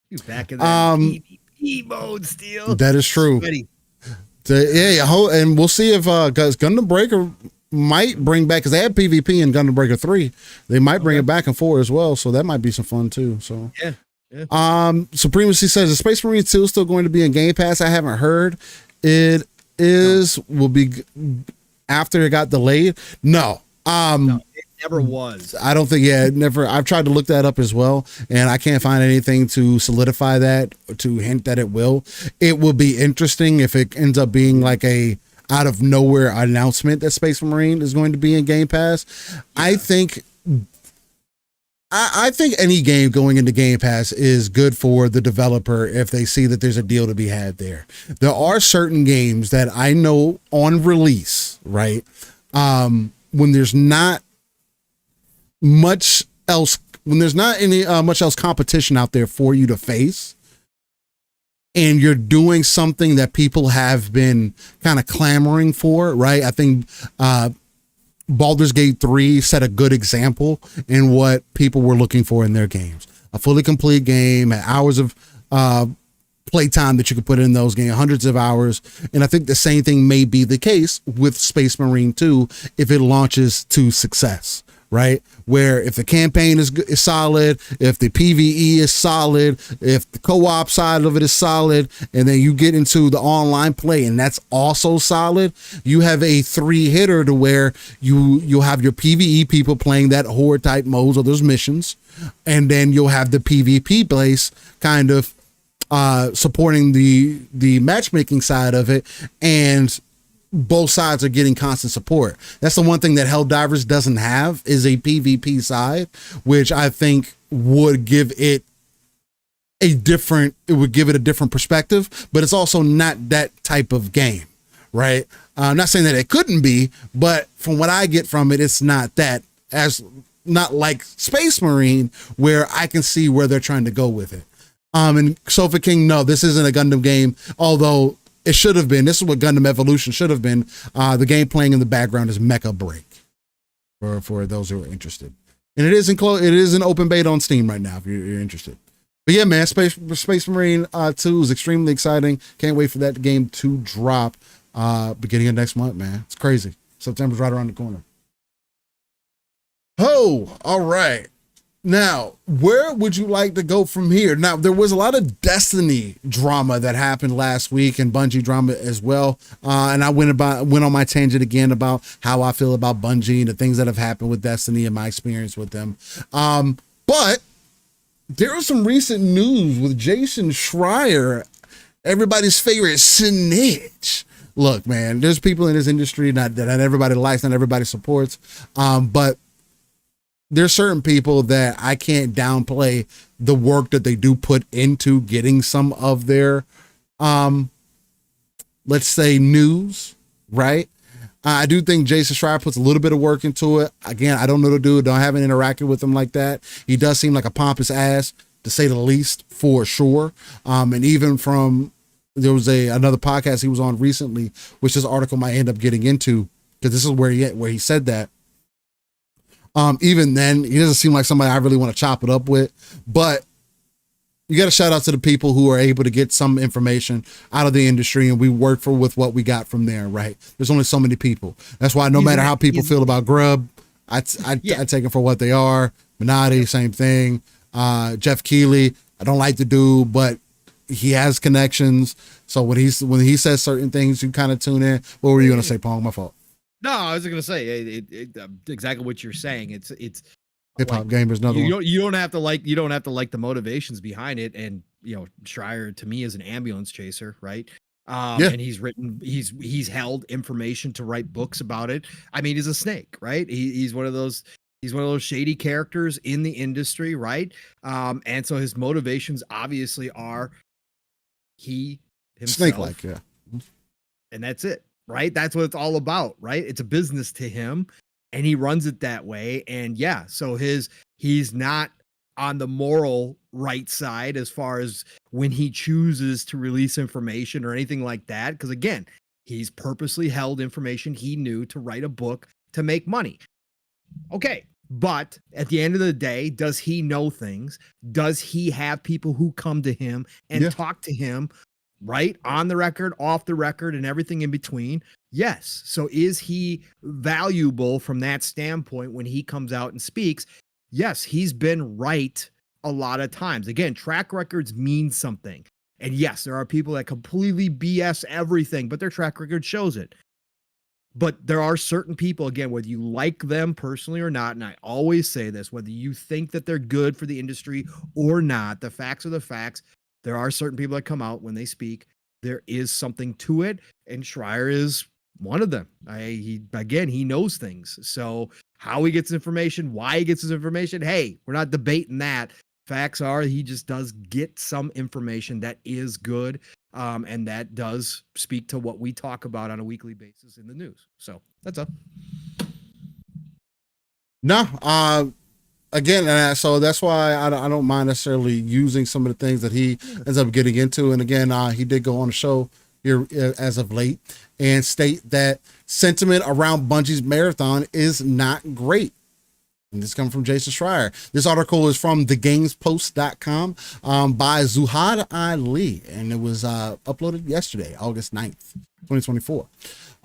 You back in that PvP mode still. That is true. And we'll see if because Gundam Breaker might bring back, because they had PvP in Gundam Breaker 3. They might bring it back and 4 as well, so that might be some fun too. So yeah. Supremacy says, is Space Marine 2 still going to be in Game Pass? I haven't heard. It will be after it got delayed. No, it never was. I don't think. Yeah, it never. I've tried to look that up as well, and I can't find anything to solidify that, to hint that it will. It will be interesting if it ends up being like a out of nowhere announcement that Space Marine is going to be in Game Pass. Yeah. I think any game going into Game Pass is good for the developer if they see that there's a deal to be had there. There are certain games that I know on release, right? When there's not much else, much else competition out there for you to face, and you're doing something that people have been kind of clamoring for, right? I think Baldur's Gate 3 set a good example in what people were looking for in their games. A fully complete game, hours of playtime that you could put in those games, hundreds of hours. And I think the same thing may be the case with Space Marine 2 if it launches to success, right? Where if the campaign is solid, if the PvE is solid, if the co-op side of it is solid, and then you get into the online play and that's also solid, you have a 3-hitter to where you'll have your PvE people playing that horde type modes or those missions, and then you'll have the PvP place kind of supporting the matchmaking side of it, and both sides are getting constant support. That's the one thing that Helldivers doesn't have, is a PvP side, which I think would give it a different perspective, but it's also not that type of game, right? I'm not saying that it couldn't be, but from what I get from it, it's not that, as not like Space Marine, where I can see where they're trying to go with it. And Sofa King, no, this isn't a Gundam game, although it should have been. This is what Gundam Evolution should have been. The game playing in the background is Mecha Break, for those who are interested. And it is in open beta on Steam right now if you're interested. But yeah, man, Space Marine 2 is extremely exciting. Can't wait for that game to drop beginning of next month, man. It's crazy. September's right around the corner. Oh, all right. Now, where would you like to go from here? Now, there was a lot of Destiny drama that happened last week, and Bungie drama as well. And I went on my tangent again about how I feel about Bungie and the things that have happened with Destiny and my experience with them. But there was some recent news with Jason Schreier, everybody's favorite snitch. Look, man, there's people in this industry that not everybody likes, not everybody supports, but there's certain people that I can't downplay the work that they do put into getting some of their, let's say, news, right? I do think Jason Schreier puts a little bit of work into it. Again, I don't know the dude. I haven't interacted with him like that. He does seem like a pompous ass, to say the least, for sure. And even there was another podcast he was on recently, which this article might end up getting into, because this is where he said that. Even then, he doesn't seem like somebody I really want to chop it up with, but you got to shout out to the people who are able to get some information out of the industry, and we work with what we got from there, right? There's only so many people. That's why no matter how people feel about Grub, I take them for what they are. Minotti, same thing. Jeff Keighley, I don't like the dude, but he has connections. So when he says certain things, you kind of tune in. What were you going to say, Pong? My fault. No, I was going to say exactly what you're saying. It's hip hop gamers. You don't have to like the motivations behind it. And Schreier to me is an ambulance chaser, right? And he's held information to write books about it. I mean, he's a snake, right? He's one of those shady characters in the industry, right? And so his motivations obviously are he himself, snake-like, yeah, and that's it. Right? That's what it's all about, right? It's a business to him and he runs it that way. And yeah, so he's not on the moral right side as far as when he chooses to release information or anything like that. Because again, he's purposely held information he knew to write a book to make money. Okay. But at the end of the day, does he know things? Does he have people who come to him and talk to him, right? On the record, off the record, and everything in between? Yes. So is he valuable from that standpoint when he comes out and speaks? Yes, he's been right a lot of times. Again, track records mean something. And yes, there are people that completely BS everything, but their track record shows it. But there are certain people, again, whether you like them personally or not, and I always say this, whether you think that they're good for the industry or not, the facts are the facts. There are certain people that come out when they speak. There is something to it, and Schreier is one of them. He knows things. So how he gets information, why he gets his information, hey, we're not debating that. Facts are he just does get some information that is good, and that does speak to what we talk about on a weekly basis in the news. So that's up. No, again, so that's why I don't mind necessarily using some of the things that he ends up getting into. And again, he did go on a show here as of late and state that sentiment around Bungie's marathon is not great. And this comes from Jason Schreier. This article is from thegamespost.com by Zuhad Ali, and it was uploaded yesterday, August 9th. 2024.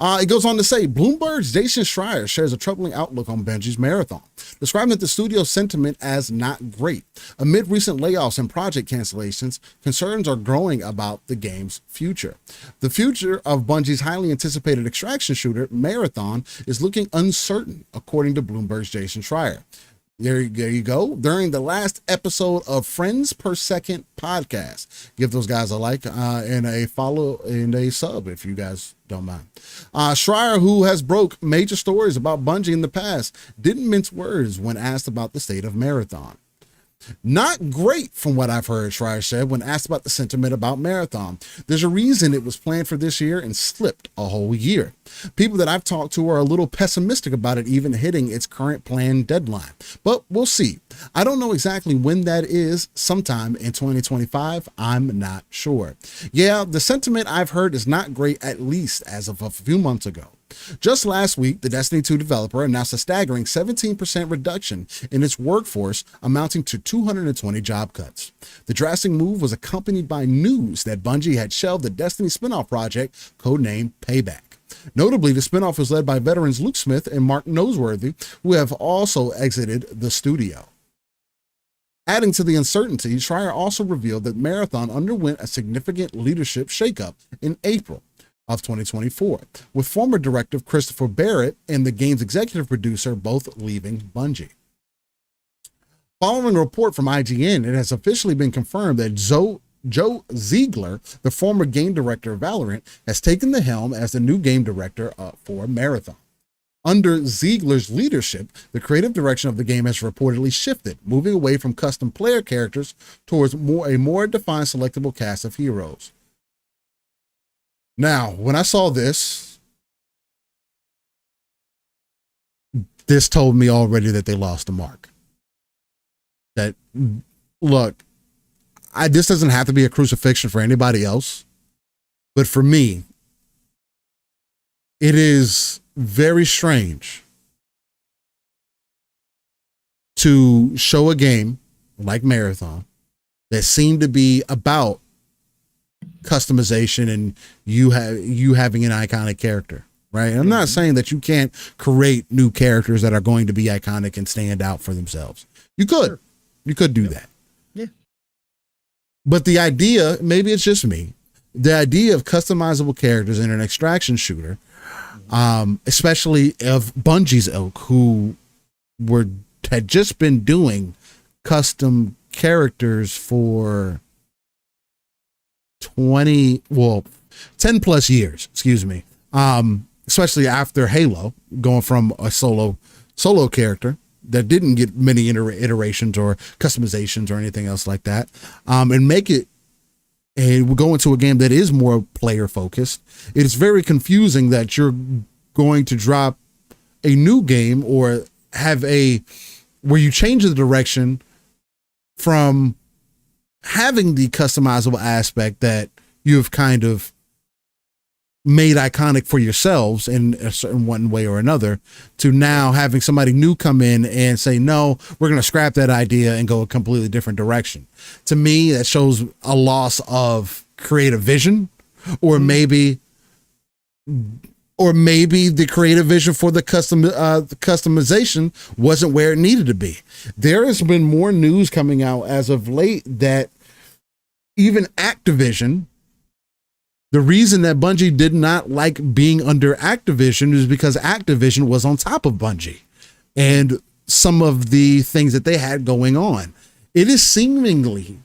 It goes on to say, Bloomberg's Jason Schreier shares a troubling outlook on Bungie's Marathon, describing the studio's sentiment as not great. Amid recent layoffs and project cancellations, concerns are growing about the game's future. The future of Bungie's highly anticipated extraction shooter, Marathon, is looking uncertain, according to Bloomberg's Jason Schreier. There you go. During the last episode of Friends Per Second podcast, give those guys a like and a follow and a sub if you guys don't mind. Schreier, who has broke major stories about Bungie in the past, didn't mince words when asked about the state of Marathon. Not great from what I've heard, Schreier said when asked about the sentiment about Marathon. There's a reason it was planned for this year and slipped a whole year. People that I've talked to are a little pessimistic about it even hitting its current planned deadline, but we'll see. I don't know exactly when that is, sometime in 2025, I'm not sure. Yeah, the sentiment I've heard is not great, at least as of a few months ago. Just last week, the Destiny 2 developer announced a staggering 17% reduction in its workforce, amounting to 220 job cuts. The drastic move was accompanied by news that Bungie had shelved the Destiny spinoff project, codenamed Payback. Notably, the spinoff was led by veterans Luke Smith and Mark Noseworthy, who have also exited the studio. Adding to the uncertainty, Schreier also revealed that Marathon underwent a significant leadership shakeup in April of 2024, with former director Christopher Barrett and the game's executive producer both leaving Bungie. Following a report from IGN, it has officially been confirmed that Joe Ziegler, the former game director of Valorant, has taken the helm as the new game director for Marathon. Under Ziegler's leadership, the creative direction of the game has reportedly shifted, moving away from custom player characters towards a more defined selectable cast of heroes. Now, when I saw this told me already that they lost the mark. That, look, this doesn't have to be a crucifixion for anybody else, but for me, it is very strange to show a game like Marathon that seemed to be about customization and you having an iconic character, right? And I'm not saying that you can't create new characters that are going to be iconic and stand out for themselves. You could do that. Yeah. But the idea, maybe it's just me, the idea of customizable characters in an extraction shooter, especially of Bungie's ilk, who had just been doing custom characters for 10 plus years, especially after Halo, going from a solo character that didn't get many iterations or customizations or anything else like that, and make it and go into a game that is more player focused. It's very confusing that you're going to drop a new game or have where you change the direction from having the customizable aspect that you've kind of made iconic for yourselves in a certain one way or another, to now having somebody new come in and say, no, we're going to scrap that idea and go a completely different direction. To me, that shows a loss of creative vision, or maybe the creative vision for the customization wasn't where it needed to be. There has been more news coming out as of late that even Activision, the reason that Bungie did not like being under Activision is because Activision was on top of Bungie and some of the things that they had going on. It is seemingly,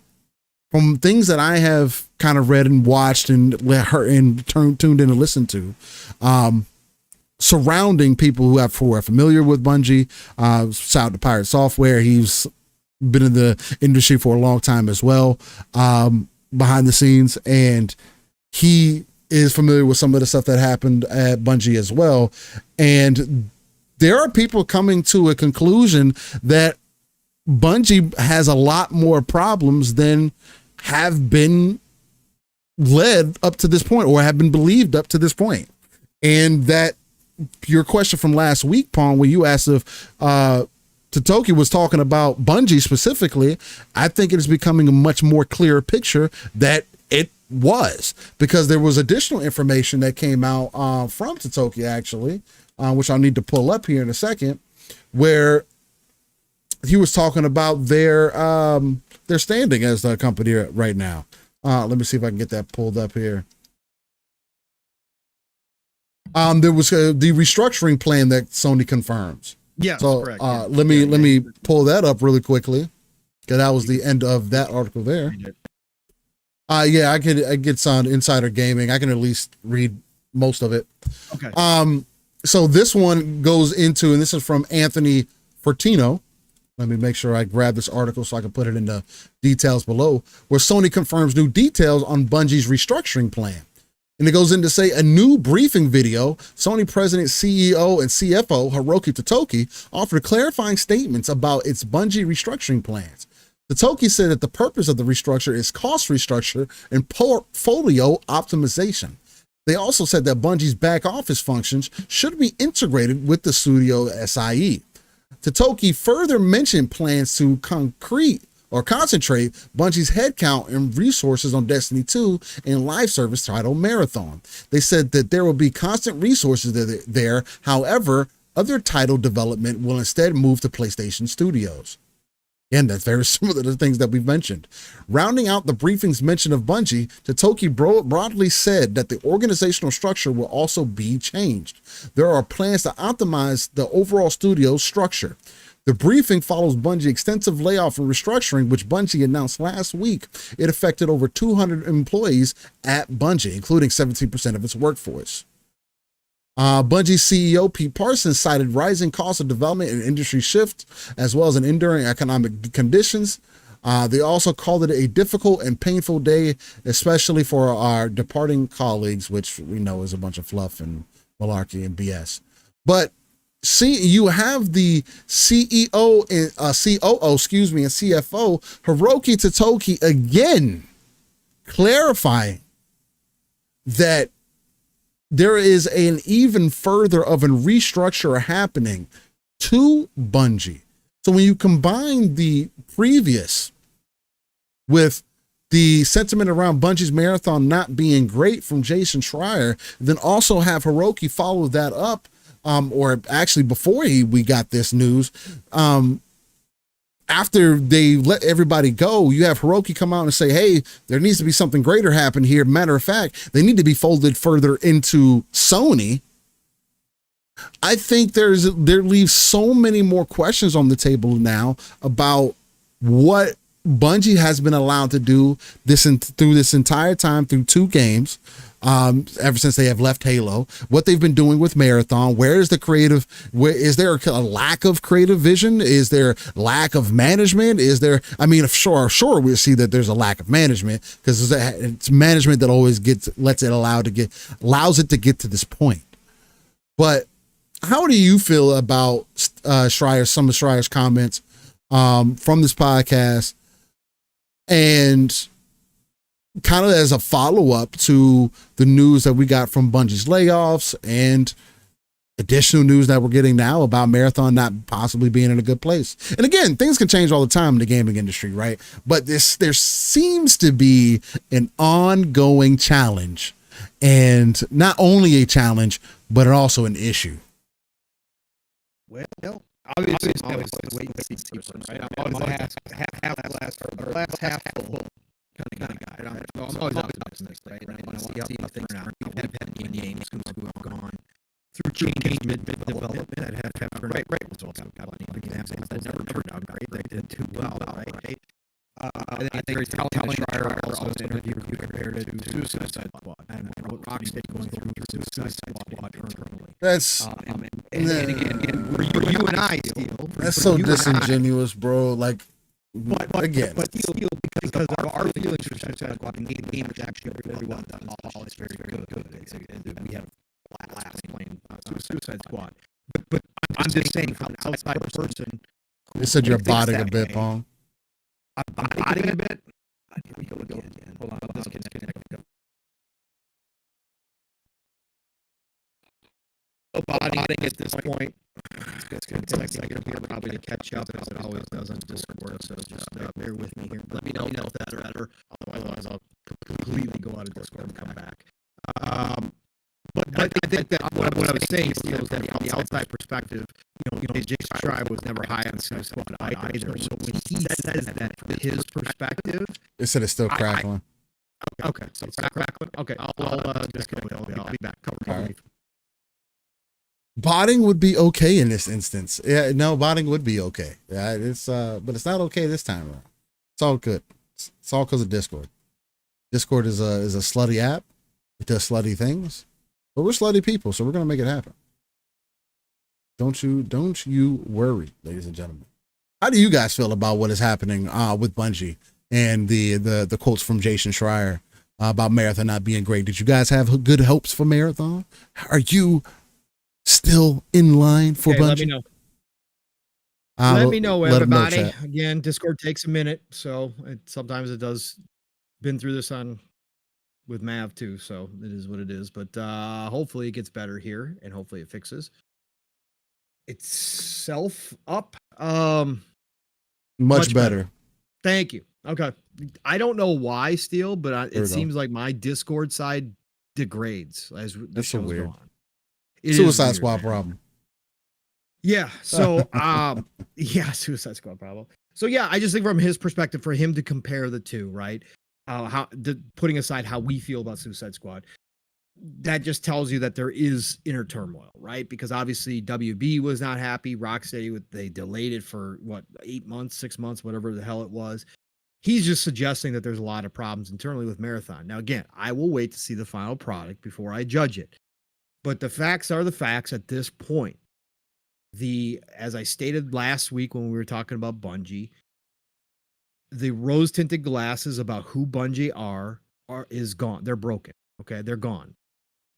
from things that I have kind of read and watched and heard and tuned in and listened to, surrounding people who are familiar with Bungie, shout out to Pirate Software. He's been in the industry for a long time as well, behind the scenes, and he is familiar with some of the stuff that happened at Bungie as well. And there are people coming to a conclusion that Bungie has a lot more problems than have been led up to this point or have been believed up to this point. And that your question from last week, Pawn, when you asked if Totoki was talking about Bungie specifically, I think it is becoming a much more clear picture that it was, because there was additional information that came out from Totoki, actually, which I'll need to pull up here in a second, where he was talking about their standing as a company right now. Let me see if I can get that pulled up here. There was the restructuring plan that Sony confirms. Yeah. So correct. let me pull that up really quickly, because that was the end of that article there. Yeah, I get some Insider Gaming. I can at least read most of it. Okay. So this one goes into, and this is from Anthony Fortino. Let me make sure I grab this article so I can put it in the details below, where Sony confirms new details on Bungie's restructuring plan. And it goes in to say, a new briefing video, Sony president, CEO, and CFO Hiroki Totoki offered clarifying statements about its Bungie restructuring plans. Totoki said that the purpose of the restructure is cost restructure and portfolio optimization. They also said that Bungie's back office functions should be integrated with the studio SIE. Totoki further mentioned plans to concentrate Bungie's headcount and resources on Destiny 2 and live service title Marathon. They said that there will be constant resources there. However, other title development will instead move to PlayStation Studios. Again, that's very similar to the things that we've mentioned. Rounding out the briefing's mention of Bungie, Totoki broadly said that the organizational structure will also be changed. There are plans to optimize the overall studio structure. The briefing follows Bungie's extensive layoff and restructuring, which Bungie announced last week. It affected over 200 employees at Bungie, including 17% of its workforce. Bungie CEO Pete Parsons cited rising costs of development and industry shift, as well as an enduring economic conditions. They also called it a difficult and painful day, especially for our departing colleagues, which we know is a bunch of fluff and malarkey and BS. But see, you have the CEO and COO, and CFO Hiroki Totoki again clarifying that there is an even further of a restructure happening to Bungie. So when you combine the previous with the sentiment around Bungie's Marathon not being great from Jason Schreier, then also have Hiroki follow that up, or actually before we got this news, after they let everybody go, you have Hiroki come out and say, hey, there needs to be something greater happen here. Matter of fact, they need to be folded further into Sony. I think there leaves so many more questions on the table now about what Bungie has been allowed to do through this entire time, through 2 games, ever since they have left Halo, what they've been doing with Marathon. Where is the creative? Where is there a lack of creative vision? Is there lack of management? Is there? I mean, sure, we see that there's a lack of management, because it's management that always allows it to get to this point. But how do you feel about Schreier? Some of Schreier's comments from this podcast, and kind of as a follow-up to the news that we got from Bungie's layoffs and additional news that we're getting now about Marathon not possibly being in a good place. And again, things can change all the time in the gaming industry, right? But there seems to be an ongoing challenge, and not only a challenge, but also an issue. Well, obviously, I'm always wait and see person, right? I'm always glass half full kind of guy. I'm always optimistic, right? I want to see how things turn out. We've had games who have gone through change mid-development that have turned right results. I've got plenty of examples that never turned out great. They did too well, right? I think very telling Schreier also was interviewed compared to Suicide Squad and what Rocksteady going through Suicide Squad internally. That's and again, for you and I, Steel. That's so disingenuous, bro. Like, but again, Steel, because our feelings for Suicide Squad and game is actually very well done. It's very good. We have last playing Suicide Squad, but I'm just saying, from an outside person. You said you're botting a bit, Pong. I'm botting a bit. Here we go again. Hold on, this kid's connected. Botting at this point. It's going to take a second here probably to catch up, as it always does on Discord. So just bear with me here. Let me know if that's better. Otherwise, I'll completely out of Discord and come back. But I think that what I was saying is that from the outside perspective, Jason Schreier was never high on Suicide Squad either. So when he says that from his perspective, It said it's still crackling. okay, so it's crackling. Okay, I'll disconnect. I'll be back. Cover All right. me. Botting would be okay in this instance. Yeah, no, botting would be okay. Yeah, it's but it's not okay this time around. It's all good. It's all because of Discord. Discord is a slutty app. It does slutty things, but we're slutty people, so we're gonna make it happen. Don't you worry, ladies and gentlemen. How do you guys feel about what is happening with Bungie and the quotes from Jason Schreier about Marathon not being great? Did you guys have good hopes for Marathon? Are you still in line for Bungie? Let me know. Let me know, everybody. Again, Discord takes a minute, so sometimes it does. Been through this with Mav too, so it is what it is. But hopefully it gets better here, and hopefully it fixes itself up. Much better. Thank you. Okay, I don't know why, Steel, but it seems like my Discord side degrades as the shows go on. Suicide Squad problem. Yeah. So, Suicide Squad problem. So yeah, I just think from his perspective, for him to compare the two, right? Putting aside how we feel about Suicide Squad, that just tells you that there is inner turmoil, right? Because obviously WB was not happy. Rocksteady, they delayed it for 8 months, 6 months, whatever the hell it was. He's just suggesting that there's a lot of problems internally with Marathon. Now, again, I will wait to see the final product before I judge it. But the facts are the facts at this point. As I stated last week when we were talking about Bungie, the rose-tinted glasses about who Bungie is gone. They're broken. Okay, they're gone.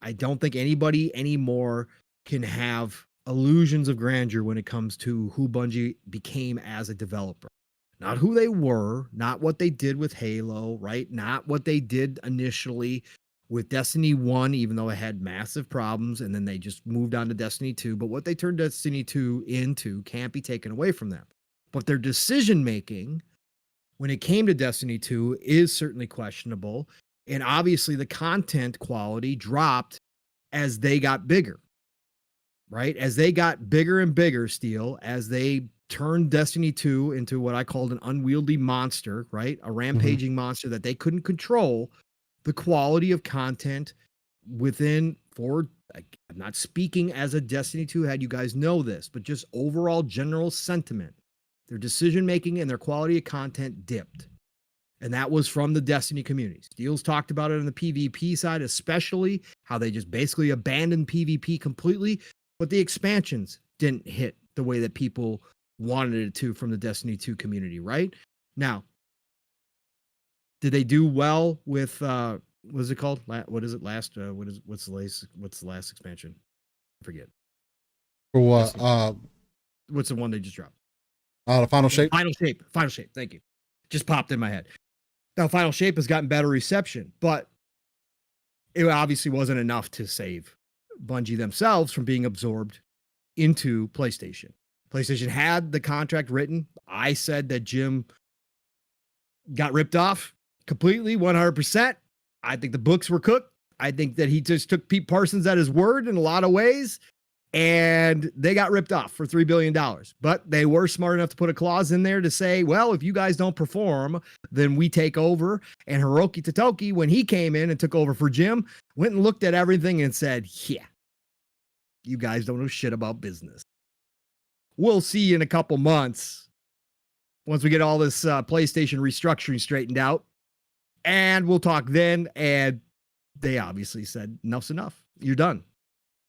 I don't think anybody anymore can have illusions of grandeur when it comes to who Bungie became as a developer. Not who they were, not what they did with Halo, right? Not what they did initially with Destiny 1, even though it had massive problems, and then they just moved on to Destiny 2. But what they turned Destiny 2 into can't be taken away from them. But their decision-making when it came to Destiny 2 is certainly questionable. And obviously the content quality dropped as they got bigger, right? As they got bigger and bigger, Steel, as they turned Destiny 2 into what I called an unwieldy monster, right? A rampaging monster that they couldn't control. The quality of content I'm not speaking as a Destiny 2 head, you guys know this, but just overall general sentiment. Their decision-making and their quality of content dipped. And that was from the Destiny community. Steele's talked about it on the PvP side, especially how they just basically abandoned PvP completely, but the expansions didn't hit the way that people wanted it to from the Destiny 2 community, right? Now, did they do well with what is it called? What is it? What's the last expansion? I forget. For what? What's the one they just dropped? The Final Shape? Final Shape. Thank you. Just popped in my head. Now, Final Shape has gotten better reception, but it obviously wasn't enough to save Bungie themselves from being absorbed into PlayStation. PlayStation had the contract written. I said that Jim got ripped off completely, 100%. I think the books were cooked. I think that he just took Pete Parsons at his word in a lot of ways, and they got ripped off for $3 billion. But they were smart enough to put a clause in there to say, well, if you guys don't perform, then we take over. And Hiroki Totoki, when he came in and took over for Jim, went and looked at everything and said, yeah, you guys don't know shit about business. We'll see you in a couple months once we get all this PlayStation restructuring straightened out. And we'll talk then. And they obviously said, enough's enough. You're done.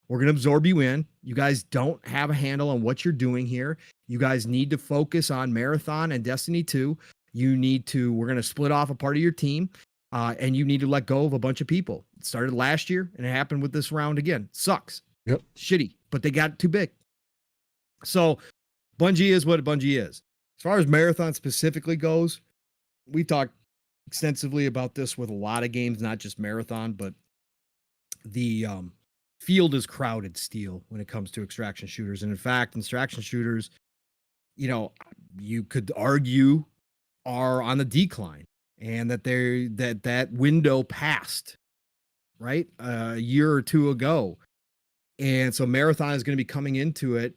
We're going to absorb you in. You guys don't have a handle on what you're doing here. You guys need to focus on Marathon and Destiny 2. We're going to split off a part of your team, and you need to let go of a bunch of people. It started last year, and it happened with this round again. Sucks. Yep. Shitty, but they got too big. So Bungie is what Bungie is. As far as Marathon specifically goes, we talked extensively about this with a lot of games, not just Marathon, but the field is crowded, Steel, when it comes to extraction shooters. And in fact, extraction shooters, you could argue are on the decline. and that window passed, right? A year or two ago. And so Marathon is going to be coming into it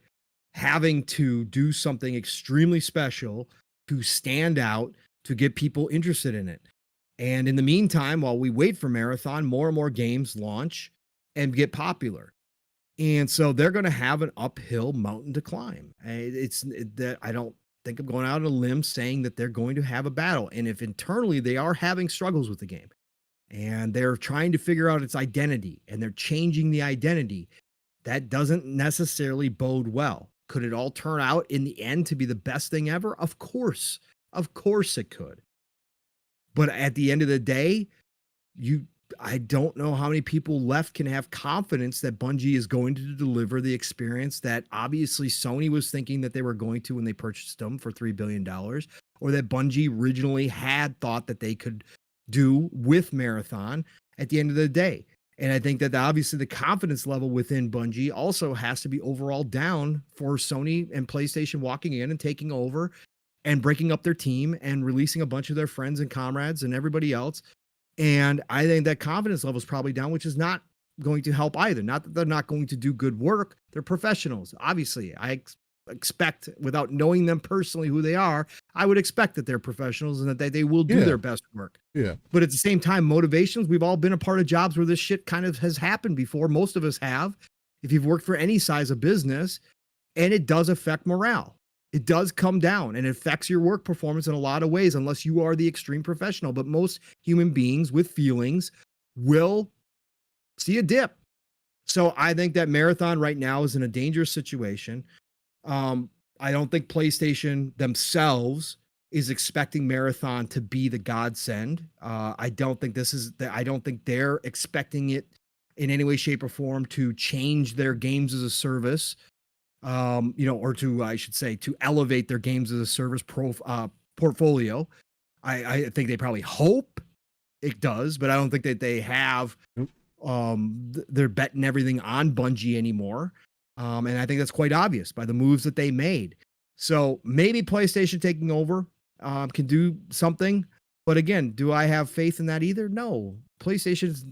having to do something extremely special to stand out, to get people interested in it. And in the meantime, while we wait for Marathon, more and more games launch and get popular. And so they're going to have an uphill mountain to climb. It's that I don't think I'm going out on a limb saying that they're going to have a battle. And if internally they are having struggles with the game and they're trying to figure out its identity and they're changing the identity, that doesn't necessarily bode well. Could it all turn out in the end to be the best thing ever? Of course it could. But at the end of the day, I don't know how many people left can have confidence that Bungie is going to deliver the experience that obviously Sony was thinking that they were going to when they purchased them for $3 billion, or that Bungie originally had thought that they could do with Marathon at the end of the day. And I think that obviously the confidence level within Bungie also has to be overall down for Sony and PlayStation walking in and taking over and breaking up their team and releasing a bunch of their friends and comrades and everybody else. And I think that confidence level is probably down, which is not going to help either. Not that they're not going to do good work. They're professionals. Obviously, I expect, without knowing them personally who they are, I would expect that they're professionals and that they will do their best work. Yeah. But at the same time, motivations, we've all been a part of jobs where this shit kind of has happened before. Most of us have, if you've worked for any size of business, and it does affect morale. It does come down and it affects your work performance in a lot of ways, unless you are the extreme professional. But most human beings with feelings will see a dip. So I think that Marathon right now is in a dangerous situation. I don't think PlayStation themselves is expecting Marathon to be the godsend. I don't think they're expecting it in any way, shape, or form to change their games as a service. Or I should say, to elevate their games as a service portfolio. I think they probably hope it does, but I don't think that they have, they're betting everything on Bungie anymore. And I think that's quite obvious by the moves that they made. So maybe PlayStation taking over can do something. But again, do I have faith in that either? No. PlayStation's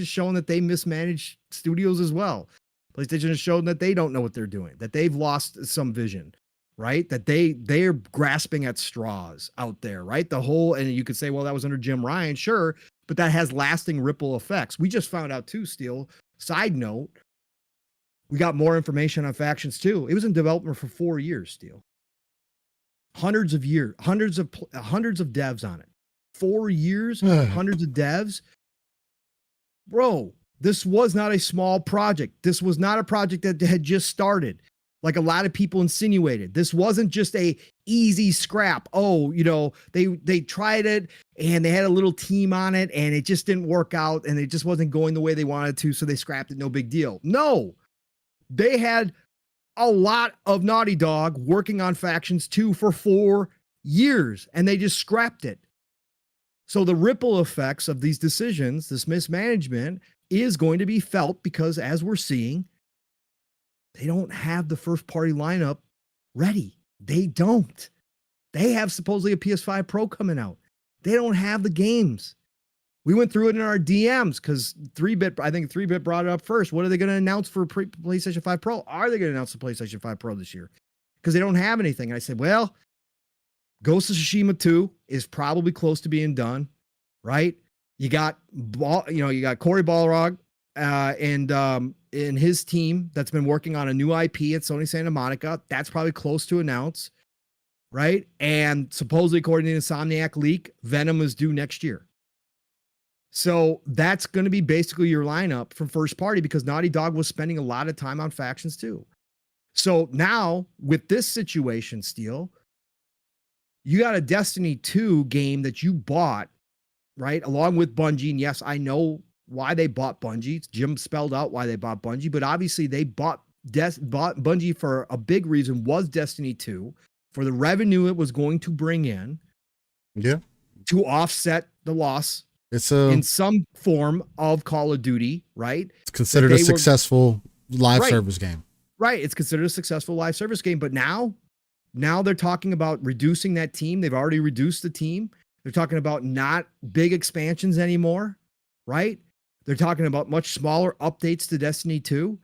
shown that they mismanage studios as well. PlayStation has shown that they don't know what they're doing, that they've lost some vision, right? That they're grasping at straws out there, right? And you could say, well, that was under Jim Ryan, sure, but that has lasting ripple effects. We just found out too, Steele, side note, we got more information on Factions 2. It was in development for 4 years, Steele. Hundreds of devs on it. 4 years, hundreds of devs. Bro, this was not a small project. This was not a project that had just started, like a lot of people insinuated. This wasn't just a easy scrap. Oh, they tried it and they had a little team on it and it just didn't work out and it just wasn't going the way they wanted to, so they scrapped it. No big deal. No, they had a lot of Naughty Dog working on Factions 2 for 4 years and they just scrapped it. So the ripple effects of these decisions, this mismanagement, is going to be felt because, as we're seeing, they don't have the first party lineup ready. They don't. They have supposedly a PS5 Pro coming out. They don't have the games. We went through it in our DMs because 3-Bit brought it up first. What are they going to announce for PlayStation 5 Pro? Are they going to announce the PlayStation 5 Pro this year? Because they don't have anything. And I said, well, Ghost of Tsushima 2 is probably close to being done, right? You got Cory Balrog and his team that's been working on a new IP at Sony Santa Monica. That's probably close to announce, right? And supposedly, according to the Insomniac leak, Venom is due next year. So that's going to be basically your lineup from first party because Naughty Dog was spending a lot of time on Factions 2. So now with this situation, Steele, you got a Destiny 2 game that you bought, right? Along with Bungie. And yes, I know why they bought Bungie. Jim spelled out why they bought Bungie, but obviously they bought Bungie for a big reason was Destiny 2, for the revenue it was going to bring in. Yeah. To offset the loss. It's in some form of Call of Duty, right? It's considered a successful live service game. Right. It's considered a successful live service game. But now they're talking about reducing that team. They've already reduced the team. They're talking about not big expansions anymore, right? They're talking about much smaller updates to Destiny 2.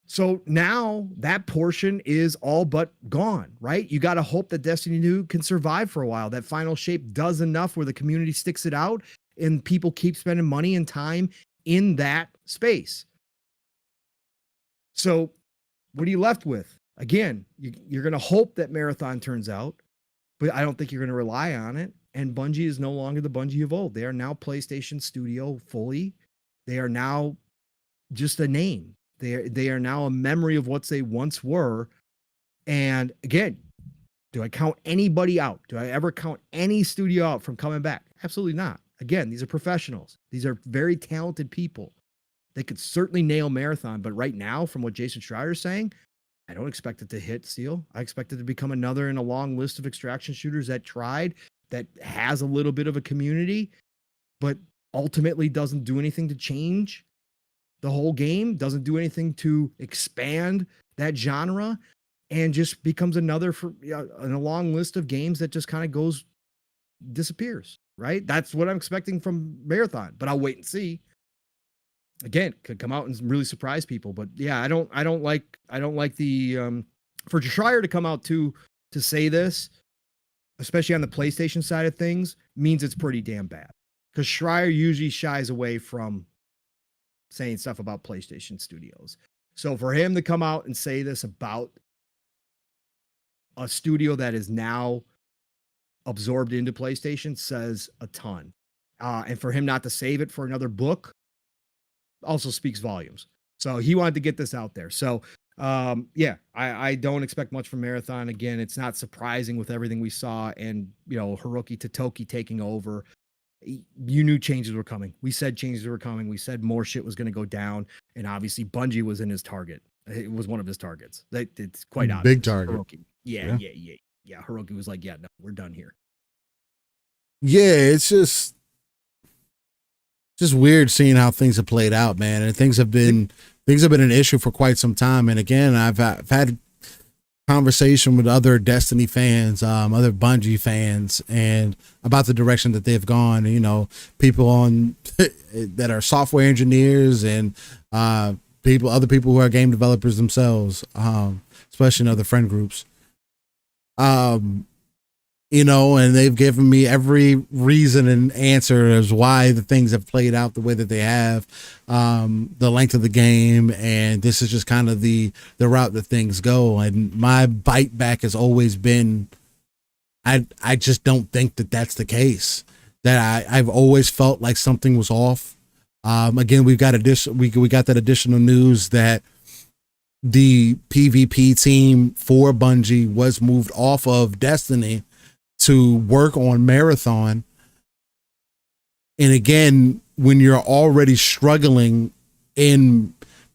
So now that portion is all but gone, right? You got to hope that Destiny 2 can survive for a while. That final shape does enough where the community sticks it out and people keep spending money and time in that space. So what are you left with? Again, you're going to hope that Marathon turns out, but I don't think you're going to rely on it. And Bungie is no longer the Bungie of old. They are now PlayStation Studio fully. They are now just a name. They are now a memory of what they once were. And again, do I count anybody out? Do I ever count any studio out from coming back? Absolutely not. Again, these are professionals. These are very talented people. They could certainly nail Marathon, but right now, from what Jason Schreier is saying, I don't expect it to hit Steel. I expect it to become another in a long list of extraction shooters that tried, that has a little bit of a community, but ultimately doesn't do anything to change the whole game, doesn't do anything to expand that genre, and just becomes another in a long list of games that just kind of disappears, right? That's what I'm expecting from Marathon, but I'll wait and see. Again, could come out and really surprise people, but yeah, I don't like the for Schreier to come out to say this, especially on the PlayStation side of things, means it's pretty damn bad, because Schreier usually shies away from saying stuff about PlayStation studios. So for him to come out and say this about a studio that is now absorbed into PlayStation says a ton. And for him not to save it for another book also speaks volumes. So he wanted to get this out there. So yeah, I don't expect much from Marathon. Again, it's not surprising with everything we saw, and Hiroki Totoki taking over. You knew changes were coming. We said changes were coming. We said more shit was going to go down, and obviously Bungie was in his target. It was one of his targets. It's quite obvious. Big target. Hiroki. Yeah. Hiroki was like, yeah, no, we're done here. Yeah, it's just weird seeing how things have played out, man. And things have been an issue for quite some time. And again, I've had conversation with other Destiny fans, other Bungie fans, and about the direction that they've gone. People that are software engineers and other people who are game developers themselves, especially in other friend groups. And they've given me every reason and answer as why the things have played out the way that they have, the length of the game. And this is just kind of the route that things go. And my bite back has always been, I just don't think that that's the case. That I've always felt like something was off. Again, we got that additional news that the PvP team for Bungie was moved off of Destiny to work on Marathon. And again, when you're already struggling in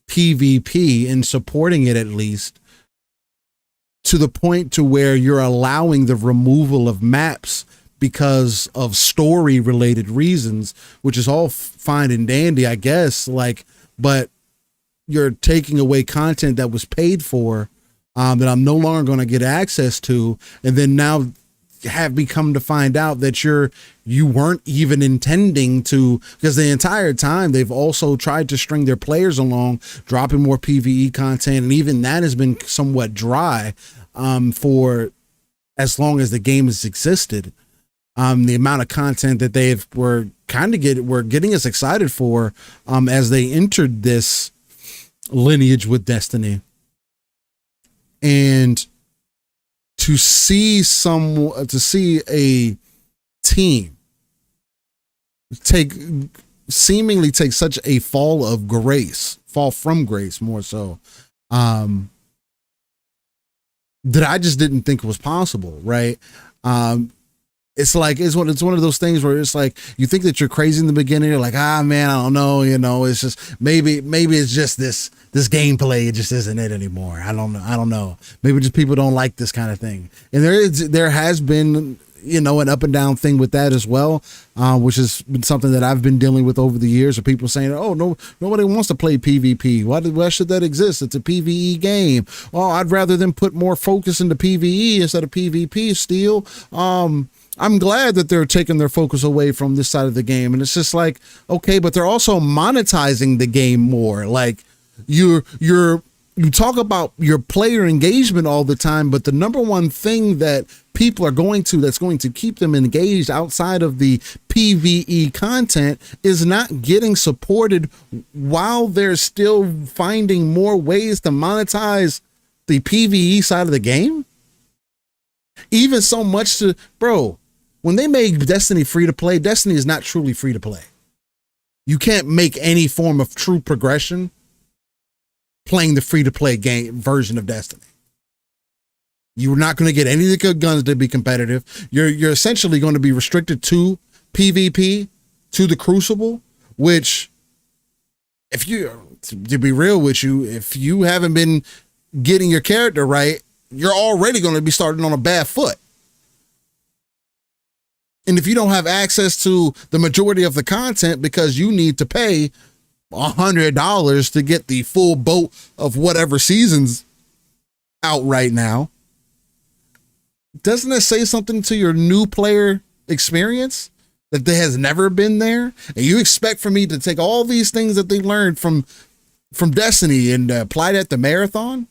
PvP and supporting it, at least to the point to where you're allowing the removal of maps because of story related reasons, which is all fine and dandy, I guess, but you're taking away content that was paid for, that I'm no longer going to get access to. And then now have become to find out that you weren't even intending to, because the entire time they've also tried to string their players along, dropping more PvE content, and even that has been somewhat dry for as long as the game has existed. The amount of content that were getting us excited for as they entered this lineage with Destiny. And to see a team seemingly take such a fall from grace more so, that I just didn't think was possible, right? It's one of those things where it's like, you think that you're crazy in the beginning. You're like, man, I don't know. It's just maybe it's just this gameplay. It just isn't it anymore. I don't know. Maybe just people don't like this kind of thing. And there has been, an up and down thing with that as well, which has been something that I've been dealing with over the years, of people saying, oh, no, nobody wants to play PvP. Why should that exist? It's a PvE game. Oh, I'd rather them put more focus into PvE instead of PvP, Steel. I'm glad that they're taking their focus away from this side of the game. And it's just like, okay, but they're also monetizing the game more. Like you talk about your player engagement all the time, but the number one thing that people are that's going to keep them engaged outside of the PvE content is not getting supported while they're still finding more ways to monetize the PvE side of the game. Even so much to, bro, when they make Destiny free to play, Destiny is not truly free to play. You can't make any form of true progression playing the free to play game version of Destiny. You're not going to get any of the good guns to be competitive. You're essentially going to be restricted to PvP, to the Crucible, which, to be real with you, if you haven't been getting your character right, you're already going to be starting on a bad foot. And if you don't have access to the majority of the content because you need to pay $100 to get the full boat of whatever season's out right now, doesn't that say something to your new player experience that there has never been there? And you expect for me to take all these things that they learned from Destiny and apply that to Marathon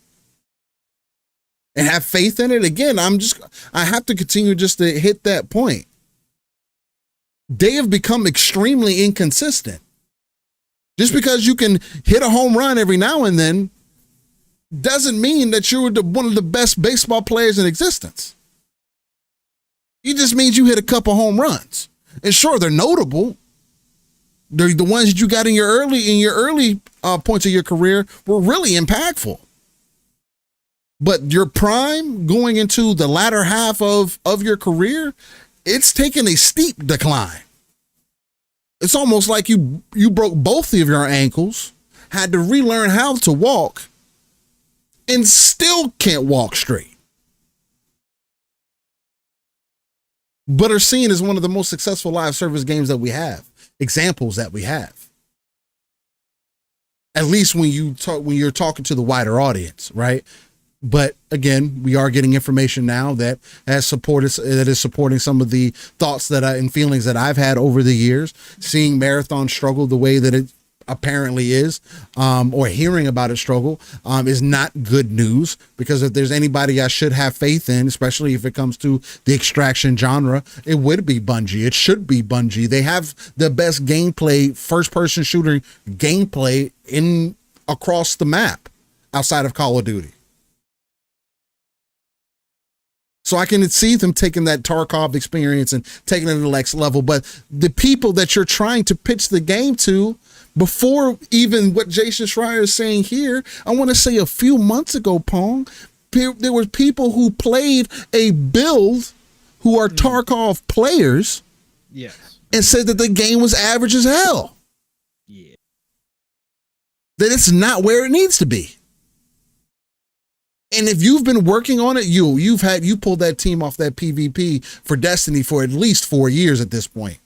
and have faith in it? Again, I have to continue just to hit that point. They have become extremely inconsistent. Just because you can hit a home run every now and then doesn't mean that you're one of the best baseball players in existence. It just means you hit a couple home runs. And sure, they're notable. They're the ones that you got in your early points of your career were really impactful. But your prime going into the latter half of your career, it's taken a steep decline. It's almost like you broke both of your ankles, had to relearn how to walk, and still can't walk straight. But are seen as one of the most successful live service games that we have, examples that we have. At least when you're talking to the wider audience, right? But again, we are getting information now that is supporting some of the thoughts and feelings that I've had over the years. Seeing Marathon struggle the way that it apparently is, or hearing about it struggle, is not good news, because if there's anybody I should have faith in, especially if it comes to the extraction genre, it would be Bungie. It should be Bungie. They have the best gameplay, first-person shooter gameplay across the map outside of Call of Duty. So I can see them taking that Tarkov experience and taking it to the next level. But the people that you're trying to pitch the game to, before even what Jason Schreier is saying here, I want to say a few months ago, Pong, there were people who played a build who are Tarkov players, yes, and said that the game was average as hell. Yeah. That it's not where it needs to be. And if you've been working on it, you pulled that team off that PvP for Destiny for at least 4 years at this point.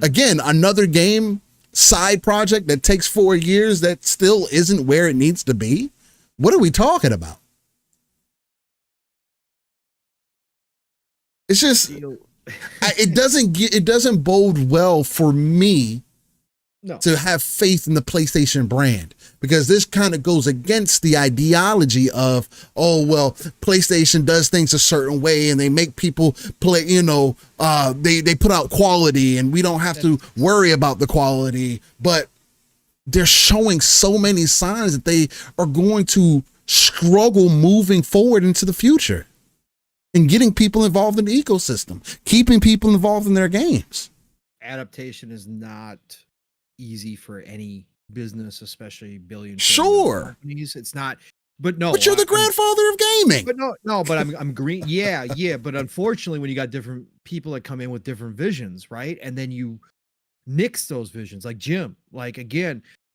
Again, another game side project that takes 4 years that still isn't where it needs to be. What are we talking about? It's just it doesn't bode well for me to have faith in the PlayStation brand, because this kind of goes against the ideology of, oh, well, PlayStation does things a certain way and they make people play, they put out quality and we don't have to worry about the quality. But they're showing so many signs that they are going to struggle moving forward into the future and getting people involved in the ecosystem, keeping people involved in their games. Adaptation is not easy for any business, especially billion companies. It's not, but you're the grandfather of gaming. But I'm green. Yeah. But unfortunately, when you got different people that come in with different visions, right? And then you nix those visions, like Jim,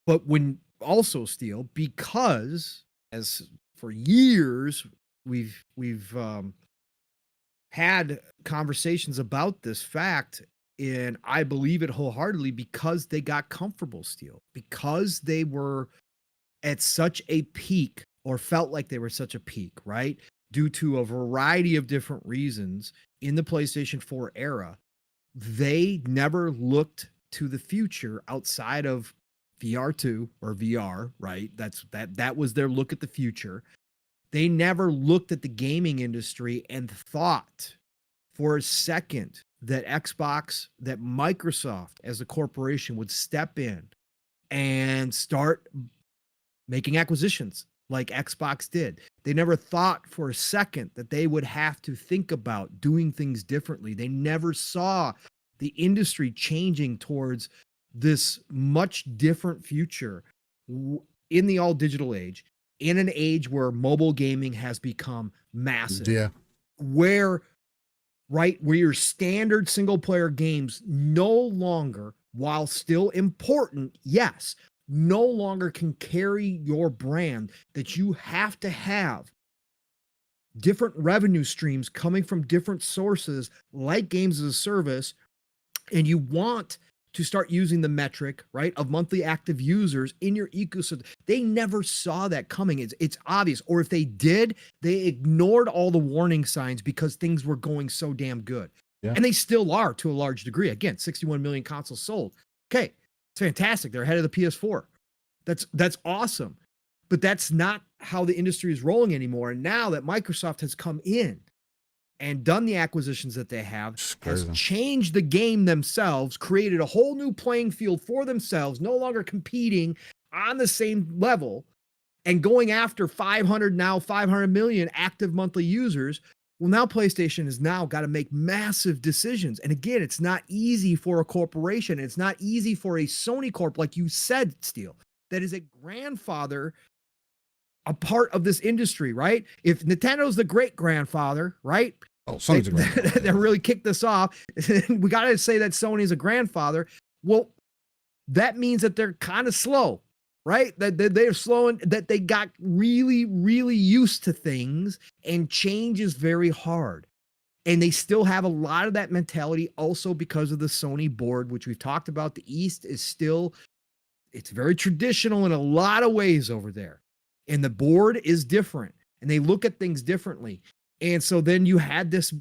but when also Steel, because as for years, we've had conversations about this fact. And I believe it wholeheartedly, because they got comfortable, Steel, because they were at such a peak, or felt like they were such a peak, right? Due to a variety of different reasons. in the PlayStation 4 era, they never looked to the future outside of VR2 or VR, right? That was their look at the future. They never looked at the gaming industry and thought for a second that Xbox, that Microsoft as a corporation would step in and start making acquisitions like Xbox did. They never thought for a second that they would have to think about doing things differently. They never saw the industry changing towards this much different future in the all digital age, in an age where mobile gaming has become massive. Yeah. Where your standard single player games no longer, while still important, yes, no longer can carry your brand, that you have to have different revenue streams coming from different sources like games as a service. And you want to start using the metric, right, of monthly active users in your ecosystem. They never saw that coming. It's obvious. Or if they did, they ignored all the warning signs because things were going so damn good. Yeah. And they still are to a large degree. Again, 61 million consoles sold. Okay, it's fantastic. They're ahead of the PS4. That's awesome. But that's not how the industry is rolling anymore. And now that Microsoft has come in and done the acquisitions that they have, has changed the game themselves, created a whole new playing field for themselves, no longer competing on the same level and going after 500 million active monthly users. Well, now PlayStation has now got to make massive decisions. And again, it's not easy for a corporation. It's not easy for a Sony Corp, like you said, Steele, that is a grandfather, a part of this industry, right? If Nintendo's the great grandfather, right? Oh, Sony's a grandfather. That really kicked this off. We got to say that Sony's a grandfather. Well, that means that they're kind of slow, right? That they're slowing, that they got really, really used to things, and change is very hard. And they still have a lot of that mentality also because of the Sony board, which we've talked about. The East is still, it's very traditional in a lot of ways over there. And the board is different and they look at things differently. And so then you had this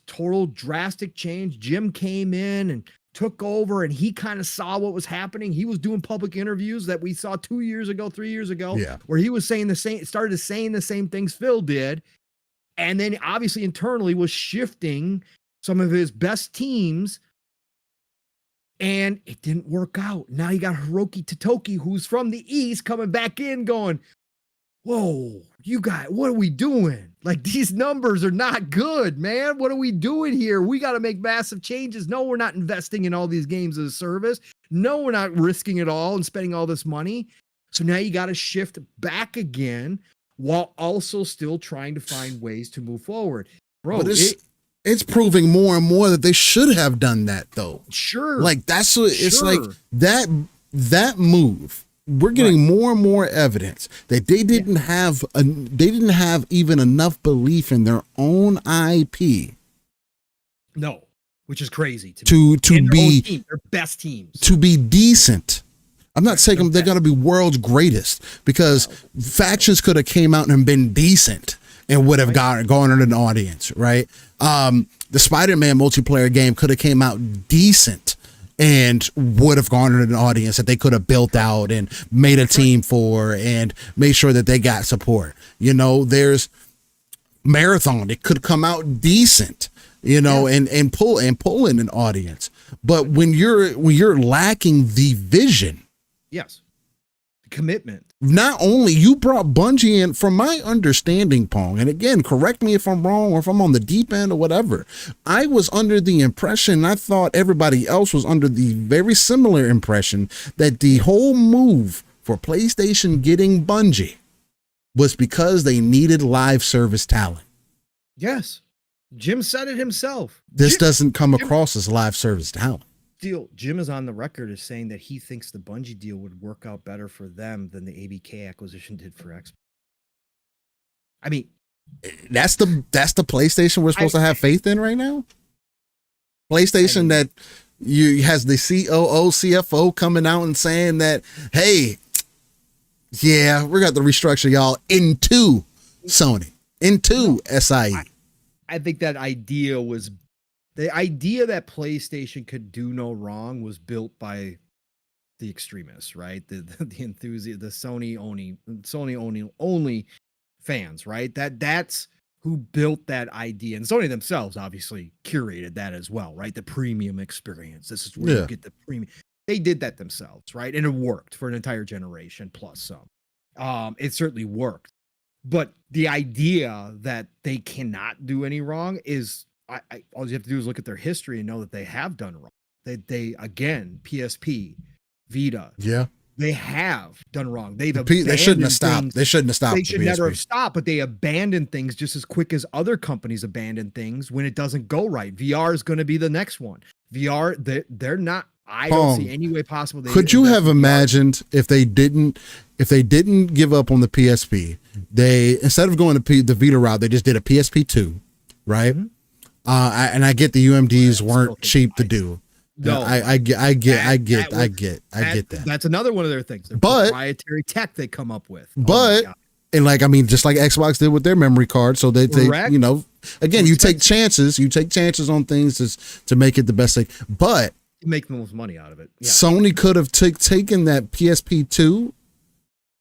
total drastic change. Jim came in and took over, and he kind of saw what was happening. He was doing public interviews that we saw 2 years ago, 3 years ago, where he was saying started saying the same things Phil did. And then obviously internally was shifting some of his best teams, and it didn't work out. Now you got Hiroki Totoki, who's from the East, coming back in going, whoa, you guys, what are we doing? Like, these numbers are not good, man. What are we doing here? We got to make massive changes. No, we're not investing in all these games as a service. No, we're not risking it all and spending all this money. So now you got to shift back again while also still trying to find ways to move forward. Bro, but it's proving more and more that they should have done that, though. Sure. Like, that's what it's like, that move. We're getting more and more evidence that they didn't have even enough belief in their own IP. No, which is crazy to be their best teams, to be decent. I'm not saying they're going to be world's greatest, because factions could have came out and been decent and would have garnered an audience, right? The Spider-Man multiplayer game could have came out decent and would have garnered an audience that they could have built out and made a team for and made sure that they got support. You know, there's Marathon. It could come out decent, you know, and pull in an audience. But when you're lacking the vision, commitment. Not only you brought Bungie in, from my understanding, Pong, and again, correct me if I'm wrong or if I'm on the deep end or whatever, I was under the impression, I thought everybody else was under the very similar impression, that the whole move for PlayStation getting Bungie was because they needed live service talent. Yes. Jim said it himself. This doesn't come across as live service talent. Jim is on the record as saying that he thinks the Bungie deal would work out better for them than the ABK acquisition did for Xbox. I mean, that's the PlayStation we're supposed to have faith in right now. PlayStation that has the COO, CFO coming out and saying that, hey, yeah, we're going to restructure y'all into Sony, into SIE. I think that idea was the idea that PlayStation could do no wrong was built by the extremists, right? The enthusiast, the Sony only fans, right? That's who built that idea. And Sony themselves obviously curated that as well, right? The premium experience. This is where you get the premium. They did that themselves, right? And it worked for an entire generation plus some. It certainly worked. But the idea that they cannot do any wrong is all you have to do is look at their history and know that they have done wrong. They again, PSP, Vita. Yeah. They have done wrong. They shouldn't have stopped. They shouldn't have stopped. They should never have stopped, but they abandon things just as quick as other companies abandon things when it doesn't go right. VR is going to be the next one. VR, they're not. I don't see any way possible. Could you have imagined if they didn't give up on the PSP? They, instead of going to the Vita route, they just did a PSP 2, right? Mm-hmm. And I get the UMDs weren't cheap to do. No, I get that. That's another one of their things. Their proprietary tech they come up with. But and like, I mean, just like Xbox did with their memory card, so they you know, again, you take chances on things to make it the best thing. But make the most money out of it. Yeah. Sony could have taken that PSP 2.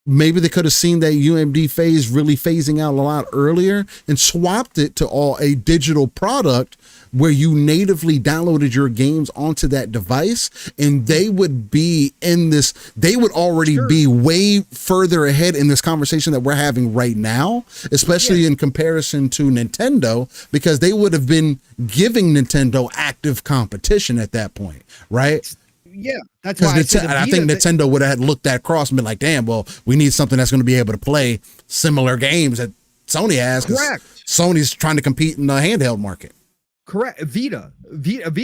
Maybe they could have seen that UMD phase really phasing out a lot earlier and swapped it to a digital product where you natively downloaded your games onto that device, and they would be they would already be way further ahead in this conversation that we're having right now, especially in comparison to Nintendo, because they would have been giving Nintendo active competition at that point, right? Yeah, that's why I think Nintendo would have looked at cross and been like, damn, well, we need something that's going to be able to play similar games that Sony has. Correct. Sony's trying to compete in the handheld market. Correct. Vita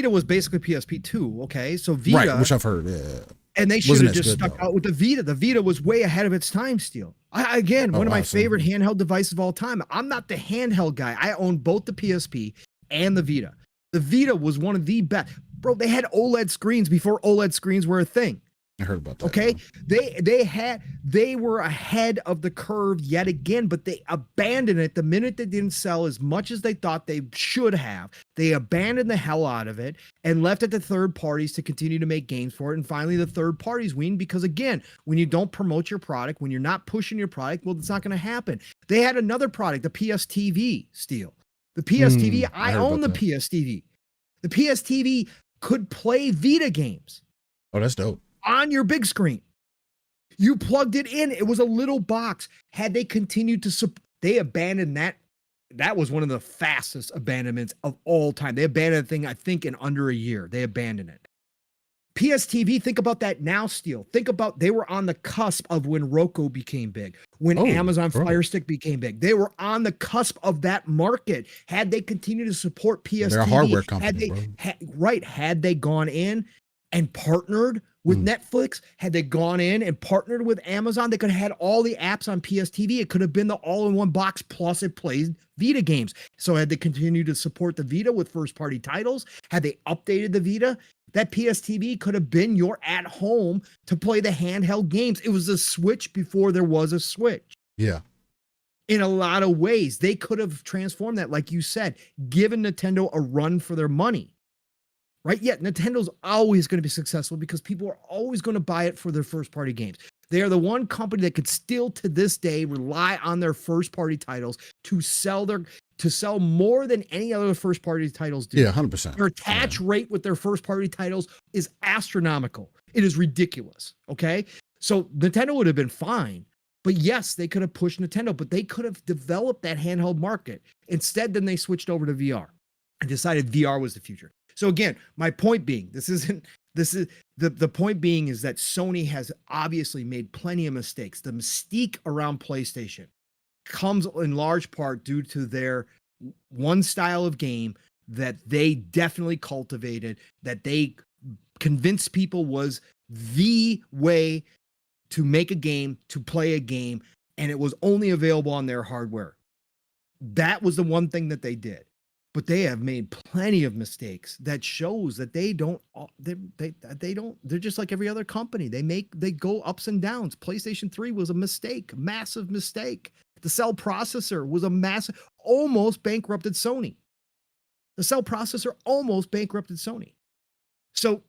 was basically PSP 2. Okay. So Vita. Right, which I've heard. Yeah. And they should have just stuck out with the Vita. The Vita was way ahead of its time still. One of my favorite handheld devices of all time. I'm not the handheld guy. I own both the PSP and the Vita. The Vita was one of the best. Bro, they had OLED screens before OLED screens were a thing. I heard about that. Okay. They were ahead of the curve yet again, but they abandoned it the minute they didn't sell as much as they thought they should have. They abandoned the hell out of it and left it to third parties to continue to make games for it. And finally, the third parties win because, again, when you don't promote your product, when you're not pushing your product, well, it's not going to happen. They had another product, the PS TV, Steel. The PS TV, I own the PS TV. The PS TV could play Vita games. Oh, that's dope. On your big screen. You plugged it in. It was a little box. Had they continued to they abandoned that. That was one of the fastest abandonments of all time. They abandoned the thing, I think, in under a year. They abandoned it. PS TV, think about that now, Steel. Think about they were on the cusp of when Roku became big, when Amazon Fire Stick became big. They were on the cusp of that market. Had they continued to support PS TV, they're a hardware company, had they gone in and partnered with Netflix, had they gone in and partnered with Amazon, they could have had all the apps on PS TV. It could have been the all-in-one box, plus it plays Vita games. So had they continued to support the Vita with first-party titles, had they updated the Vita, that PS TV could have been your at-home to play the handheld games. It was a Switch before there was a Switch. Yeah. In a lot of ways, they could have transformed that, like you said, given Nintendo a run for their money. Right? Yet Nintendo's always going to be successful because people are always going to buy it for their first-party games. They are the one company that could still, to this day, rely on their first-party titles to sell more than any other first-party titles do. Yeah, 100%. Their attach rate with their first-party titles is astronomical. It is ridiculous. Okay? So Nintendo would have been fine. But yes, they could have pushed Nintendo, but they could have developed that handheld market. Instead, then they switched over to VR and decided VR was the future. So again, my point being, the point being is that Sony has obviously made plenty of mistakes. The mystique around PlayStation comes in large part due to their one style of game that they definitely cultivated, that they convinced people was the way to make a game, to play a game, and it was only available on their hardware. That was the one thing that they did. But they have made plenty of mistakes that shows that they're just like every other company. They go ups and downs. PlayStation 3 was a mistake, massive mistake. The cell processor was a massive, almost bankrupted Sony. The cell processor almost bankrupted Sony. So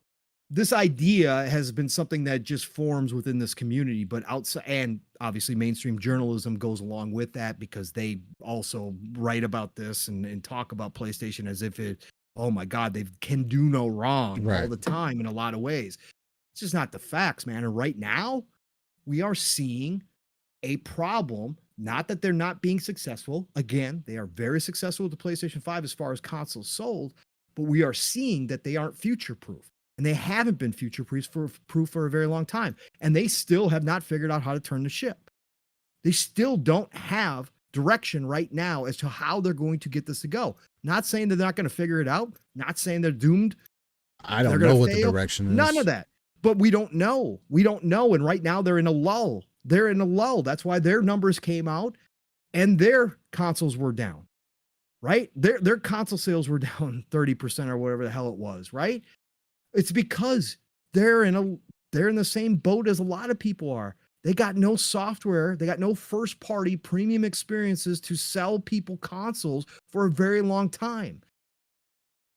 this idea has been something that just forms within this community, but outside, and obviously mainstream journalism goes along with that because they also write about this and talk about PlayStation as if it, oh my God, they can do no wrong all the time in a lot of ways. It's just not the facts, man. And right now, we are seeing a problem. Not that they're not being successful. Again, they are very successful with the PlayStation 5 as far as consoles sold, but we are seeing that they aren't future-proof. And they haven't been future-proof for a very long time. And they still have not figured out how to turn the ship. They still don't have direction right now as to how they're going to get this to go. Not saying that they're not going to figure it out. Not saying they're doomed. I don't know what the direction is. None of that. But we don't know. We don't know. And right now they're in a lull. They're in a lull. That's why their numbers came out and their consoles were down, right? Their console sales were down 30% or whatever the hell it was, right? It's because they're in the same boat as a lot of people are. They got no software. They got no first party premium experiences to sell people consoles for a very long time.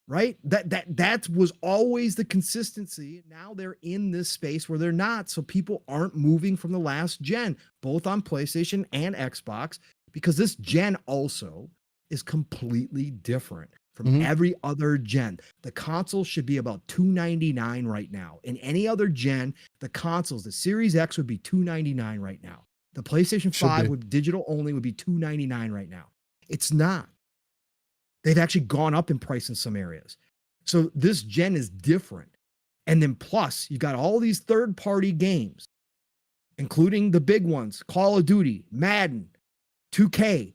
Right? That was always the consistency. Now they're in this space where they're not. So people aren't moving from the last gen, both on PlayStation and Xbox, because this gen also is completely different from every other gen. The console should be about $299 right now. In any other gen, the consoles, the Series X would be $299 right now. The PlayStation 5 with digital only would be $299 right now. It's not. They've actually gone up in price in some areas. So this gen is different. And then plus, you got all these third-party games, including the big ones, Call of Duty, Madden, 2K,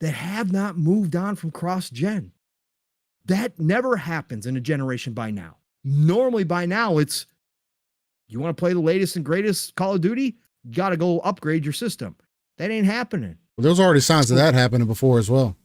that have not moved on from cross-gen. That never happens in a generation by now. Normally by now, it's, you want to play the latest and greatest Call of Duty? You got to go upgrade your system. That ain't happening. Well, there's already signs of that happening before as well.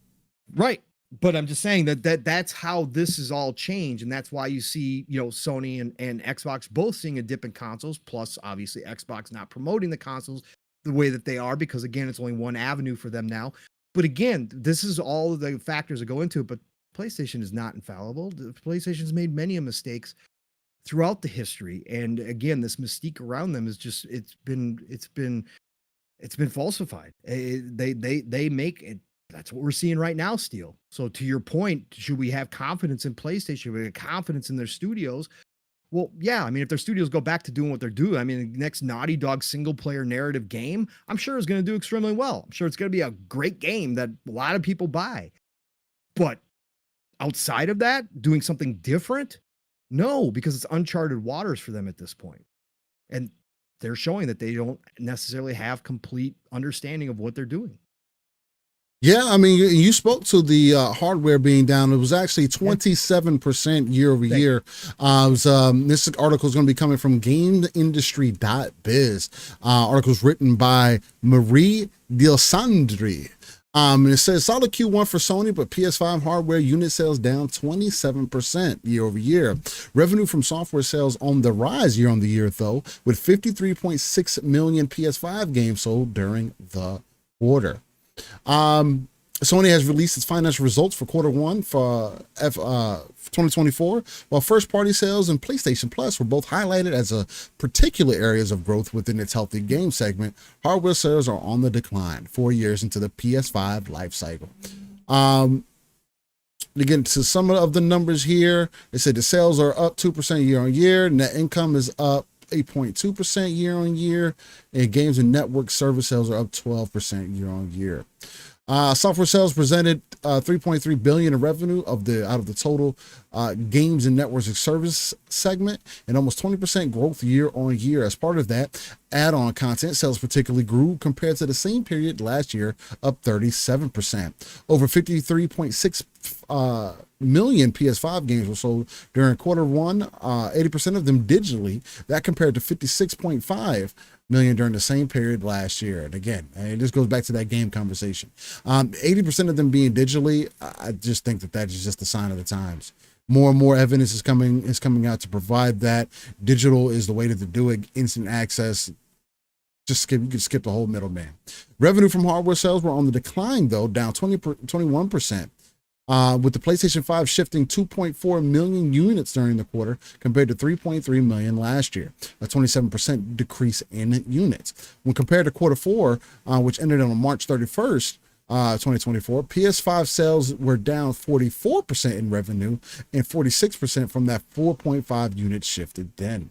Right. But I'm just saying that's how this is all changed. And that's why you see, Sony and Xbox both seeing a dip in consoles, plus obviously Xbox not promoting the consoles the way that they are, because again, it's only one avenue for them now. But again, this is all of the factors that go into it, but PlayStation is not infallible. The PlayStation's made many mistakes throughout the history. And again, this mystique around them is just, it's been falsified. They make it. That's what we're seeing right now, Steel. So to your point, should we have confidence in PlayStation? Should we have confidence in their studios? Well, yeah. I mean, if their studios go back to doing what they're doing, I mean, the next Naughty Dog single player narrative game, I'm sure is going to do extremely well. I'm sure it's going to be a great game that a lot of people buy. But outside of that, doing something different? No, because it's uncharted waters for them at this point. And they're showing that they don't necessarily have complete understanding of what they're doing. Yeah, I mean, you spoke to the hardware being down. It was actually 27% year over year. This article is going to be coming from GameIndustry.biz. Articles written by Marie Diosandri. And it says solid Q1 for Sony, but PS5 hardware unit sales down 27% year over year. Revenue from software sales on the rise year on the year, though, with 53.6 million PS5 games sold during the quarter. Sony has released its financial results for quarter one for 2024, while first-party sales and PlayStation Plus were both highlighted as particular areas of growth within its healthy game segment. Hardware sales are on the decline 4 years into the PS5 life cycle. Again, to some of the numbers here, they said the sales are up 2% year on year. Net income is up 8.2% year on year, and games and network service sales are up 12% year on year. Software sales presented 3.3 billion in revenue out of the total games and networks and service segment, and almost 20% growth year on year. As part of that, add-on content sales particularly grew compared to the same period last year, up 37%. Over 53.6 million PS5 games were sold during quarter one, 80% of them digitally. That compared to 56.5 million during the same period last year. And again, this goes back to that game conversation. 80% of them being digitally, I just think that is just a sign of the times. More and more evidence is coming out to provide that digital is the way to do it. Instant access. You could skip the whole middleman. Revenue from hardware sales were on the decline, though, down 21%. with the PlayStation 5 shifting 2.4 million units during the quarter compared to 3.3 million last year, a 27% decrease in units. When compared to quarter four, which ended on March 31st, 2024, PS5 sales were down 44% in revenue and 46% from that 4.5 units shifted then.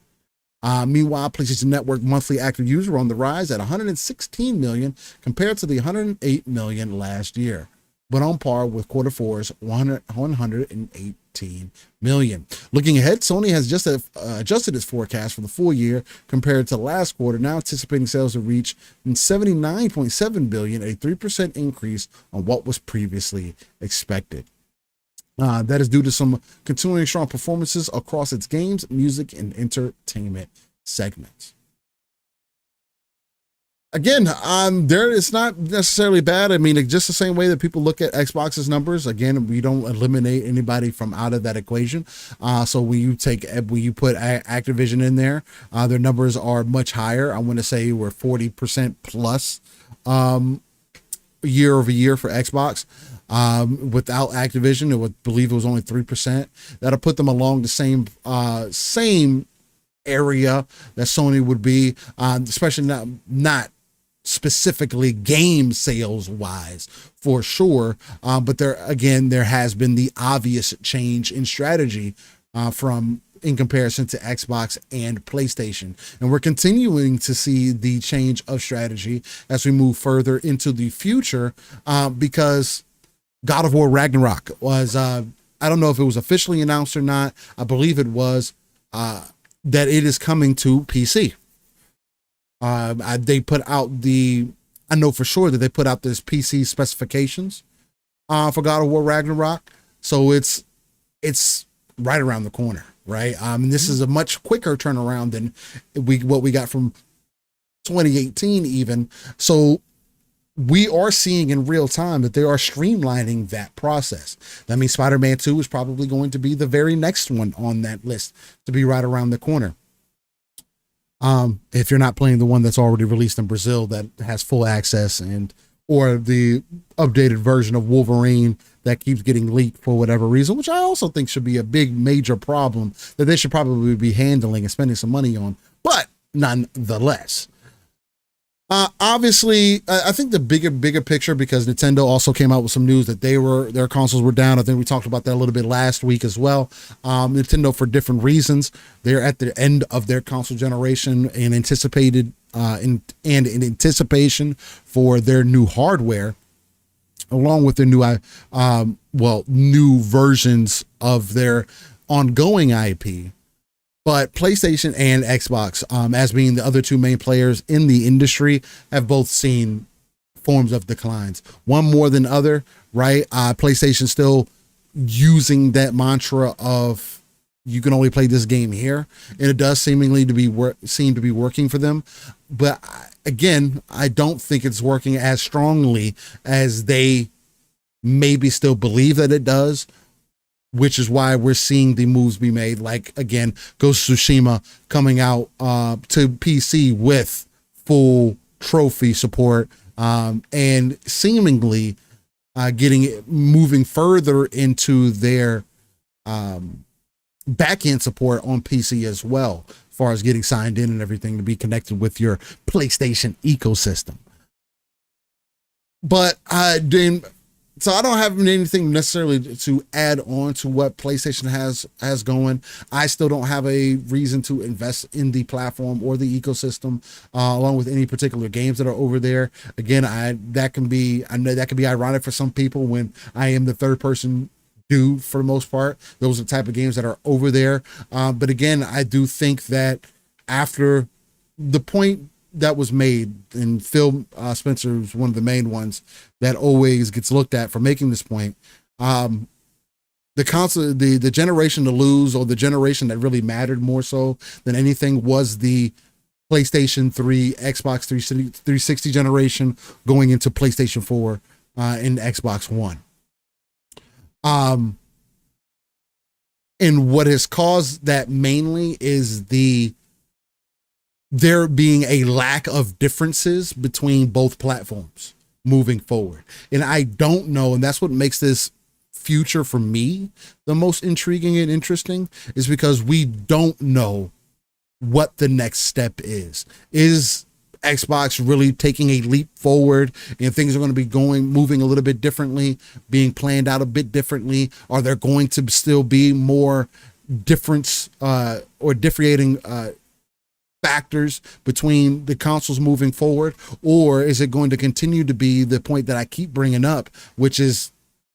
Meanwhile, PlayStation Network monthly active user on the rise at 116 million compared to the 108 million last year, but on par with quarter four's 118 million. Looking ahead, Sony has just adjusted its forecast for the full year compared to last quarter, now anticipating sales to reach 79.7 billion, a 3% increase on what was previously expected. That is due to some continuing strong performances across its games, music, and entertainment segments. Again, it's not necessarily bad. I mean, just the same way that people look at Xbox's numbers. Again, we don't eliminate anybody from out of that equation. So when you put Activision in there, their numbers are much higher. I want to say we're 40% plus year over year for Xbox. Without Activision, I would believe it was only 3%. That'll put them along the same area that Sony would be, especially not specifically game sales wise for sure. But there has been the obvious change in strategy in comparison to Xbox and PlayStation. And we're continuing to see the change of strategy as we move further into the future, because God of War Ragnarok was, I don't know if it was officially announced or not. I believe it was, that it is coming to PC. They put out I know for sure that they put out this PC specifications for God of War Ragnarok. So it's right around the corner, right? This is a much quicker turnaround than what we got from 2018 even. So we are seeing in real time that they are streamlining that process. That means Spider-Man 2 is probably going to be the very next one on that list to be right around the corner. If you're not playing the one that's already released in Brazil that has full access, or the updated version of Wolverine that keeps getting leaked for whatever reason, which I also think should be a big major problem that they should probably be handling and spending some money on, but nonetheless. Obviously, I think the bigger picture, because Nintendo also came out with some news that their consoles were down. I think we talked about that a little bit last week as well. Nintendo, for different reasons, they're at the end of their console generation and in anticipation for their new hardware, along with their new versions of their ongoing IP. But PlayStation and Xbox, as being the other two main players in the industry, have both seen forms of declines. One more than other, right? PlayStation still using that mantra of you can only play this game here, and it does seem to be working for them. But again, I don't think it's working as strongly as they maybe still believe that it does, which is why we're seeing the moves be made. Like, again, Ghost of Tsushima coming out to PC with full trophy support, and seemingly moving further into their back-end support on PC as well, as far as getting signed in and everything to be connected with your PlayStation ecosystem. But so I don't have anything necessarily to add on to what PlayStation has going. I still don't have a reason to invest in the platform or the ecosystem, along with any particular games that are over there. Again, I know that can be ironic for some people when I am the third person dude for the most part. Those are the type of games that are over there. But again, I do think that after the point that was made, and Phil Spencer is one of the main ones that always gets looked at for making this point. The generation to lose, or the generation that really mattered more so than anything, was the PlayStation 3, Xbox 360 generation going into PlayStation 4 and Xbox One. And what has caused that mainly is there being a lack of differences between both platforms moving forward. And I don't know, and that's what makes this future for me the most intriguing and interesting is because we don't know what the next step is. Is Xbox really taking a leap forward and things are going to be moving a little bit differently, being planned out a bit differently? Are there going to still be more difference or differentiating factors between the consoles moving forward? Or is it going to continue to be the point that I keep bringing up, which is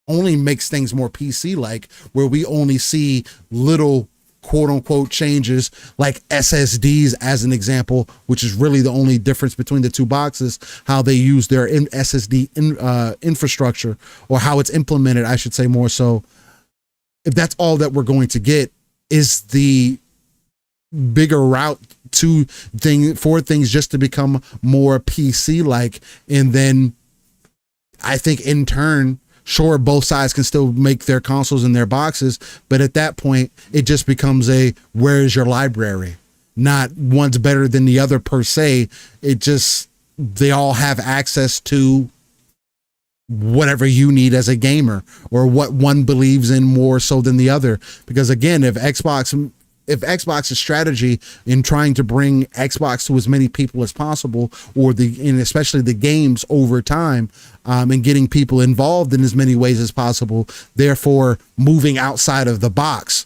only makes things more PC like, where we only see little quote unquote changes like SSDs as an example, which is really the only difference between the two boxes, how they use their SSD infrastructure, or how it's implemented, I should say more so. If that's all that we're going to get, is the bigger route for things just to become more PC like. And then I think in turn, sure, both sides can still make their consoles and their boxes, but at that point, it just becomes where is your library? Not one's better than the other per se. It just, they all have access to whatever you need as a gamer, or what one believes in more so than the other. Because again, if Xbox's strategy in trying to bring Xbox to as many people as possible, and especially the games over time, and getting people involved in as many ways as possible, therefore moving outside of the box,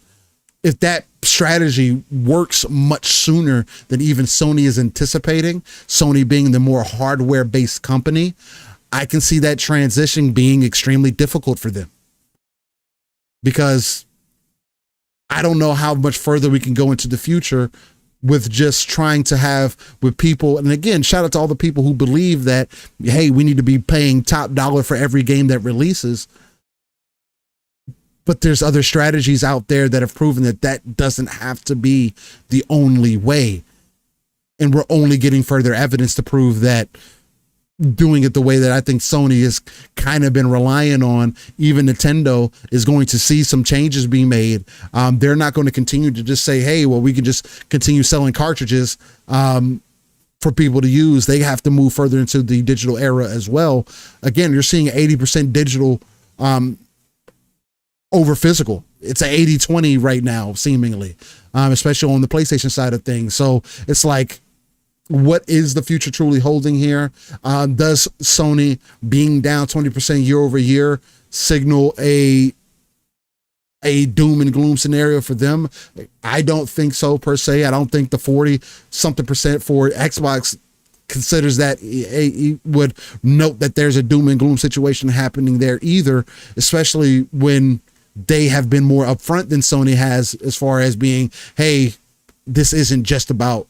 if that strategy works much sooner than even Sony is anticipating, Sony being the more hardware-based company, I can see that transition being extremely difficult for them. Because I don't know how much further we can go into the future with just trying to have with people. And again, shout out to all the people who believe that, hey, we need to be paying top dollar for every game that releases. But there's other strategies out there that have proven that that doesn't have to be the only way. And we're only getting further evidence to prove that doing it the way that I think Sony has kind of been relying on, even Nintendo is going to see some changes being made. They're not going to continue to just say, hey, well, we can just continue selling cartridges for people to use. They have to move further into the digital era as well. Again, you're seeing 80% digital over physical. It's an 80-20 right now, seemingly, especially on the PlayStation side of things. So it's like, what is the future truly holding here? Does Sony being down 20% year over year signal a doom and gloom scenario for them? I don't think so per se. I don't think the 40-something% for Xbox considers that he would note that there's a doom and gloom situation happening there either, especially when they have been more upfront than Sony has, as far as being, hey, this isn't just about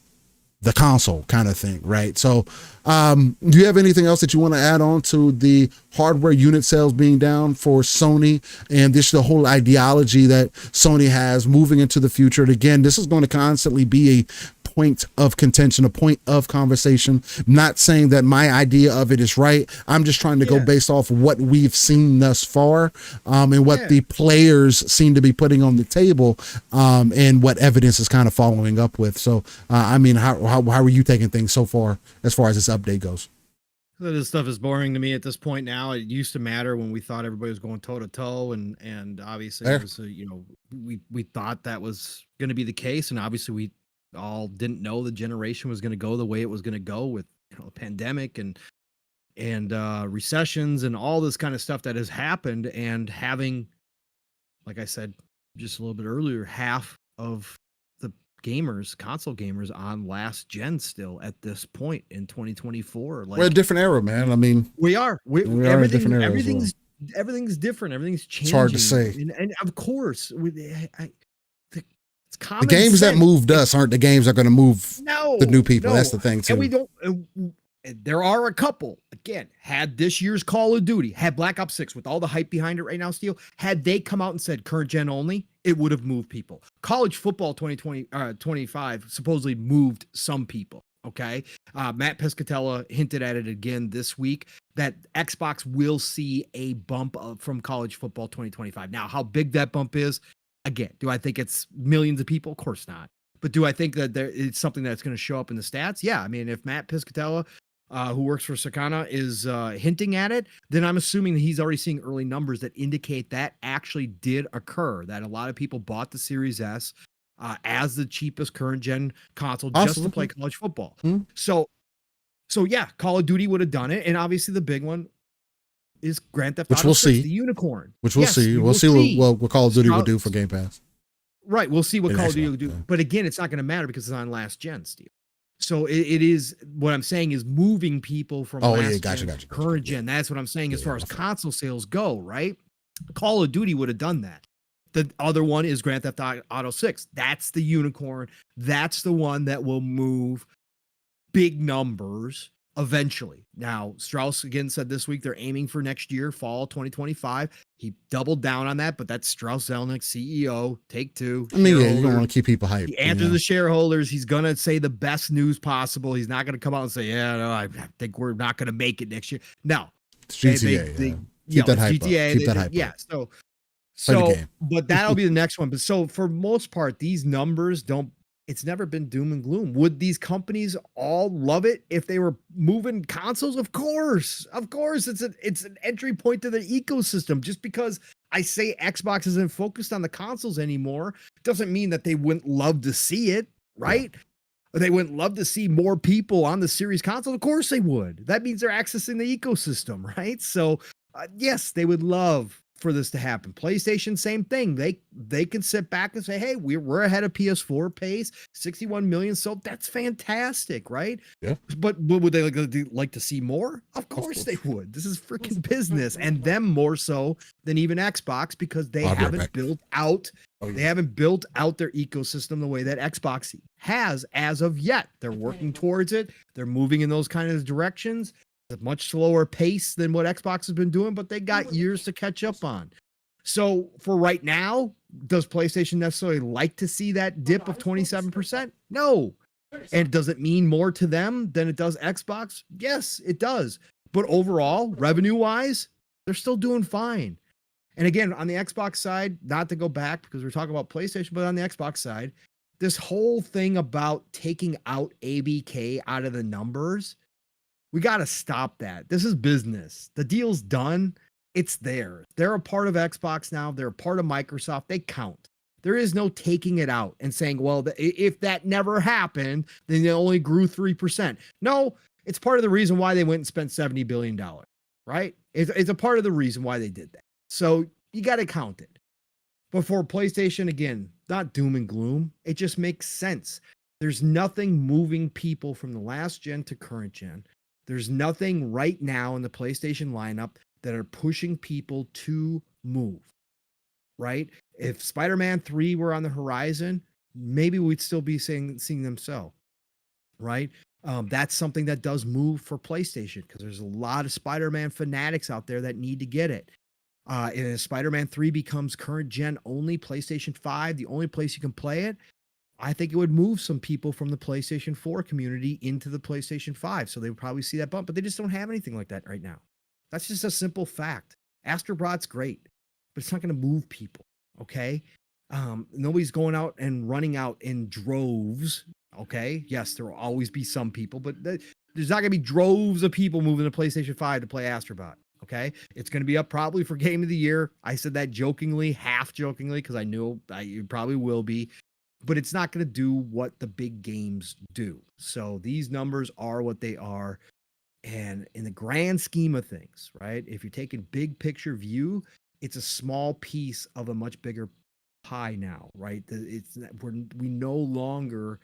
the console kind of thing, right? So do you have anything else that you want to add on to the hardware unit sales being down for Sony, and this the whole ideology that Sony has moving into the future? And again, this is going to constantly be a point of contention, a point of conversation. I'm not saying that my idea of it is right. I'm just trying to go based off what we've seen thus far, and what the players seem to be putting on the table, and what evidence is kind of following up with. So, I mean, how are you taking things so far as this update goes? This stuff is boring to me at this point now. It used to matter when we thought everybody was going toe to toe, and obviously it was, we thought that was going to be the case, and obviously we all didn't know the generation was going to go the way it was going to go, with a pandemic and recessions and all this kind of stuff that has happened, and having, like I said just a little bit earlier, half of the console gamers on last gen still at this point in 2024. Like, we're a different era, man. I mean, we are a different era. Everything's different. Everything's changing. It's hard to say. And of course, the games that moved us aren't the games that are going to move the new people. That's the thing too. And we don't. There are a couple. Again, had this year's Call of Duty, had Black Ops 6 with all the hype behind it right now, Steel, had they come out and said current gen only, it would have moved people. College football 2025 supposedly moved some people. Okay. Matt Piscatella hinted at it again this week that Xbox will see a bump from college football 2025. Now, how big that bump is, again, do I think it's millions of people? Of course not. But do I think that it's something that's going to show up in the stats? Yeah. I mean, if Matt Piscatella who works for Sakana, is hinting at it, then I'm assuming that he's already seeing early numbers that indicate that actually did occur, that a lot of people bought the Series S as the cheapest current gen console just to play college football. Mhm. So yeah, Call of Duty would have done it. And obviously the big one is Grand Theft Auto 6, the unicorn. Which we'll see. We'll see what Call of Duty will do for Game Pass. Right. We'll see what Call of Duty will do. Yeah. But again, it's not going to matter because it's on last gen, Steve. So it is, what I'm saying is moving people from gen to current gen. That's what I'm saying as far as console sales go, right? Call of Duty would have done that. The other one is Grand Theft Auto 6. That's the unicorn. That's the one that will move big numbers eventually. Now, Strauss again said this week they're aiming for next year, fall 2025. He doubled down on that, but that's Strauss Zelnick, CEO, Take-Two. I mean, yeah, you don't want to keep people hyped. He answers the shareholders. He's going to say the best news possible. He's not going to come out and say, yeah, no, I think we're not going to make it next year. No. It's GTA. Keep that hype GTA, up. Keep that hype yeah, up. So, but that'll be the next one. But so for most part, these numbers it's never been doom and gloom. Would these companies all love it if they were moving consoles? Of course. It's an entry point to the ecosystem. Just because I say Xbox isn't focused on the consoles anymore doesn't mean that they wouldn't love to see it, right? Yeah. They wouldn't love to see more people on the series console. Of course they would. That means they're accessing the ecosystem, right? So yes, they would love for this to happen. PlayStation, same thing. They can sit back and say, hey, we're ahead of PS4 pace, 61 million sold. That's fantastic, right? Yeah. But would they like to see more? Of course they would. This is freaking business, and them more so than even Xbox, because they haven't built out they haven't built out their ecosystem the way that Xbox has as of yet. They're working towards it. They're moving in those kind of directions. A much slower pace than what Xbox has been doing, but they got years to catch up on. So for right now, does PlayStation necessarily like to see that dip of 27%? No. And does it mean more to them than it does Xbox? Yes, it does. But overall, revenue-wise, they're still doing fine. And again, on the Xbox side, not to go back because we're talking about PlayStation, but on the Xbox side, this whole thing about taking out ABK out of the numbers, we got to stop that. This is business. The deal's done. It's theirs. They're a part of Xbox now. They're a part of Microsoft. They count. There is no taking it out and saying, well, if that never happened, then they only grew 3%. No, it's part of the reason why they went and spent $70 billion, right? It's a part of the reason why they did that. So you got to count it. But for PlayStation, again, not doom and gloom. It just makes sense. There's nothing moving people from the last gen to current gen. There's nothing right now in the PlayStation lineup that are pushing people to move, right? If Spider-Man 3 were on the horizon, maybe we'd still be seeing them sell, right? That's something that does move for PlayStation because there's a lot of Spider-Man fanatics out there that need to get it. And if Spider-Man 3 becomes current gen only, PlayStation 5, the only place you can play it, I think it would move some people from the PlayStation 4 community into the PlayStation 5. So they would probably see that bump, but they just don't have anything like that right now. That's just a simple fact. Astrobot's great, but it's not going to move people. Okay. Nobody's going out and running out in droves. Okay. Yes, there will always be some people, but there's not going to be droves of people moving to PlayStation 5 to play Astrobot. Okay. It's going to be up probably for Game of the Year. I said that jokingly, half jokingly, because I knew it probably will be. But it's not going to do what the big games do. So these numbers are what they are. And in the grand scheme of things, right, if you're taking big picture view, it's a small piece of a much bigger pie now, right? We no longer,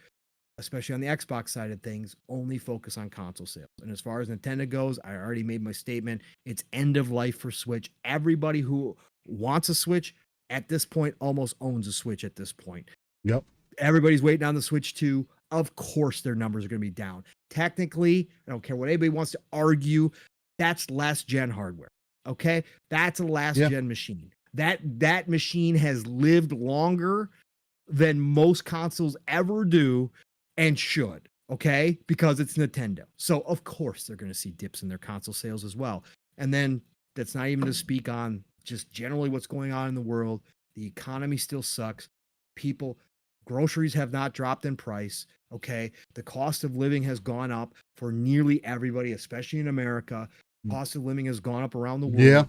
especially on the Xbox side of things, only focus on console sales. And as far as Nintendo goes, I already made my statement. It's end of life for Switch. Everybody who wants a Switch at this point almost owns a Switch at this point. Yep. Everybody's waiting on the Switch 2. Of course, their numbers are going to be down. Technically, I don't care what anybody wants to argue. That's last gen hardware. Okay. That's a last gen machine. That machine has lived longer than most consoles ever do and should. Okay. Because it's Nintendo. So of course they're going to see dips in their console sales as well. And then that's not even to speak on just generally what's going on in the world. The economy still sucks. People Groceries have not dropped in price. Okay. The cost of living has gone up for nearly everybody, especially in America. Cost of living has gone up around the world. Yeah.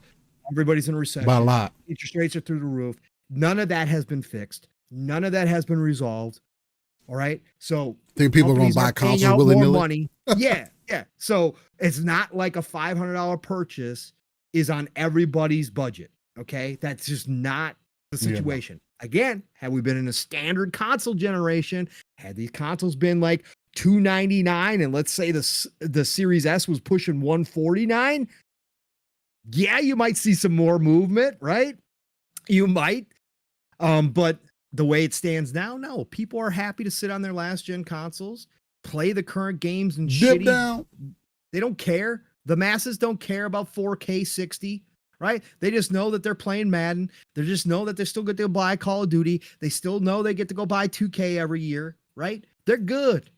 Everybody's in recession. By a lot. Interest rates are through the roof. None of that has been fixed. None of that has been resolved. All right. So think people are going to buy consoles willy-nilly? Money. Yeah. Yeah. So it's not like a $500 purchase is on everybody's budget. Okay. That's just not the situation. Again, had we been in a standard console generation, had these consoles been like $299 and let's say the Series S was pushing $149, yeah, you might see some more movement, right? You might. But the way it stands now, no. People are happy to sit on their last gen consoles, play the current games and Dip shitty. down. They don't care. The masses don't care about 4K 60. Right? They just know that they're playing Madden. They just know that they still get to buy Call of Duty. They still know they get to go buy 2K every year, right? They're good.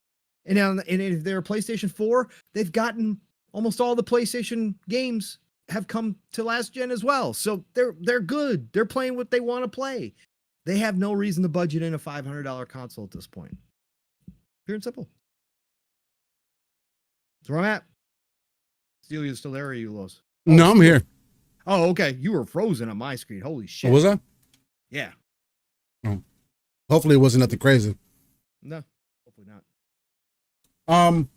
And if they're a PlayStation 4, they've gotten almost all the PlayStation games have come to last gen as well. So they're good. They're playing what they want to play. They have no reason to budget in a $500 console at this point. Pure and simple. That's where I'm at. Steel, you still there or are you lost? No, I'm here. Oh, okay. You were frozen on my screen. Holy shit. Oh, was I? Yeah. Oh. Hopefully it wasn't nothing crazy. No, hopefully not.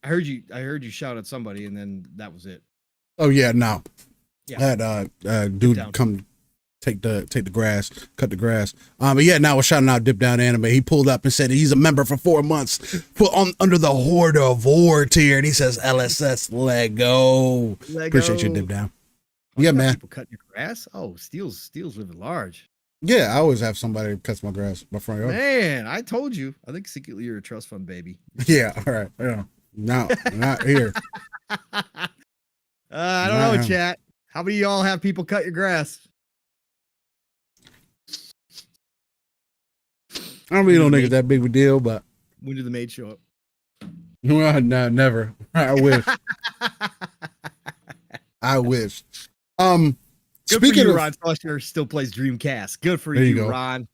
I heard you shout at somebody and then that was it. Oh yeah, no. Yeah. I had dude come take the grass, cut the grass. But yeah, now we're shouting out Dip Down Anime. He pulled up and said he's a member for 4 months, put on under the Horde of War tier, and he says LSS Lego. Appreciate you, Dip Down. Yeah, man. People cutting your grass? Oh, Steel's living large. Yeah, I always have somebody who cuts my grass, my front yard. Man, I told you. I think secretly you're a trust fund baby. Yeah, all right. Yeah. No, not here. I don't know, chat. How many of y'all have people cut your grass? I really don't think it's that big of a deal, but when did the maid show up? Well, no, never. I wish. I wish. Good Speaking for you, of Ron Fletcher still plays Dreamcast. Good for There you you, go. Ron.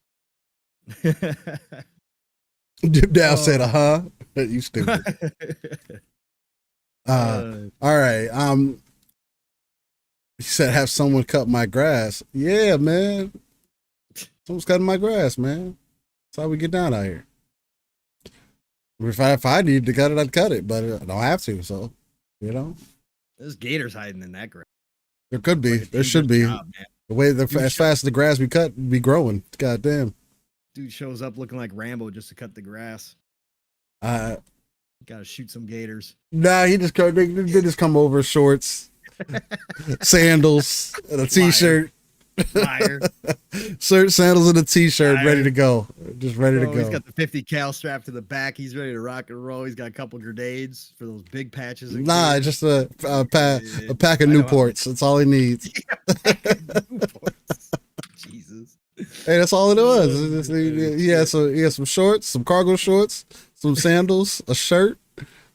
Dip Down said, you stupid. All right. He said, have someone cut my grass. Yeah, man. Someone's cutting my grass, man. That's how we get down out here. If I need to cut it, I'd cut it, but I don't have to. So, you know, There's gators hiding in that grass. there could be, there should be. Job, man. The way as fast as the grass we cut be growing. God damn. Dude shows up looking like Rambo just to cut the grass. Nah, Gotta shoot some gators. he just they just come over shorts, sandals, and a t-shirt. Liar. Shirt, sandals, and a t-shirt, Liar. ready to go. Just ready to Bro, go. He's got the 50 cal strapped to the back. He's ready to rock and roll. He's got a couple grenades for those big patches. of Nah, gators. just a pack of I know. Newports. That's all he needs. Jesus. Hey, that's all it was. He had some shorts, some cargo shorts, some sandals, a shirt,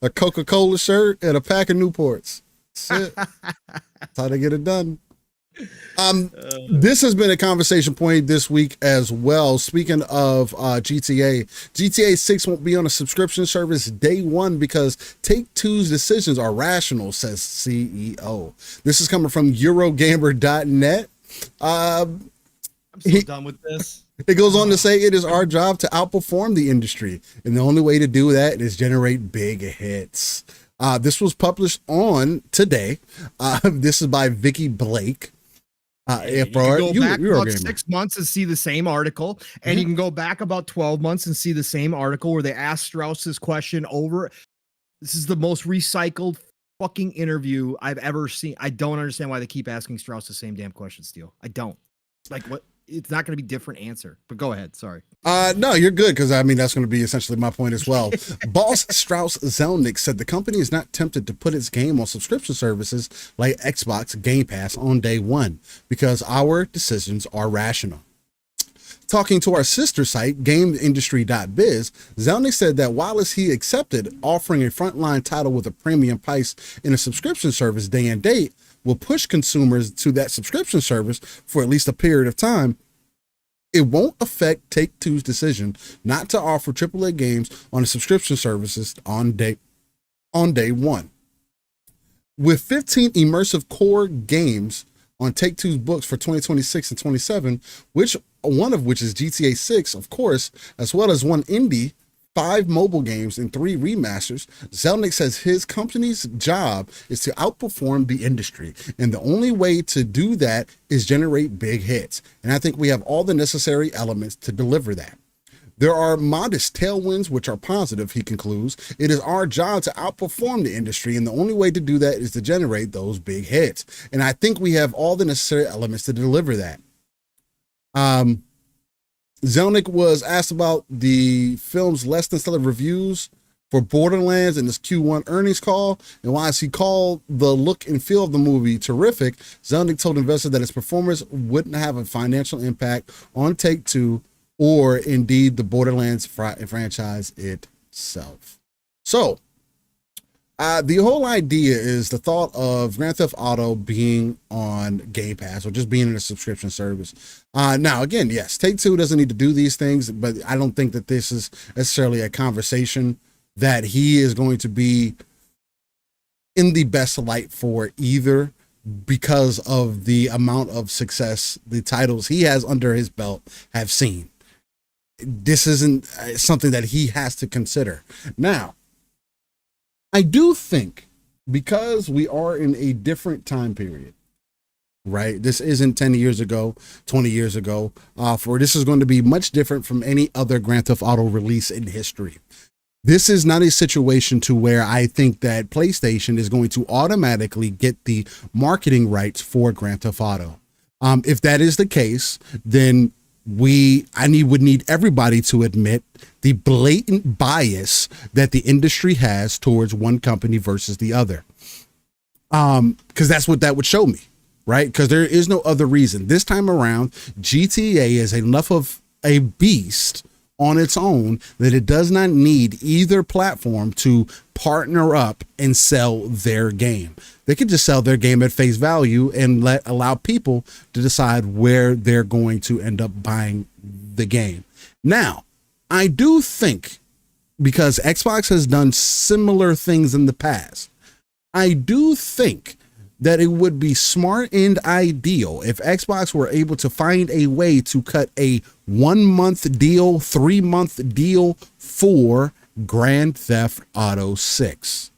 a Coca-Cola shirt, and a pack of Newports. That's it. That's how they get it done. This has been a conversation point this week as well. Speaking of GTA 6 won't be on a subscription service day one because Take-Two's decisions are rational, says CEO. This is coming from Eurogamer.net. I'm so done with this. It goes on to say it is our job to outperform the industry, and the only way to do that is generate big hits. This was published on today. This is by Vicky Blake. You can go back about 6 months and see the same article, and you can go back about 12 months and see the same article where they asked Strauss this question over. This is the most recycled fucking interview I've ever seen. I don't understand why they keep asking Strauss the same damn question, Steele. I don't. Like, what? It's not going to be different answer, but go ahead. Sorry. No, you're good. Cause I mean, that's going to be essentially my point as well. Boss Strauss Zelnick said the company is not tempted to put its game on subscription services like Xbox Game Pass on day one because our decisions are rational. Talking to our sister site, GameIndustry.biz, Zelnick said that while he accepted offering a frontline title with a premium price in a subscription service day and date, will push consumers to that subscription service for at least a period of time. It won't affect Take-Two's decision not to offer AAA games on the subscription services on day one. With 15 immersive core games on Take-Two's books for 2026 and 27, one of which is GTA 6, of course, as well as one indie, 5 mobile games, and 3 remasters, Zelnick says his company's job is to outperform the industry. And the only way to do that is generate big hits. And I think we have all the necessary elements to deliver that. There are modest tailwinds, which are positive, he concludes. It is our job to outperform the industry, and the only way to do that is to generate those big hits. And I think we have all the necessary elements to deliver that. Zelnick was asked about the film's less than stellar reviews for Borderlands in his Q1 earnings call, and whilst he called the look and feel of the movie terrific, Zelnick told investors that its performance wouldn't have a financial impact on Take-Two or indeed the Borderlands franchise itself. So, the whole idea is the thought of Grand Theft Auto being on Game Pass or just being in a subscription service. Now, again, yes, Take-Two doesn't need to do these things, but I don't think that this is necessarily a conversation that he is going to be in the best light for either, because of the amount of success the titles he has under his belt have seen. This isn't something that he has to consider. Now, I do think, because we are in a different time period, right? This isn't 10 years ago, 20 years ago. This is going to be much different from any other Grand Theft Auto release in history. This is not a situation to where I think that PlayStation is going to automatically get the marketing rights for Grand Theft Auto. If that is the case, then would need everybody to admit the blatant bias that the industry has towards one company versus the other. Because that's what that would show me, right? Because there is no other reason. This time around, GTA is enough of a beast on its own that it does not need either platform to partner up and sell their game. They could just sell their game at face value and allow people to decide where they're going to end up buying the game. Now, I do think, because Xbox has done similar things in the past, I do think that it would be smart and ideal if Xbox were able to find a way to cut a 1-month deal, 3-month deal for Grand Theft Auto 6.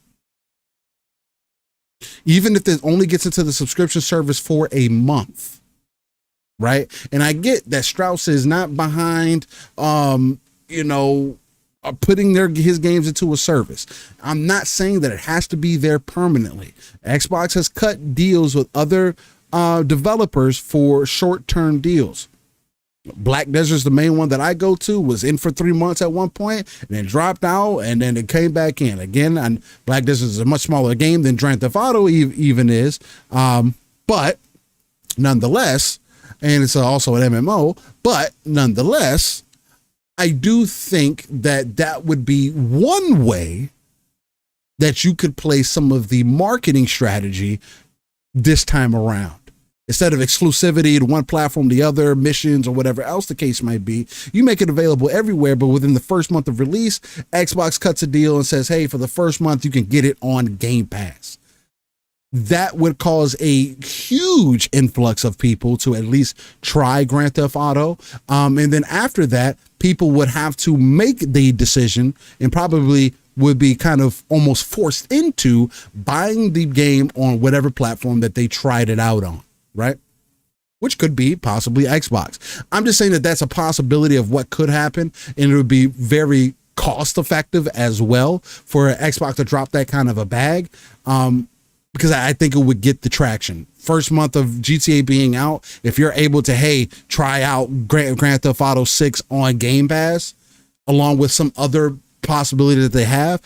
Even if it only gets into the subscription service for a month, right? And I get that Strauss is not behind, putting his games into a service. I'm not saying that it has to be there permanently. Xbox has cut deals with other developers for short-term deals. Black Desert's the main one that I go to, was in for 3 months at one point and then dropped out, and then it came back in again. And Black Desert is a much smaller game than Grand Theft Auto even is, but nonetheless, and it's also an MMO, but nonetheless, I do think that would be one way that you could play some of the marketing strategy this time around. Instead of exclusivity to one platform, the other, missions, or whatever else the case might be, you make it available everywhere, but within the first month of release, Xbox cuts a deal and says, hey, for the first month, you can get it on Game Pass. That would cause a huge influx of people to at least try Grand Theft Auto. And then after that, people would have to make the decision and probably would be kind of almost forced into buying the game on whatever platform that they tried it out on, right? Which could be possibly Xbox. I'm just saying that that's a possibility of what could happen, and it would be very cost effective as well for Xbox to drop that kind of a bag. Because I think it would get the traction. First month of GTA being out, if you're able to, try out Grand Theft Auto 6 on Game Pass, along with some other possibility that they have,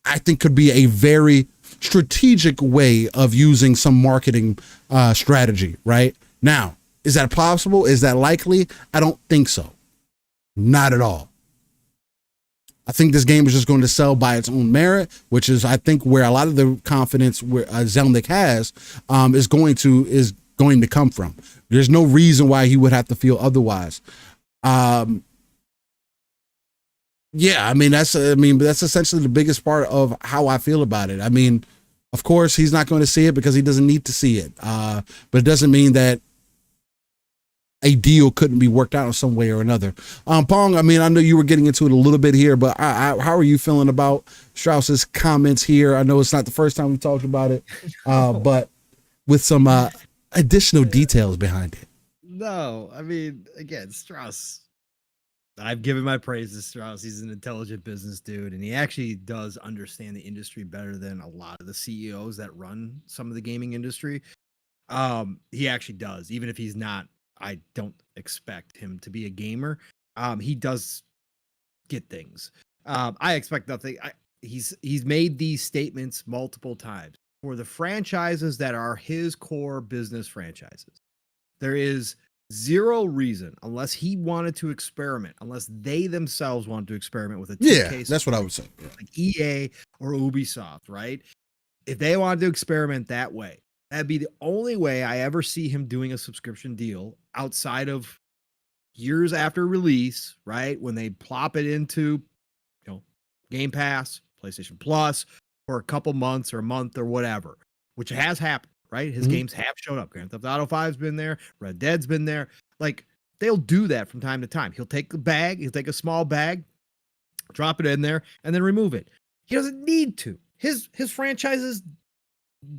I think could be a very strategic way of using some marketing strategy, right? Now, is that possible? Is that likely? I don't think so. Not at all. I think this game is just going to sell by its own merit, which is, I think, where a lot of the confidence where Zelnick has is going to come from. There's no reason why he would have to feel otherwise. Yeah, I mean that's essentially the biggest part of how I feel about it. I mean, of course he's not going to see it because he doesn't need to see it. But it doesn't mean that a deal couldn't be worked out in some way or another. Pong, I mean, I know you were getting into it a little bit here, but how are you feeling about Strauss's comments here? I know it's not the first time we talked about it, but with some additional details behind it. No, I mean, again, Strauss. I've given my praise to Strauss. He's an intelligent business dude, and he actually does understand the industry better than a lot of the CEOs that run some of the gaming industry. He actually does, even if he's not. I don't expect him to be a gamer. He does get things. I expect nothing. He's made these statements multiple times for the franchises that are his core business franchises. There is zero reason, unless he wanted to experiment, unless they themselves wanted to experiment with a 2K. Yeah, that's what I would say. Like EA or Ubisoft, right? If they wanted to experiment that way, that'd be the only way I ever see him doing a subscription deal outside of years after release, right? When they plop it into, Game Pass, PlayStation Plus, for a couple months or a month or whatever, which has happened, right? His games have showed up. Grand Theft Auto 5's been there. Red Dead's been there. Like, they'll do that from time to time. He'll take a small bag, drop it in there, and then remove it. He doesn't need to. His franchises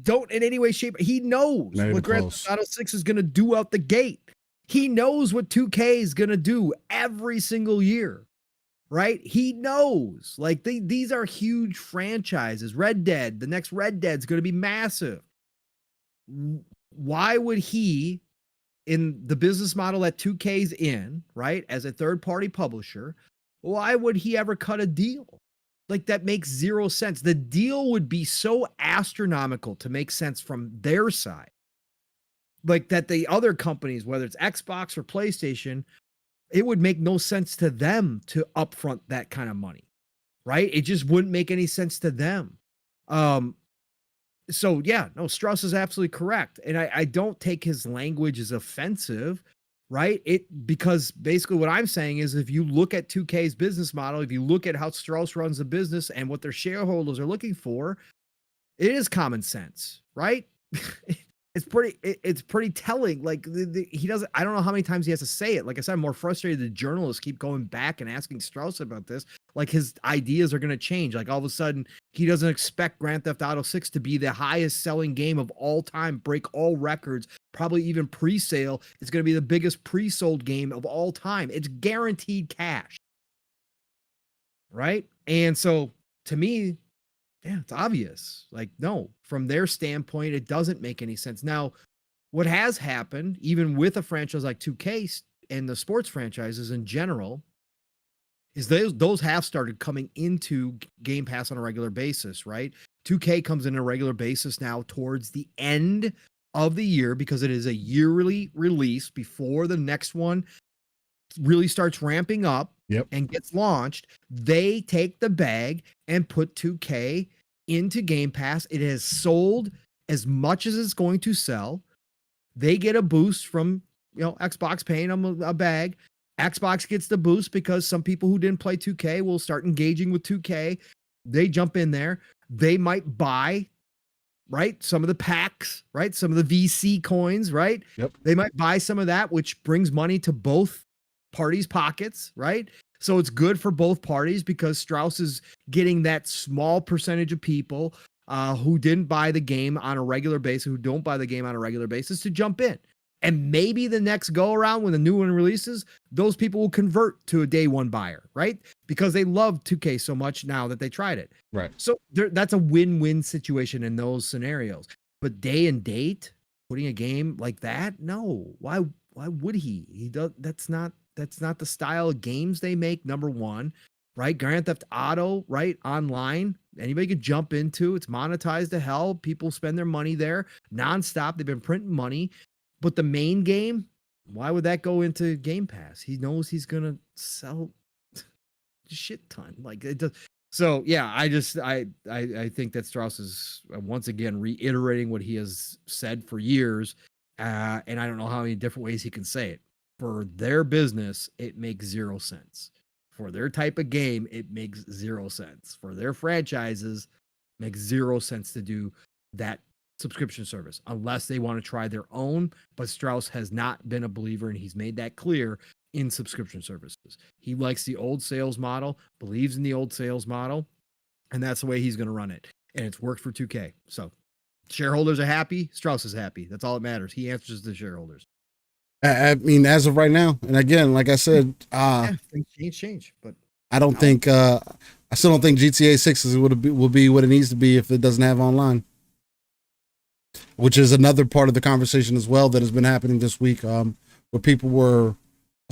don't in any way, shape. He knows what Grand Theft Auto 6 is going to do out the gate. He knows what 2K is going to do every single year, right? He knows. Like, these are huge franchises. Red Dead, the next Red Dead's going to be massive. Why would he, in the business model that 2K's in, right, as a third-party publisher, why would he ever cut a deal? Like, that makes zero sense. The deal would be so astronomical to make sense from their side. Like, that the other companies, whether it's Xbox or PlayStation, it would make no sense to them to upfront that kind of money, right? It just wouldn't make any sense to them. So yeah, no, Strauss is absolutely correct. And I don't take his language as offensive, right? Because basically what I'm saying is, if you look at 2K's business model, if you look at how Strauss runs the business and what their shareholders are looking for, it is common sense, right? It's pretty telling. Like, he doesn't, I don't know how many times he has to say it. Like I said, I'm more frustrated that journalists keep going back and asking Strauss about this. Like, his ideas are going to change. Like, all of a sudden he doesn't expect Grand Theft Auto 6 to be the highest selling game of all time, break all records, probably even pre-sale. It's going to be the biggest pre-sold game of all time. It's guaranteed cash. Right? And so to me, yeah, it's obvious. Like, no, from their standpoint, it doesn't make any sense. Now, what has happened, even with a franchise like 2K and the sports franchises in general, is those have started coming into Game Pass on a regular basis, right? 2K comes in a regular basis now towards the end of the year because it is a yearly release before the next one really starts ramping up and gets launched. They take the bag and put 2K into Game Pass. It has sold as much as it's going to sell. They get a boost from, Xbox paying them a bag. Xbox gets the boost because some people who didn't play 2K will start engaging with 2K. They jump in there. They might buy, right, some of the packs, right, some of the VC coins, right? They might buy some of that, which brings money to both parties' pockets, right? So it's good for both parties because Strauss is getting that small percentage of people who didn't buy the game on a regular basis, who don't buy the game on a regular basis, to jump in. And maybe the next go around when the new one releases, those people will convert to a day one buyer, right? Because they love 2K so much now that they tried it. Right. So that's a win-win situation in those scenarios. But day and date, putting a game like that, no. Why would he? He does. That's not the style of games they make, number one, right? Grand Theft Auto, right? Online, anybody could jump into. It's monetized to hell. People spend their money there nonstop. They've been printing money. But the main game, why would that go into Game Pass? He knows he's going to sell a shit ton. Like, it does. So, yeah, I think that Strauss is once again reiterating what he has said for years. And I don't know how many different ways he can say it. for their business, it makes 0 cents. For their type of game, it makes 0 cents. For their franchises, it makes 0 cents to do that subscription service unless they want to try their own. But Strauss has not been a believer, and he's made that clear in subscription services. He likes the old sales model, believes in the old sales model, and that's the way he's going to run it. And it's worked for 2K. So shareholders are happy. Strauss is happy. That's all that matters. He answers the shareholders. I mean, as of right now, and again, like I said, things change, but I don't think I still don't think GTA 6 will be what it needs to be if it doesn't have online, which is another part of the conversation as well that has been happening this week. Where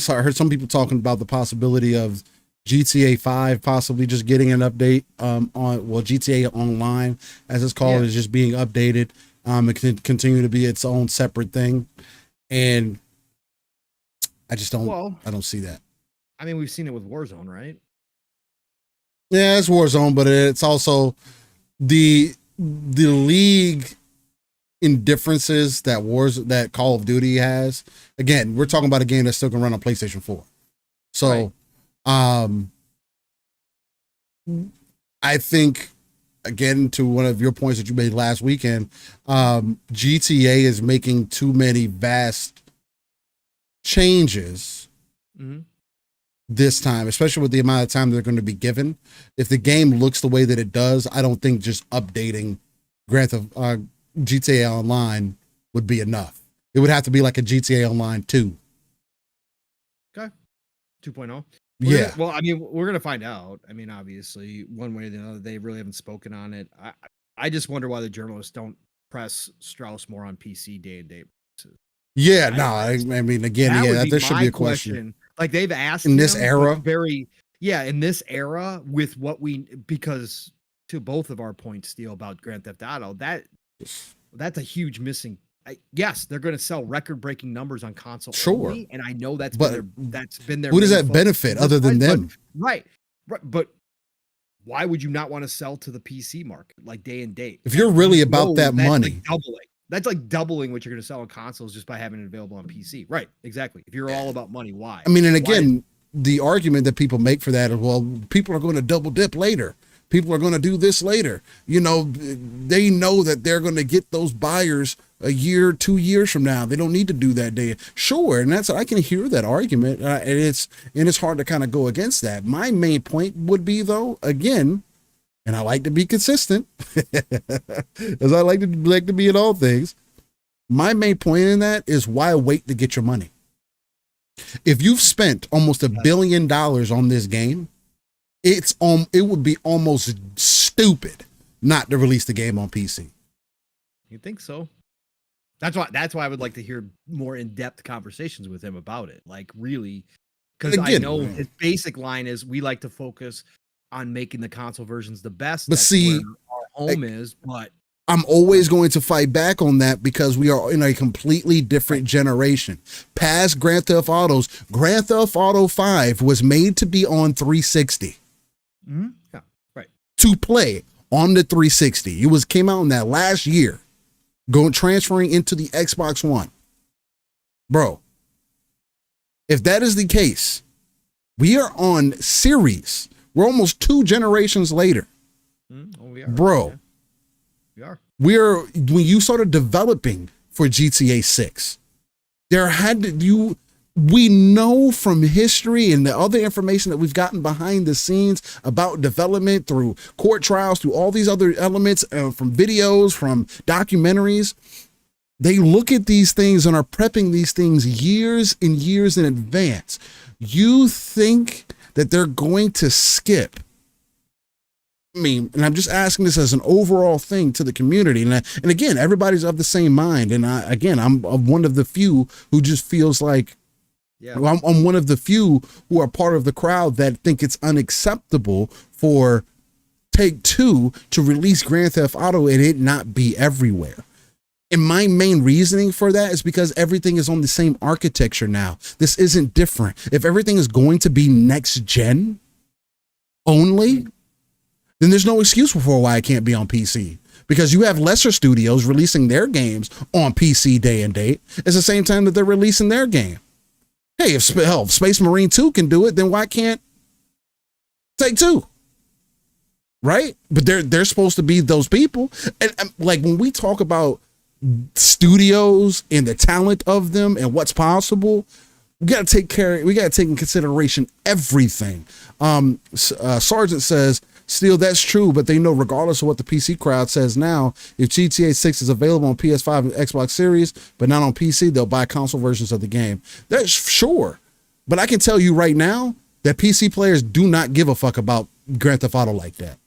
I heard some people talking about the possibility of GTA 5 possibly just getting an update GTA Online, as it's called, is just being updated. It can continue to be its own separate thing, and I just don't. Well, I don't see that. I mean, we've seen it with Warzone, right? Yeah, it's Warzone, but it's also the league indifferences that Call of Duty has. Again, we're talking about a game that still can run on PlayStation 4. So, right. I think, again, to one of your points that you made last weekend, GTA is making too many vast changes this time, especially with the amount of time they're going to be given. If the game looks the way that it does, I don't think just updating GTA Online would be enough. It would have to be like a GTA Online 2. Okay. 2.0. Yeah. Well, I mean, we're going to find out. I mean, obviously, one way or the other, they really haven't spoken on it. I just wonder why the journalists don't press Strauss more on PC day and date. Yeah, I mean, again, there should be a question. Like they've asked in this era, in this era with because to both of our points, Steele, about Grand Theft Auto, that's a huge missing. Yes, they're going to sell record-breaking numbers on console only, and I know that's been their. Who does that benefit other than them? Right, but why would you not want to sell to the PC market like day and date? If you're really about that money, like doubling. That's like doubling what you're going to sell on consoles just by having it available on PC. Right. Exactly. If you're all about money, why? I mean, and again, the argument that people make for that is, well, people are going to double dip later. People are going to do this later. You know, they know that they're going to get those buyers a year, 2 years from now. They don't need to do that day. Sure. And I can hear that argument. And it's hard to kind of go against that. My main point would be, though, again, and I like to be consistent, as I like to be in all things. My main point in that is, why wait to get your money? If you've spent almost $1 billion on this game, it would be almost stupid not to release the game on PC. You think so? That's why I would like to hear more in-depth conversations with him about it. Like, really, because I know his basic line is, we like to focus on making the console versions the best. But that's where our home is. But I'm always going to fight back on that, because we are in a completely different generation. Past Grand Theft Autos, Grand Theft Auto 5 was made to be on 360. Mm-hmm. Yeah, right. To play on the 360. It came out in that last year, transferring into the Xbox One. Bro, if that is the case, we are on Series. We're almost 2 generations later. We are. Bro. Yeah. We are. When you started developing for GTA 6, we know from history and the other information that we've gotten behind the scenes about development, through court trials, through all these other elements, from videos, from documentaries. They look at these things and are prepping these things years and years in advance. You think that they're going to skip? I mean, and I'm just asking this as an overall thing to the community. And again, everybody's of the same mind. And I'm one of the few who just feels like, I'm one of the few who are part of the crowd that think it's unacceptable for Take-Two to release Grand Theft Auto and it not be everywhere. And my main reasoning for that is because everything is on the same architecture now. This isn't different. If everything is going to be next gen only, then there's no excuse for why it can't be on PC. Because you have lesser studios releasing their games on PC day and date at the same time that they're releasing their game. Hey, if Space Marine 2 can do it, then why can't Take-Two? Right? But they're supposed to be those people. And like when we talk about studios and the talent of them and what's possible, we got to take in consideration everything. Sergeant says, still, that's true, but they know regardless of what the PC crowd says now, if GTA 6 is available on PS5 and Xbox Series, but not on PC, they'll buy console versions of the game. That's sure. But I can tell you right now that PC players do not give a fuck about Grand Theft Auto like that.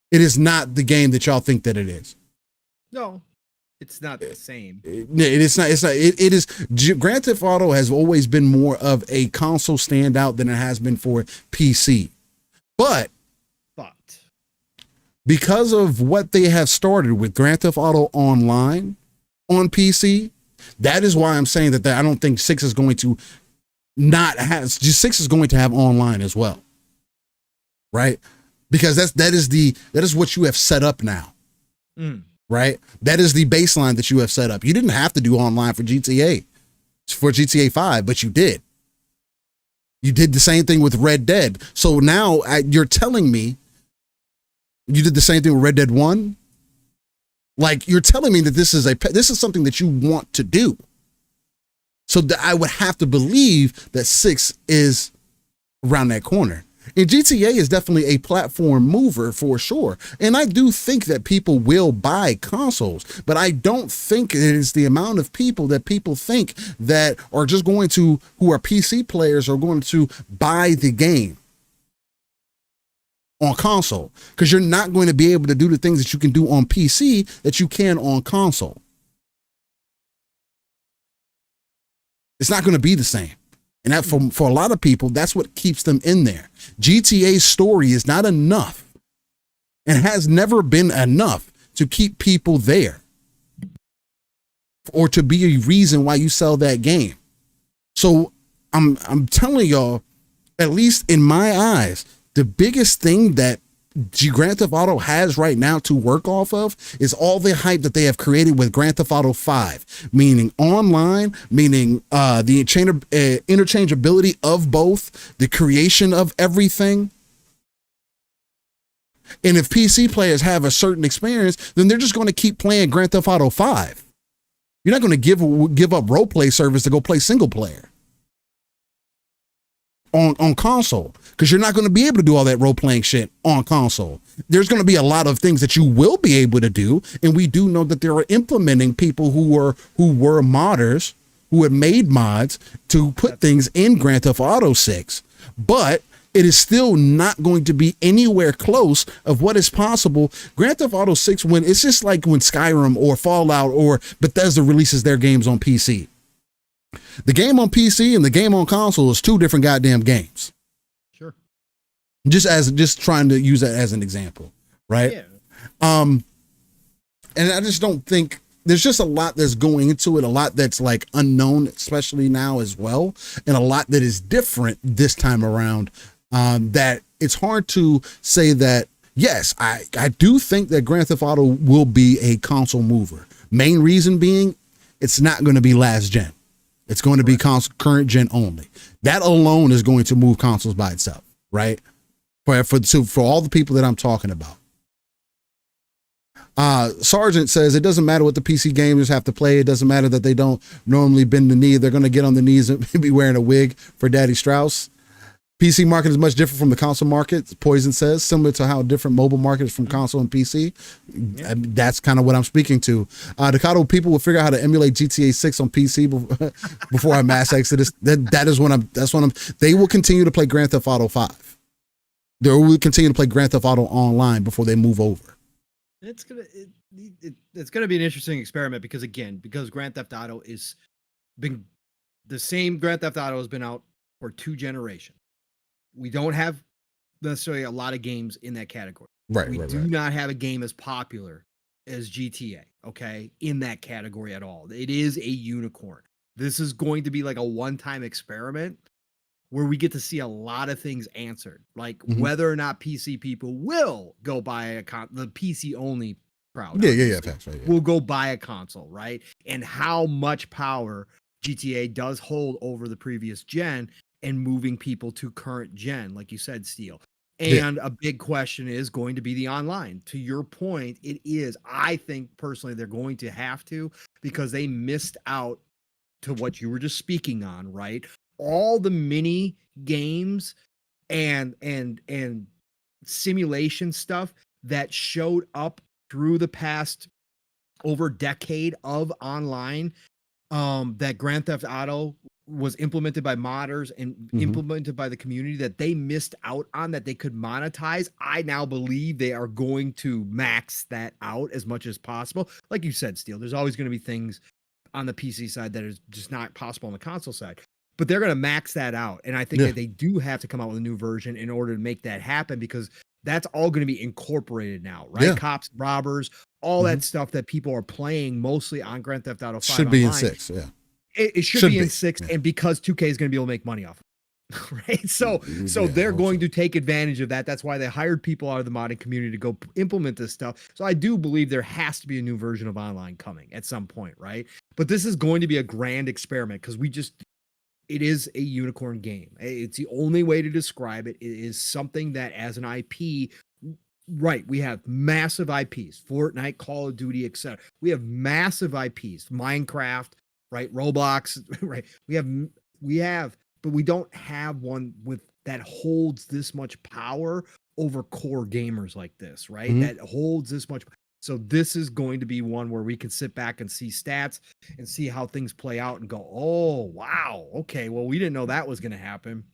It is not the game that y'all think that it is. No. It's not the same. It is. Grand Theft Auto has always been more of a console standout than it has been for PC. But because of what they have started with Grand Theft Auto Online on PC, that is why I'm saying that I don't think 6 is going to not have. 6 is going to have online as well, right? Because that is what you have set up now. Right? That is the baseline that you have set up. You didn't have to do online for GTA 5, but you did. You did the same thing with Red Dead. So now you're telling me you did the same thing with Red Dead 1? Like, you're telling me that this is something that you want to do. So I would have to believe that 6 is around that corner. And GTA is definitely a platform mover for sure. And I do think that people will buy consoles, but I don't think it is the amount of people that people think that are just going to, who are PC players, are going to buy the game on console. Because you're not going to be able to do the things that you can do on PC that you can on console. It's not going to be the same. And that for a lot of people, that's what keeps them in there. GTA's story is not enough and has never been enough to keep people there or to be a reason why you sell that game. So I'm telling y'all, at least in my eyes, the biggest thing that Grand Theft Auto has right now to work off of is all the hype that they have created with Grand Theft Auto 5, meaning online, meaning the interchangeability of both, the creation of everything. And if PC players have a certain experience, then they're just going to keep playing Grand Theft Auto 5. You're not going to give up role play service to go play single player on console, because you're not going to be able to do all that role playing shit on console. There's going to be a lot of things that you will be able to do, and we do know that there are implementing people who were modders, who have made mods to put things in Grand Theft Auto 6, but it is still not going to be anywhere close of what is possible. Grand Theft Auto 6, when it's just like when Skyrim or Fallout or Bethesda releases their games on PC. The game on PC and the game on console is two different goddamn games. Sure. Just trying to use that as an example, right? Yeah. And I just don't think there's just a lot that's going into it, a lot that's like unknown, especially now as well, and a lot that is different this time around. That it's hard to say that. Yes, I do think that Grand Theft Auto will be a console mover. Main reason being, it's not going to be last gen. It's going to be current gen only. That alone is going to move consoles by itself, right? For all the people that I'm talking about. Sergeant says it doesn't matter what the PC gamers have to play. It doesn't matter that they don't normally bend the knee. They're going to get on the knees and be wearing a wig for Daddy Strauss. PC market is much different from the console market, Poison says, similar to how different mobile market is from console and PC. Yeah. That's kind of what I'm speaking to. Decado people will figure out how to emulate GTA 6 on PC before our mass exodus. That's what I'm. They will continue to play Grand Theft Auto 5. They will continue to play Grand Theft Auto Online before they move over. It's gonna be an interesting experiment because Grand Theft Auto is been the same. Grand Theft Auto has been out for 2 generations. We don't have necessarily a lot of games in that category. We do not have a game as popular as GTA, okay, in that category at all. It is a unicorn. This is going to be like a one-time experiment where we get to see a lot of things answered, like whether or not PC people will go buy the PC only crowd. Yeah. Will go buy a console, right? And how much power GTA does hold over the previous gen and moving people to current gen, like you said, Steel. And a big question is going to be the online. To your point, it is. I think personally they're going to have to, because they missed out to what you were just speaking on, right? All the mini games and simulation stuff that showed up through the past over decade of online, that Grand Theft Auto was implemented by modders and implemented by the community, that they missed out on, that they could monetize. I now believe they are going to max that out as much as possible. Like you said, Steel, there's always going to be things on the PC side that is just not possible on the console side, but they're going to max that out. And I think that they do have to come out with a new version in order to make that happen, because that's all going to be incorporated now, right? Yeah. Cops, robbers, all that stuff that people are playing mostly on Grand Theft Auto 5 should be online, in 6. Yeah. It should be in 6, and because 2K is going to be able to make money off of it, right? So they're going to take advantage of that. That's why they hired people out of the modding community to go implement this stuff. So I do believe there has to be a new version of online coming at some point, right? But this is going to be a grand experiment, because it is a unicorn game. It's the only way to describe it. It is something that, as an IP, right, we have massive IPs, Fortnite, Call of Duty, etc. We have massive IPs, Minecraft, right, Roblox, right. We have, but we don't have one with that holds this much power over core gamers like this, right? That holds this much. So this is going to be one where we can sit back and see stats and see how things play out and go, oh, wow, okay, well, we didn't know that was going to happen.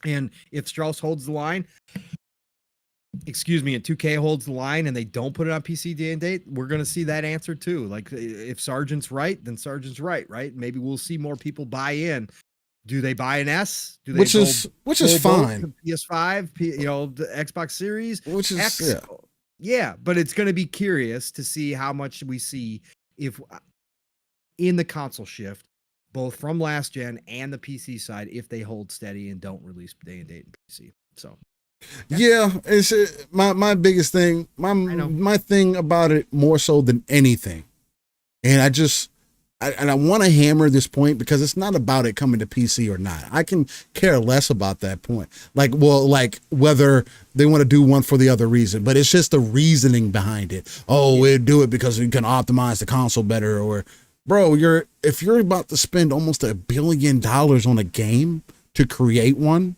And if Strauss holds the line, and 2K holds the line and they don't put it on PC day and date, we're going to see that answer too. Like, if Sargent's right, then Sargent's right? Maybe we'll see more people buy in. Do they buy an S? Do they which is fine. PS5, the Xbox Series, which is X. Yeah, but it's going to be curious to see how much we see if in the console shift, both from last gen and the PC side, if they hold steady and don't release day and date in PC. So. Yeah, it's my biggest thing. My thing about it more so than anything, and I want to hammer this point, because it's not about it coming to PC or not. I can care less about that point. Like whether they want to do one for the other reason, but it's just the reasoning behind it. Oh, we'll do it because we can optimize the console better, or bro, if you're about to spend almost $1 billion on a game to create one.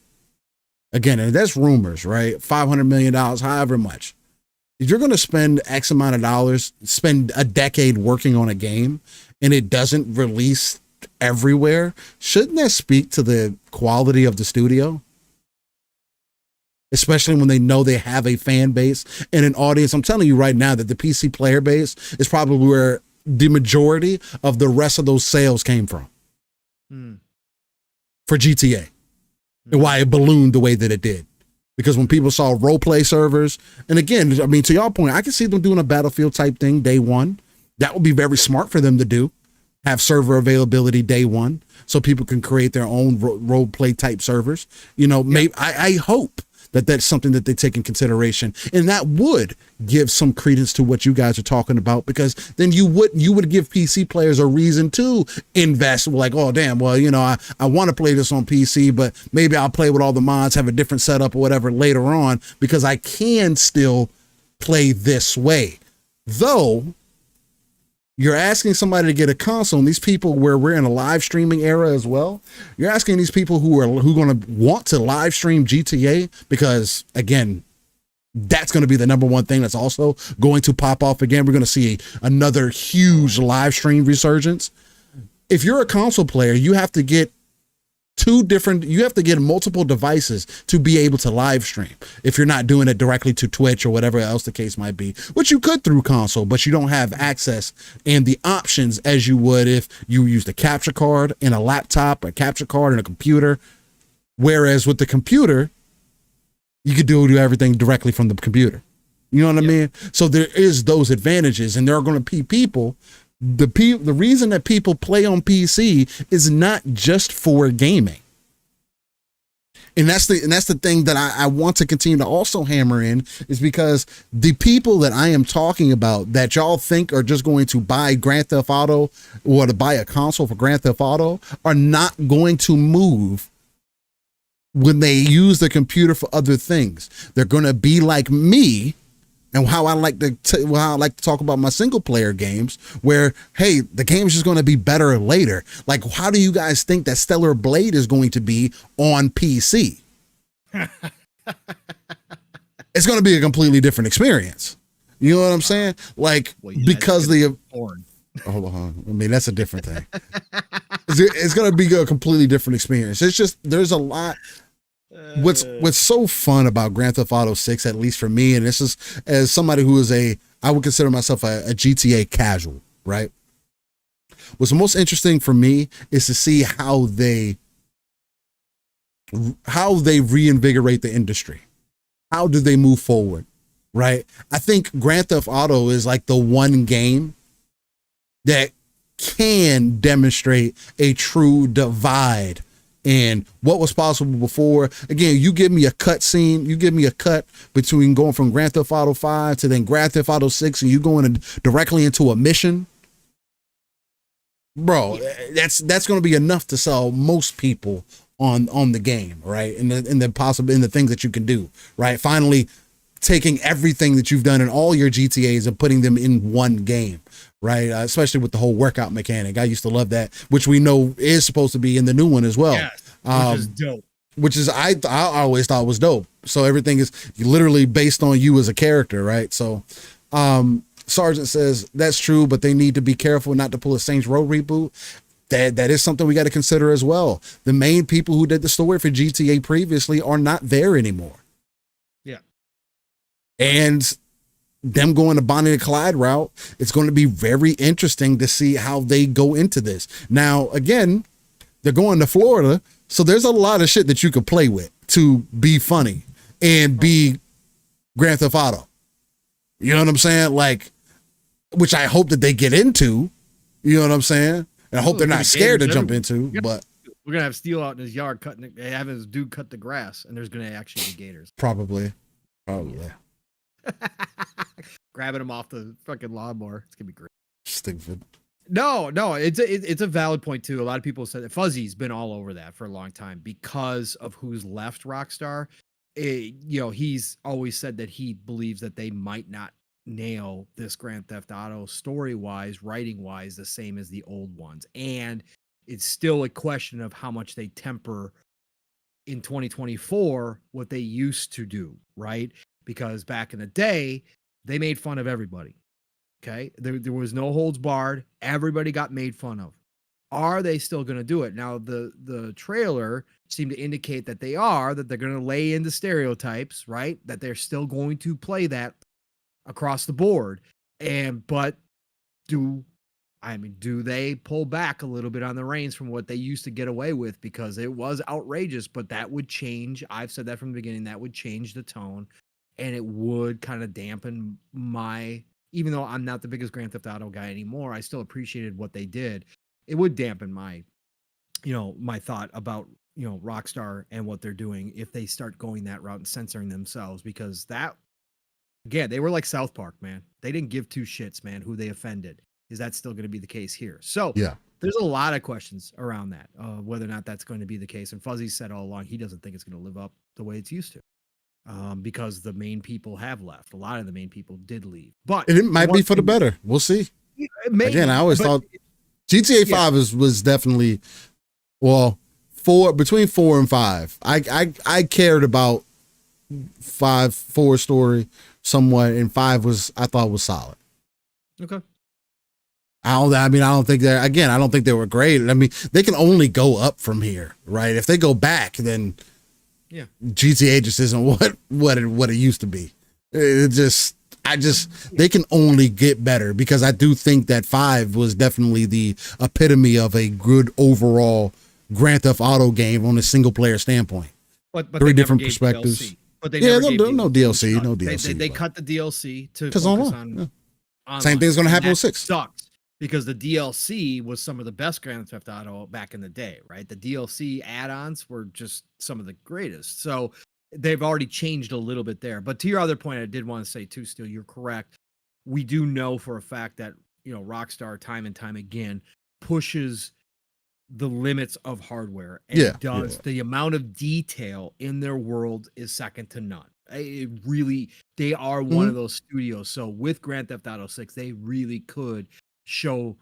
Again, and that's rumors, right? $500 million, however much. If you're going to spend X amount of dollars, spend a decade working on a game, and it doesn't release everywhere, shouldn't that speak to the quality of the studio? Especially when they know they have a fan base and an audience. I'm telling you right now that the PC player base is probably where the majority of the rest of those sales came from for GTA. And why it ballooned the way that it did. Because when people saw role play servers, and again, I mean, to y'all point, I can see them doing a Battlefield type thing day one. That would be very smart for them to do. Have server availability day one, so people can create their own role play type servers. Maybe I hope that that's something that they take in consideration, and that would give some credence to what you guys are talking about, because then you would give PC players a reason to invest. Like, oh damn, well, I want to play this on PC, but maybe I'll play with all the mods, have a different setup or whatever later on, because I can still play this way. Though you're asking somebody to get a console, and these people, where we're in a live streaming era as well, you're asking these people who are going to want to live stream GTA, because again, that's going to be the number one thing that's also going to pop off again. We're going to see another huge live stream resurgence. If you're a console player, you have to get multiple devices to be able to live stream. If you're not doing it directly to Twitch or whatever else the case might be, which you could through console, but you don't have access and the options as you would if you used a capture card in a laptop, a capture card in a computer. Whereas with the computer, you could do everything directly from the computer. You know what I mean? So there is those advantages, and there are going to be people. The reason that people play on PC is not just for gaming. And that's the thing that I want to continue to also hammer in, is because the people that I am talking about that y'all think are just going to buy Grand Theft Auto or to buy a console for Grand Theft Auto are not going to move when they use the computer for other things. They're going to be like me, and how I like to talk about my single player games, where, hey, the game is just going to be better later. Like, how do you guys think that Stellar Blade is going to be on PC? It's going to be a completely different experience. You know what I'm saying? Like, well, yeah, because hold on. I mean, that's a different thing. It's going to be a completely different experience. It's just, there's a lot. What's so fun about Grand Theft Auto 6, at least for me, and this is as somebody who is I would consider myself a GTA casual, right? What's most interesting for me is to see how they reinvigorate the industry. How do they move forward, right? I think Grand Theft Auto is like the one game that can demonstrate a true divide in what was possible before. Again, you give me a cut scene, you give me a cut between going from Grand Theft Auto 5 to then Grand Theft Auto 6, and you going directly into a mission, bro, that's going to be enough to sell most people on the game, right? And the things that you can do, right? Finally taking everything that you've done in all your GTAs and putting them in one game, right? Especially with the whole workout mechanic. I used to love that, which we know is supposed to be in the new one as well. Yes, which is dope. Which is, I always thought was dope. So everything is literally based on you as a character, right? So Sergeant says, that's true, but they need to be careful not to pull a Saints Row reboot. That is something we got to consider as well. The main people who did the story for GTA previously are not there anymore. Yeah. And them going the Bonnie and Clyde route, it's going to be very interesting to see how they go into this. Now, again, they're going to Florida, so there's a lot of shit that you could play with to be funny and be Grand Theft Auto. You know what I'm saying? Like, which I hope that they get into. You know what I'm saying? And I hope they're not scared to jump into. But we're gonna have Steel out in his yard having his dude cut the grass, and there's gonna actually be gators. Probably. Grabbing him off the fucking lawnmower. It's gonna be great. Stupid. No, it's a valid point too. A lot of people said that Fuzzy's been all over that for a long time because of who's left Rockstar. He's always said that he believes that they might not nail this Grand Theft Auto story-wise, writing-wise, the same as the old ones. And it's still a question of how much they temper in 2024 what they used to do, right? Because back in the day, they made fun of everybody. Okay? There was no holds barred. Everybody got made fun of. Are they still going to do it? Now, the trailer seemed to indicate that that they're going to lay into stereotypes, right? That they're still going to play that across the board. But do they pull back a little bit on the reins from what they used to get away with? Because it was outrageous, but that would change. I've said that from the beginning. That would change the tone, and it would kind of dampen even though I'm not the biggest Grand Theft Auto guy anymore, I still appreciated what they did. It would dampen my thought about, Rockstar and what they're doing if they start going that route and censoring themselves, because that, again, they were like South Park, man. They didn't give two shits, man, who they offended. Is that still going to be the case here? So yeah, there's a lot of questions around that, whether or not that's going to be the case. And Fuzzy said all along, he doesn't think it's going to live up the way it's used to, because the main people have left. A lot of the main people did leave, but it might be for the better. We'll see. Again, I always thought GTA 5 was definitely, between 4 and 5. I cared about 4 story somewhat, and 5 I thought was solid. Okay. I don't think they were great. I mean, they can only go up from here, right? If they go back, then GTA just isn't what it used to be. They can only get better, because I do think that 5 was definitely the epitome of a good overall Grand Theft Auto game on a single player standpoint. But 3 different perspectives. DLC. But they no DLC, no DLC. They cut the DLC to focus on same thing's going to happen with 6. Sucks, because the DLC was some of the best Grand Theft Auto back in the day, right? The DLC add-ons were just some of the greatest. So they've already changed a little bit there. But to your other point, I did want to say too, Steel, you're correct. We do know for a fact that, you know, Rockstar time and time again pushes the limits of hardware. And does. The amount of detail in their world is second to none. It really, they are one of those studios. So with Grand Theft Auto 6, they really could show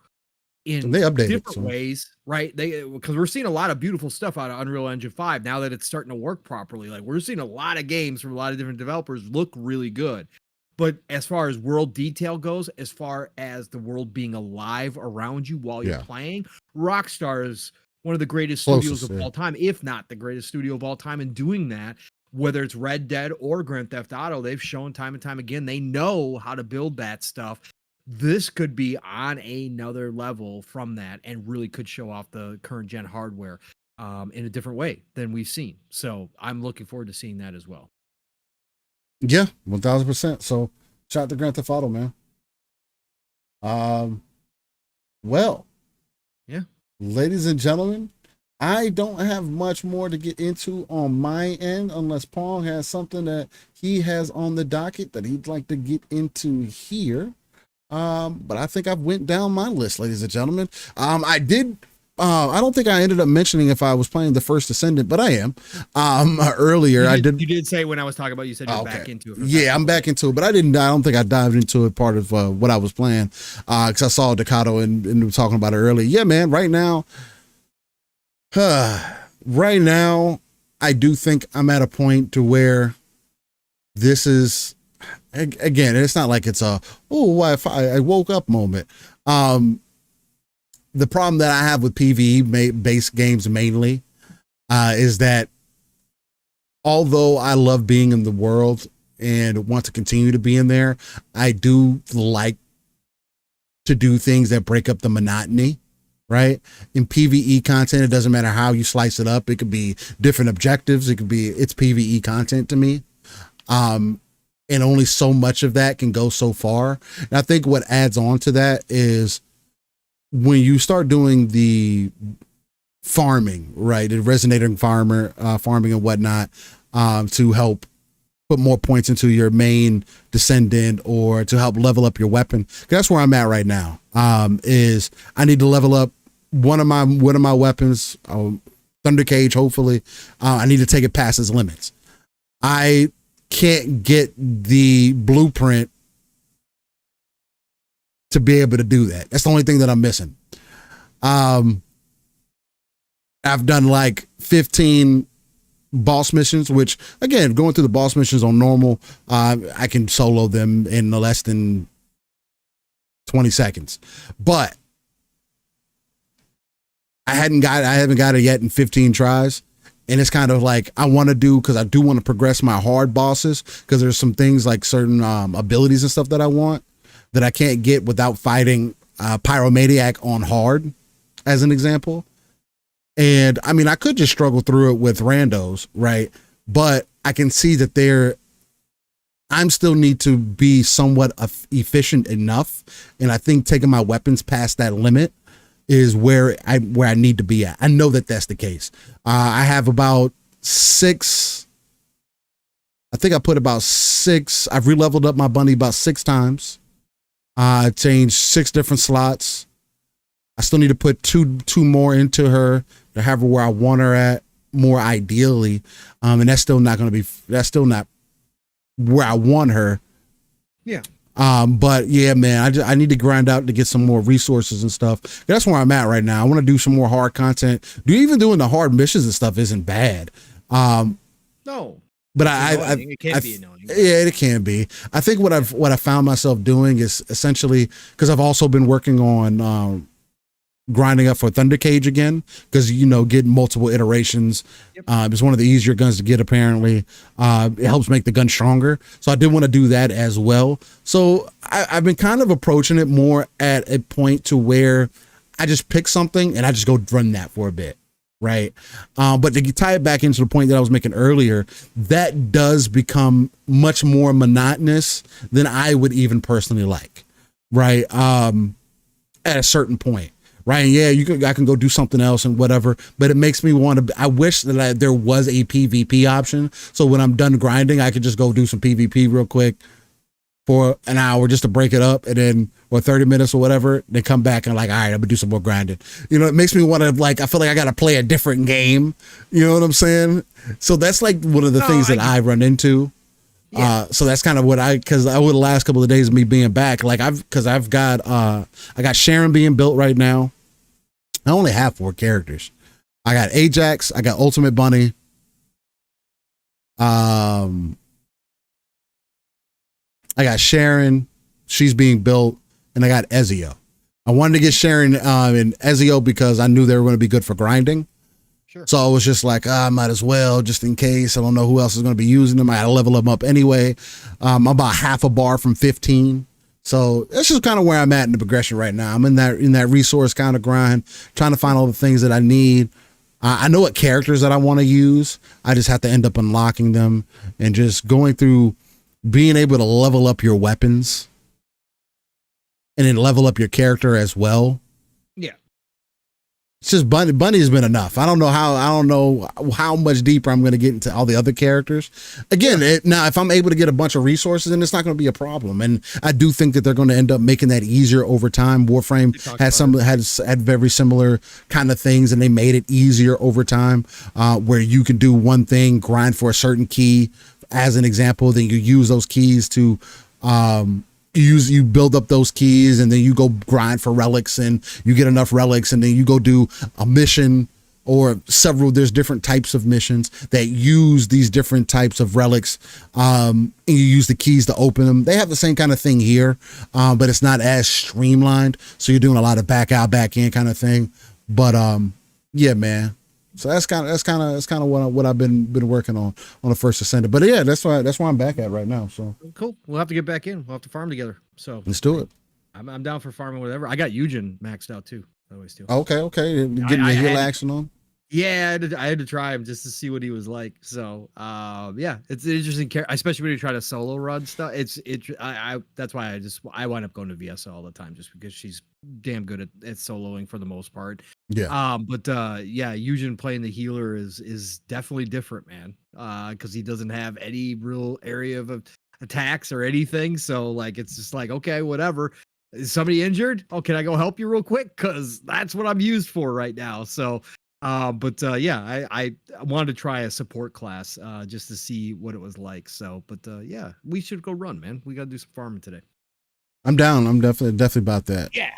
in different ways, right? Because we're seeing a lot of beautiful stuff out of Unreal Engine 5 now that it's starting to work properly. Like, we're seeing a lot of games from a lot of different developers look really good. But as far as world detail goes, as far as the world being alive around you while you're playing, Rockstar is one of the greatest studios of all time, if not the greatest studio of all time in doing that. Whether it's Red Dead or Grand Theft Auto, they've shown time and time again, they know how to build that stuff. This could be on another level from that and really could show off the current gen hardware in a different way than we've seen. So I'm looking forward to seeing that as well. Yeah, 1000%. So shout out to Grand Theft Auto, man. Well, yeah, ladies and gentlemen, I don't have much more to get into on my end unless Pong has something that he has on the docket that he'd like to get into here. But I think I've went down my list, ladies and gentlemen. I don't think I ended up mentioning if I was playing the First Ascendant, but I am. Earlier, you did say when I was talking about, you said you're back into it. Yeah, I'm back into it, but I don't think I dived into it part of what I was playing. Cause I saw Ducato and was talking about it earlier. Yeah, man, right now, I do think I'm at a point to where this is, again, it's not like it's I woke up moment. The problem that I have with PvE based games mainly is that although I love being in the world and want to continue to be in there, I do like to do things that break up the monotony, right? In PvE content, it doesn't matter how you slice it up. It could be different objectives. It's PvE content to me. And only so much of that can go so far. And I think what adds on to that is when you start doing the farming, right? The resonating farming and whatnot, to help put more points into your main descendant or to help level up your weapon. That's where I'm at right now. Is I need to level up one of my weapons, Thunder Cage, hopefully. I need to take it past its limits. I can't get the blueprint to be able to do that. That's the only thing that I'm missing. I've done like 15 boss missions, which again, going through the boss missions on normal, I can solo them in less than 20 seconds. But I haven't got it yet in 15 tries. And it's kind of like I want to do, because I do want to progress my hard bosses, because there's some things like certain abilities and stuff that I want that I can't get without fighting Pyromaniac on hard, as an example. And I mean, I could just struggle through it with randos, right? But I can see that I'm still need to be somewhat efficient enough. And I think taking my weapons past that limit is where I need to be at. I know that that's the case. I have about 6. I think I put about 6. I've re-leveled up my bunny about 6 times. I changed 6 different slots. I still need to put two more into her to have her where I want her at more ideally. And that's still not where I want her. Yeah. But yeah, man, I need to grind out to get some more resources and stuff. That's where I'm at right now. I want to do some more hard content. Even doing the hard missions and stuff isn't bad. No, but it can be annoying. Yeah, it can be. I think what I found myself doing is essentially, because I've also been working on grinding up for Thunder Cage again, because getting multiple iterations. Yep. It's one of the easier guns to get, apparently. It helps make the gun stronger, so I did want to do that as well. So I've been kind of approaching it more at a point to where I just pick something and I just go run that for a bit, right? But to tie it back into the point that I was making earlier, that does become much more monotonous than I would even personally like, right? at a certain point. Right. And yeah, I can go do something else and whatever, but it makes me want to, I wish that there was a PvP option. So when I'm done grinding, I could just go do some PvP real quick for an hour just to break it up, and then, or 30 minutes or whatever, then come back and like, all right, I'm gonna do some more grinding. You know, it makes me want to, like, I feel like I got to play a different game. You know what I'm saying? So that's like one of the things that I run into. Yeah. So that's kind of what cause over the last couple of days of me being back, like I got Sharon being built right now. I only have 4 characters. I got Ajax, I got Ultimate Bunny. I got Sharon, she's being built, and I got Ezio. I wanted to get Sharon and Ezio because I knew they were going to be good for grinding. Sure. So I was just like, I might as well, just in case. I don't know who else is going to be using them. I had to level them up anyway. I'm about half a bar from 15. So that's just kind of where I'm at in the progression right now. I'm in that resource kind of grind, trying to find all the things that I need. I know what characters that I want to use. I just have to end up unlocking them and just going through being able to level up your weapons and then level up your character as well. Yeah. It's just Bunny has been enough. I don't know how much deeper I'm going to get into all the other characters. Again, now if I'm able to get a bunch of resources, then it's not going to be a problem. And I do think that they're going to end up making that easier over time. Warframe had very similar kind of things, and they made it easier over time, where you can do one thing, grind for a certain key as an example, then you use those keys to you build up those keys, and then you go grind for relics, and you get enough relics, and then you go do a mission or several. There's different types of missions that use these different types of relics, and you use the keys to open them. They have the same kind of thing here, but it's not as streamlined, so you're doing a lot of back out, back in kind of thing. But yeah, man. So that's kind of what I've been working on the First Ascendant. But yeah, that's why I'm back at right now. So cool. We'll have to get back in. We'll have to farm together. So let's do it. I'm down for farming whatever. I got Eugen maxed out too. Always too. Okay. Getting the heal action on. Yeah, I had to try him just to see what he was like. So, yeah, it's an interesting character, especially when you try to solo run stuff. That's why I wind up going to VSO all the time, just because she's damn good at soloing for the most part. Yeah. Yeah, Eugen playing the healer is definitely different, man. Because he doesn't have any real area of attacks or anything. So like, it's just like, okay, whatever. Is somebody injured? Oh, can I go help you real quick? Because that's what I'm used for right now. So. Yeah, I wanted to try a support class just to see what it was like. So, yeah, we should go run, man. We got to do some farming today. I'm down. I'm definitely about that. Yeah.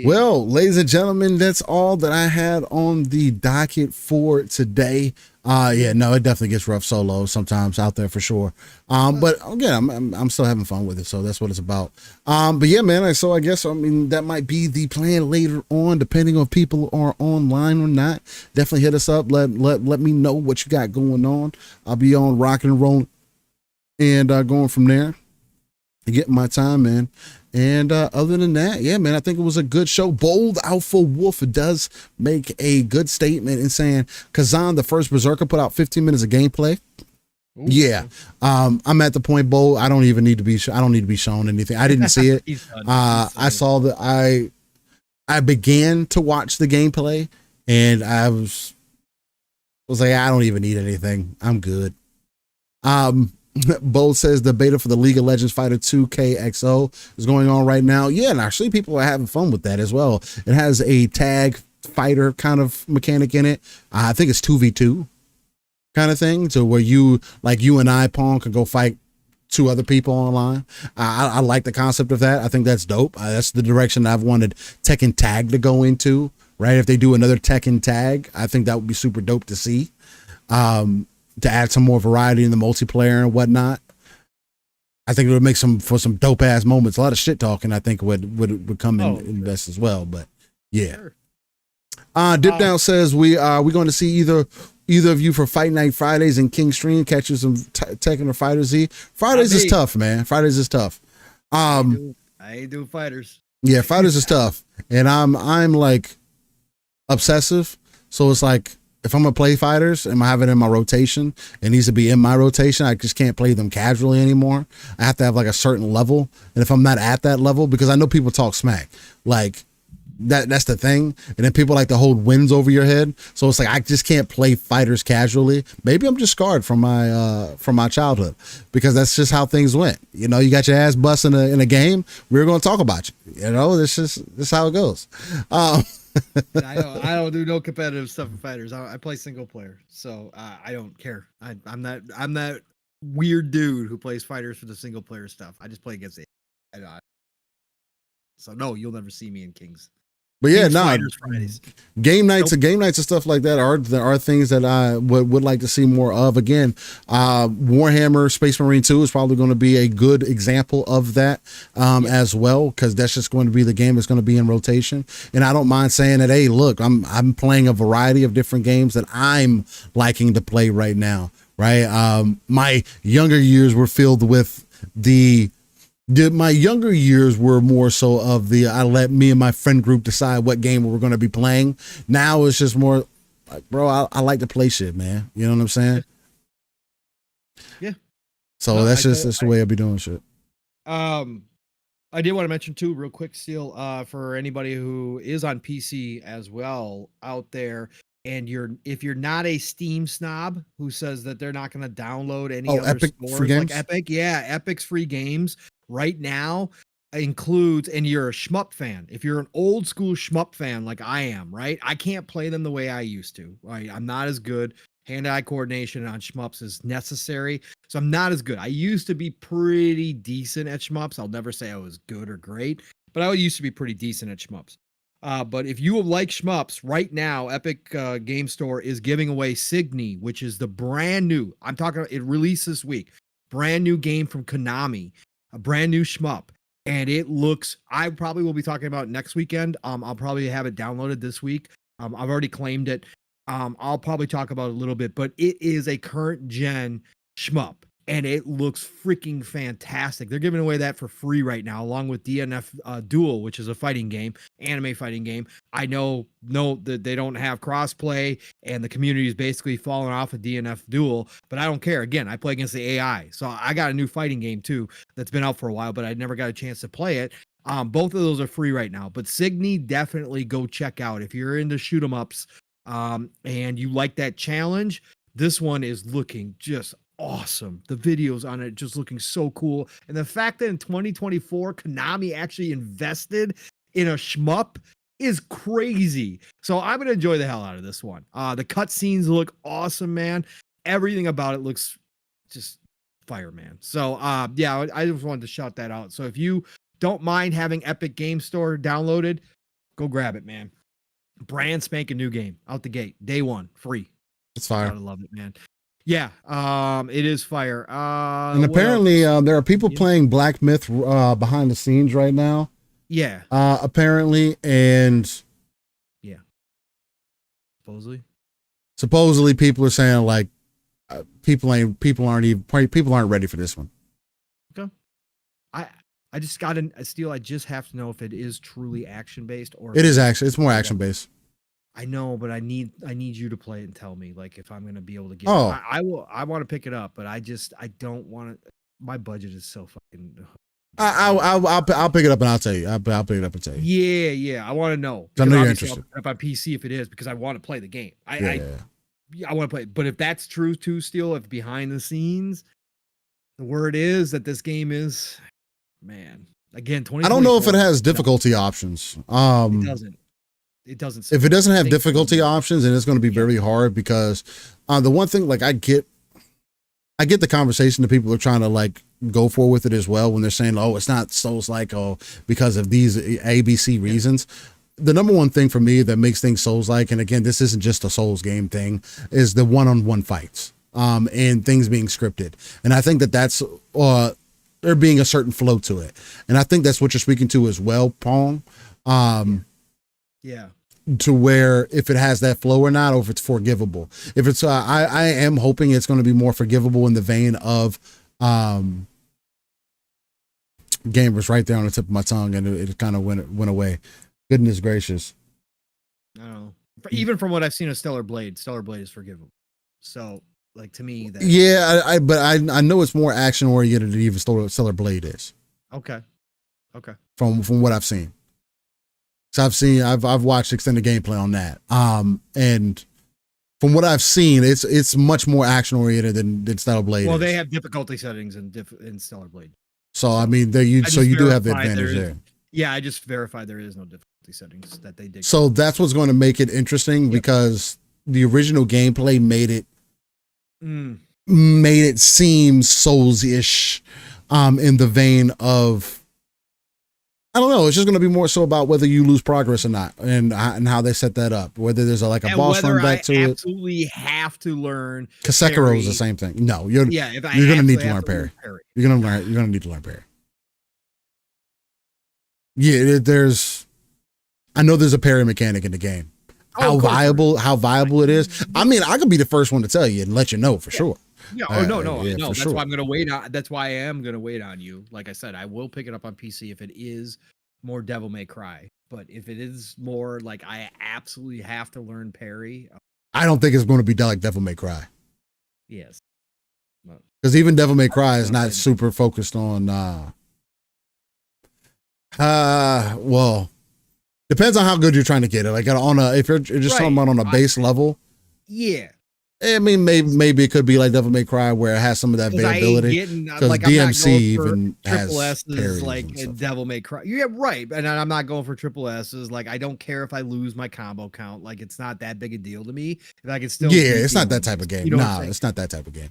Well, ladies and gentlemen, that's all that I had on the docket for today. Yeah, no, it definitely gets rough solo sometimes out there for sure. But again, I'm still having fun with it, so that's what it's about. But yeah, man. So I guess that might be the plan later on, depending on if people are online or not. Definitely hit us up. Let me know what you got going on. I'll be on rocking and rolling and going from there. Getting my time, man. And other than that, yeah, man, I think it was a good show. Bold Alpha Wolf does make a good statement in saying Kazan, the first Berserker, put out 15 minutes of gameplay. Ooh. Yeah. I'm at the point, Bold, I don't even need to be shown anything. I didn't see it. I saw that I began to watch the gameplay, and I was like, I don't even need anything. I'm good. Bold says the beta for the League of Legends Fighter 2 KXO is going on right now. Yeah, and actually people are having fun with that as well. It has a tag fighter kind of mechanic in it. I think it's 2v2 kind of thing. So where you and I, Pong, can go fight 2 other people online. I like the concept of that. I think that's dope. That's the direction I've wanted Tekken Tag to go into, right? If they do another Tekken Tag, I think that would be super dope to see. To add some more variety in the multiplayer and whatnot. I think it would make some dope ass moments. A lot of shit talking, I think would come in this as well. But yeah. Sure. Dip Down says we're going to see either of you for Fight Night Fridays and King Stream, catch you some Tekken or Fighter Z. Fridays is tough, man. Fridays is tough. I ain't doing fighters. Yeah, Fighters is tough. And I'm like obsessive. So it's like, if I'm going to play fighters and I have it in my rotation, it needs to be in my rotation. I just can't play them casually anymore. I have to have like a certain level. And if I'm not at that level, because I know people talk smack, like that's the thing. And then people like to hold wins over your head. So it's like, I just can't play fighters casually. Maybe I'm just scarred from my childhood, because that's just how things went. You know, you got your ass bust in a game, we're going to talk about you. You know, this is how it goes. I don't do no competitive stuff in fighters. I play single player, so I don't care. I'm that weird dude who plays fighters for the single player stuff. I just play against it. So no, you'll never see me in Kings. But yeah, Kings no, Fighters Fridays. game nights and stuff like that are things that I would like to see more of. Again, Warhammer Space Marine 2 is probably going to be a good example of that as well, because that's just going to be the game that's going to be in rotation. And I don't mind saying that, hey, look, I'm playing a variety of different games that I'm liking to play right now, right? My younger years were filled with my younger years were more so of I let me and my friend group decide what game we were going to be playing. Now it's just more like, bro, I like to play shit, man. You know what I'm saying? Yeah. So that's the way I'll be doing shit. I did want to mention too, real quick, Steel, for anybody who is on PC as well out there, and if you're not a Steam snob who says that they're not going to download any other Epic stores free games? like Epic, Epic's free games right now includes, and you're a shmup fan, if you're an old school shmup fan like I am, right? I can't play them the way I used to, right? I'm not as good. Hand-eye coordination on shmups is necessary, so I'm not as good. I used to be pretty decent at shmups. I'll never say I was good or great, but I used to be pretty decent at shmups. But if you like shmups right now, Epic Game Store is giving away Signy, which is the brand new, I'm talking about, it released this week, brand new game from Konami, a brand new shmup. And it looks, I probably will be talking about next weekend. I'll probably have it downloaded this week. I've already claimed it. I'll probably talk about it a little bit, but it is a current gen shmup and it looks freaking fantastic. They're giving away that for free right now, along with DNF Duel, which is a fighting game, anime fighting game. I know that they don't have crossplay and the community is basically falling off of DNF Duel, but I don't care. Again, I play against the AI. So I got a new fighting game too that's been out for a while, but I never got a chance to play it. Both of those are free right now, but Signy, definitely go check out. If you're into shoot 'em ups, and you like that challenge, this one is looking just awesome. The videos on it just looking so cool. And the fact that in 2024, Konami actually invested in a shmup is crazy. So I'm going to enjoy the hell out of this one. The cutscenes look awesome, man. Everything about it looks just fire, man. So yeah, I just wanted to shout that out. So if you don't mind having Epic Game Store downloaded, go grab it, man. Brand spanking new game out the gate, day one, free. It's fire. I love it, man. Yeah, it is fire. And apparently, there are people playing Black Myth behind the scenes right now. Yeah. Apparently, and yeah. Supposedly, people are saying like, people aren't ready for this one. Okay. I just got an Steel. I just have to know if it is truly action based or it is action. It's more action based. I know, but I need you to play it and tell me like if I'm going to be able to get. Oh, it. I will. I want to pick it up, but I don't want to. My budget is so fucking. I'll pick it up and I'll tell you. I'll pick it up and tell you. Yeah. I want to know. I know you're interested. I'll pick it up on PC if it is because I want to play the game. I want to play it. But if that's true too, Steel, if behind the scenes, the word is that this game is. Man, again, I don't know if it has difficulty options. It doesn't. If it doesn't have difficulty options, then it's going to be very hard because the one thing, like I get the conversation that people are trying to like go for with it as well when they're saying, oh, it's not Souls-like, because of these ABC reasons. The number one thing for me that makes things Souls-like, and again, this isn't just a Souls game thing, is the one-on-one fights and things being scripted. And I think that's there being a certain flow to it. And I think that's what you're speaking to as well, Pong. Yeah. To where if it has that flow or not, or if it's forgivable. If it's, I am hoping it's going to be more forgivable in the vein of game was right there on the tip of my tongue and it kind of went away. Goodness gracious. I don't know. Even from what I've seen of Stellar Blade is forgivable. So like to me, that but I know it's more action oriented than even Stellar Blade is. Okay. From what I've seen. So I've watched extended gameplay on that. And from what I've seen, it's much more action oriented than Stellar Blade. Well, is. they have difficulty settings in Stellar Blade. So I mean, you do have the advantage there. Yeah, I just verified there is no difficulty settings that they did. So that's what's going to make it interesting because the original gameplay made it seem Souls-ish, in the vein of, I don't know. It's just going to be more so about whether you lose progress or not, and how they set that up. Whether there's a boss run back to it. Absolutely have to learn. Because Sekiro is the same thing. No, you're going to need to learn parry. You're going to need to learn parry. Yeah, I know there's a parry mechanic in the game. How viable it is. I mean, I could be the first one to tell you and let you know for sure. Yeah. No. That's why I'm gonna wait on. That's why I am gonna wait on you. Like I said, I will pick it up on PC if it is more Devil May Cry. But if it is more like I absolutely have to learn parry, I don't think it's going to be like Devil May Cry. Yes. Because even Devil May Cry is not super focused on. Well, depends on how good you're trying to get it. Like if you're just talking about on a base level. Yeah. I mean, maybe it could be like Devil May Cry where it has some of that variability. Because DMC even has triple S's like in Devil May Cry. Yeah, right. And I'm not going for triple S's. Like, I don't care if I lose my combo count. Like, it's not that big a deal to me. If I can still. Yeah, it's not that type of game. It's not that type of game.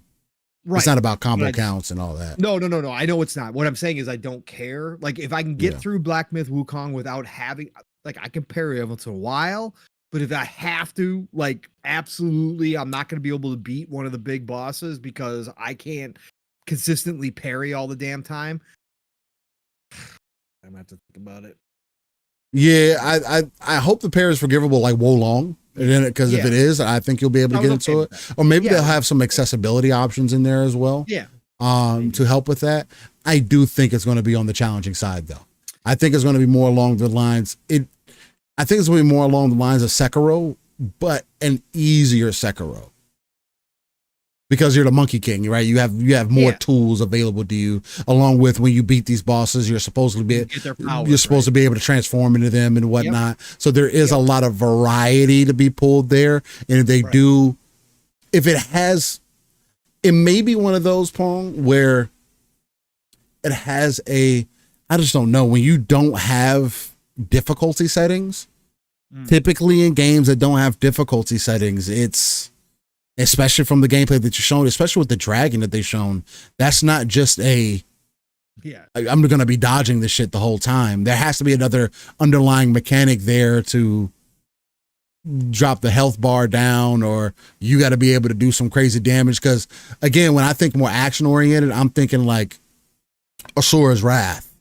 Right. It's not about combo counts and all that. No. I know it's not. What I'm saying is I don't care. Like, if I can get through Black Myth Wukong without having, like, I can parry every once in a while. But if I have to, like, absolutely, I'm not going to be able to beat one of the big bosses because I can't consistently parry all the damn time. I'm going to have to think about it. Yeah, I hope the parry is forgivable like Wo Long. Because if it is, I think you'll be able to get into it. Or maybe they'll have some accessibility options in there as well. Yeah. To help with that. I do think it's going to be on the challenging side, though. I think it's going to be more along the lines. I think it's going to be more along the lines of Sekiro, but an easier Sekiro. Because you're the Monkey King, right? You have more tools available to you, along with when you beat these bosses, you're supposed to be able to transform into them and whatnot. Yep. So there is a lot of variety to be pulled there. And if they do, it may be one of those, Pong, where it has I just don't know, when you don't have difficulty settings, typically in games that don't have difficulty settings, it's, especially from the gameplay that you're showing, especially with the dragon that they've shown, that's not just I'm going to be dodging this shit the whole time. There has to be another underlying mechanic there to drop the health bar down, or you got to be able to do some crazy damage. Because again, when I think more action oriented, I'm thinking like Asura's Wrath,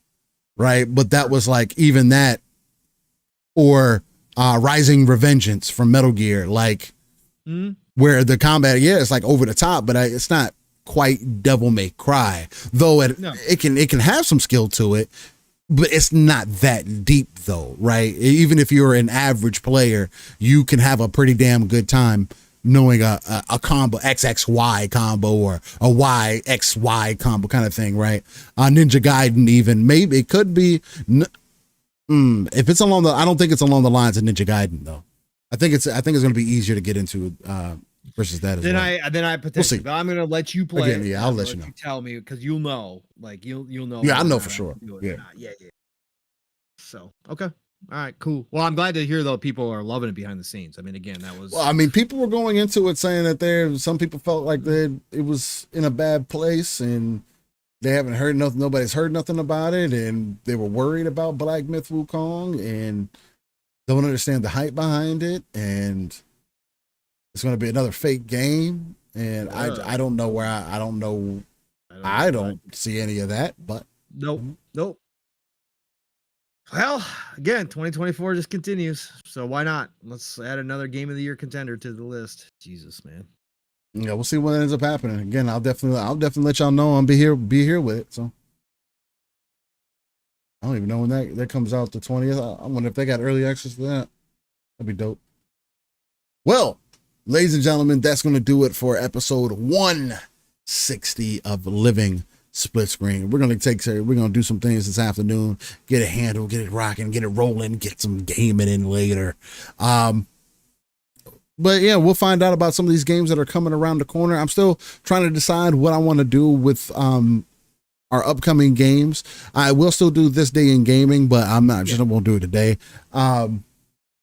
right? But that was like even that, or Rising Revengeance from Metal Gear, like where the combat, it's like over the top, but it's not quite Devil May Cry, though it can have some skill to it, but it's not that deep though, right? Even if you're an average player, you can have a pretty damn good time knowing a combo, XXY combo or a YXY combo kind of thing, right? Ninja Gaiden even, maybe it could be, if it's along I don't think it's along the lines of Ninja Gaiden though. I think it's going to be easier to get into versus that as well. I potentially, we'll see. But I'm going to let you play. Again, I'll let you know. Tell me, because you'll know, like you'll know. Yeah, I know for sure. Yeah. So okay, all right, cool. Well, I'm glad to hear though people are loving it behind the scenes. I mean, again, that was. Well, I mean, people were going into it saying that some people felt like it was in a bad place and they haven't heard nothing. Nobody's heard nothing about it, and they were worried about Black Myth Wukong and don't understand the hype behind it, and it's going to be another fake game. And I don't know where I don't see any of that, but nope. Well, again, 2024 just continues, so why not? Let's add another Game of the Year contender to the list. Jesus, man. Yeah, we'll see what ends up happening. Again, I'll definitely let y'all know and be here with it. So I don't even know when that comes out, the 20th. I wonder if they got early access to that. That'd be dope. Well, ladies and gentlemen, that's going to do it for episode 160 of Living Split Screen. We're gonna do some things this afternoon, get it handled, get it rocking, get it rolling, get some gaming in later. But yeah, we'll find out about some of these games that are coming around the corner. I'm still trying to decide what I want to do with our upcoming games. I will still do This Day in Gaming, but I won't do it today,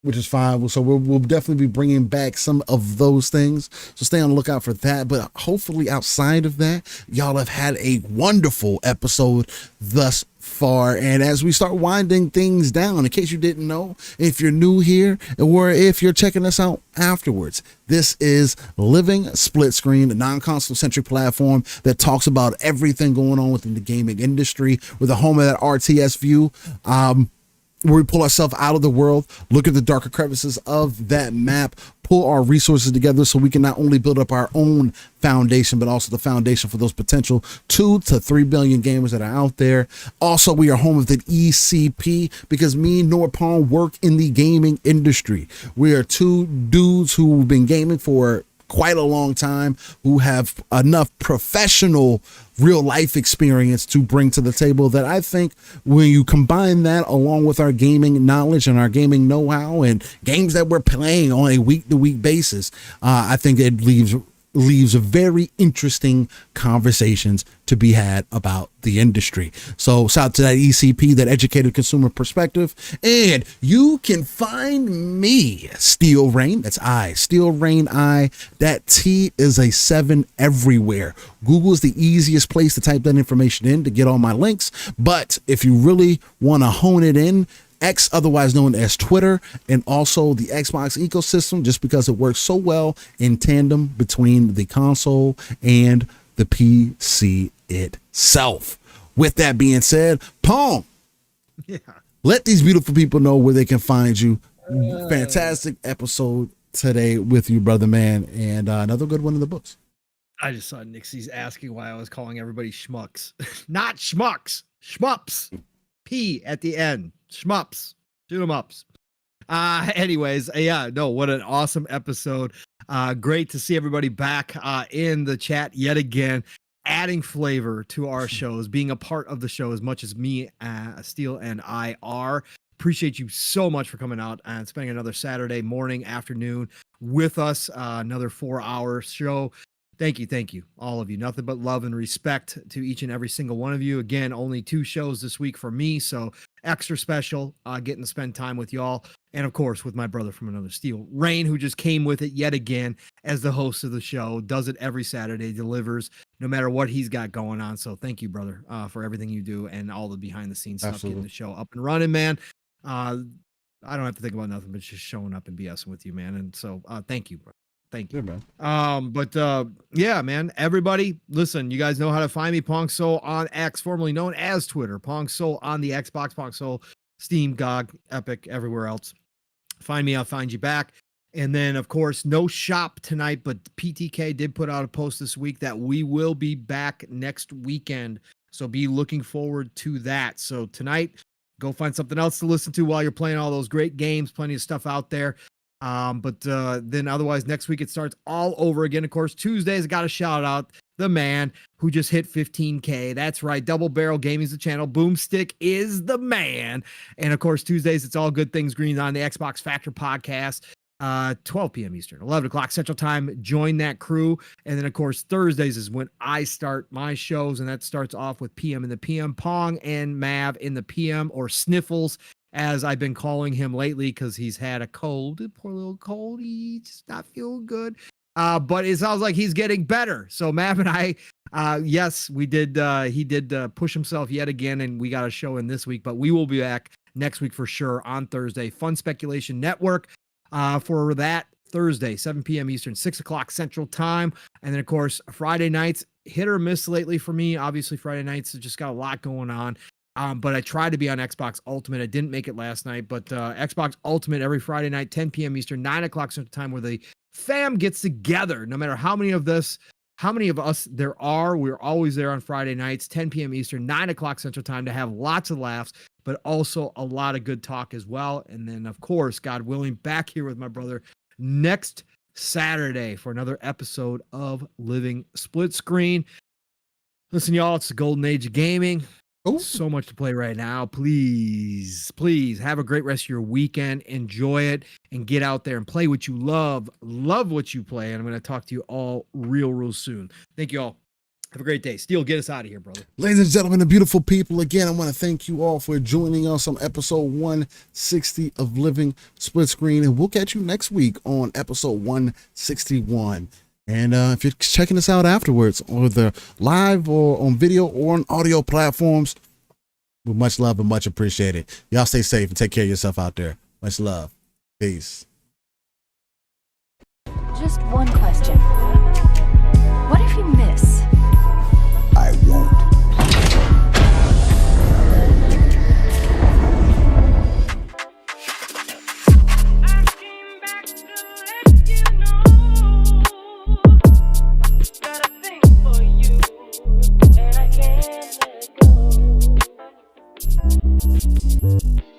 which is fine. So we'll definitely be bringing back some of those things. So stay on the lookout for that. But hopefully outside of that, y'all have had a wonderful episode thus far. And as we start winding things down, in case you didn't know, if you're new here or if you're checking us out afterwards, this is Living Split Screen, a non-console centric platform that talks about everything going on within the gaming industry. We're the home of that RTS view, where we pull ourselves out of the world, look at the darker crevices of that map, pull our resources together so we can not only build up our own foundation, but also the foundation for those potential 2 to 3 billion gamers that are out there. Also, we are home of the ECP because me and Norpon work in the gaming industry. We are two dudes who've been gaming for quite a long time, who have enough professional real life experience to bring to the table that I think when you combine that along with our gaming knowledge and our gaming know-how and games that we're playing on a week-to-week basis, I think it leaves very interesting conversations to be had about the industry. So shout out to that ECP, that educated consumer perspective. And you can find me, Steel Rain. That's I, Steel Rain I. That T is a 7 everywhere. Google is the easiest place to type that information in to get all my links. But if you really want to hone it in, X, otherwise known as Twitter, and also the Xbox ecosystem, just because it works so well in tandem between the console and the PC itself. With that being said, Pong, let these beautiful people know where they can find you. Fantastic episode today with you, brother man, and another good one in the books. I just saw Nixie's asking why I was calling everybody schmucks. Not schmucks, schmups. P at the end. Shmups. Shoot 'em ups. Anyways, what an awesome episode. Great to see everybody back in the chat yet again, adding flavor to our shows, being a part of the show as much as me, Steel, and I are. Appreciate you so much for coming out and spending another Saturday morning, afternoon with us. Another 4-hour show. Thank you, all of you. Nothing but love and respect to each and every single one of you. Again, only 2 shows this week for me, so extra special getting to spend time with y'all. And of course, with my brother from another Steel, Rain, who just came with it yet again as the host of the show, does it every Saturday, delivers no matter what he's got going on. So thank you, brother, for everything you do and all the behind the scenes stuff, getting the show up and running, man. I don't have to think about nothing but just showing up and BSing with you, man. And so thank you, bro. Thank you, man. Man, everybody, listen, you guys know how to find me. Pong Soul on X, formerly known as Twitter. Pong Soul on the Xbox, Pong Soul, Steam, GOG, Epic, everywhere else. Find me, I'll find you back. And then, of course, no shop tonight, but PTK did put out a post this week that we will be back next weekend. So be looking forward to that. So tonight, go find something else to listen to while you're playing all those great games. Plenty of stuff out there. But then otherwise next week it starts all over again. Of course, Tuesdays, I got to shout out the man who just hit 15K. That's right. Double Barrel Gaming's the channel. Boomstick is the man. And of course, Tuesdays, it's all good things green on the Xbox Factor podcast. 12 p.m. Eastern, 11 o'clock Central Time. Join that crew. And then, of course, Thursdays is when I start my shows, and that starts off with PM in the PM. Pong and Mav in the PM, or Sniffles, as I've been calling him lately, because he's had a cold. Poor little cold. He's just not feeling good. But it sounds like he's getting better. So Mav and I, yes, we did. He did push himself yet again, and we got a show in this week. But we will be back next week for sure on Thursday. Fun Speculation Network for that Thursday, 7 p.m. Eastern, 6 o'clock Central Time. And then, of course, Friday nights, hit or miss lately for me. Obviously, Friday nights have just got a lot going on. But I tried to be on Xbox Ultimate. I didn't make it last night, but Xbox Ultimate every Friday night, 10 p.m. Eastern, 9 o'clock Central Time, where the fam gets together. No matter how many of us there are, we're always there on Friday nights, 10 p.m. Eastern, 9 o'clock Central Time, to have lots of laughs, but also a lot of good talk as well. And then, of course, God willing, back here with my brother next Saturday for another episode of Living Split Screen. Listen, y'all, it's the golden age of gaming. Oh, So much to play right now. Please have a great rest of your weekend. Enjoy it and get out there and play what you love. Love what you play. And I'm going to talk to you all real soon. Thank you all. Have a great day. Steel, get us out of here, brother. ladies and gentlemen, the beautiful people, again, I want to thank you all for joining us on episode 160 of Living Split Screen. And we'll catch you next week on episode 161. And if you're checking us out afterwards, or the live or on video or on audio platforms, with much love and much appreciated. Y'all stay safe and take care of yourself out there. Much love. Peace. Just one question. What if you miss? I won't. And I can't let go.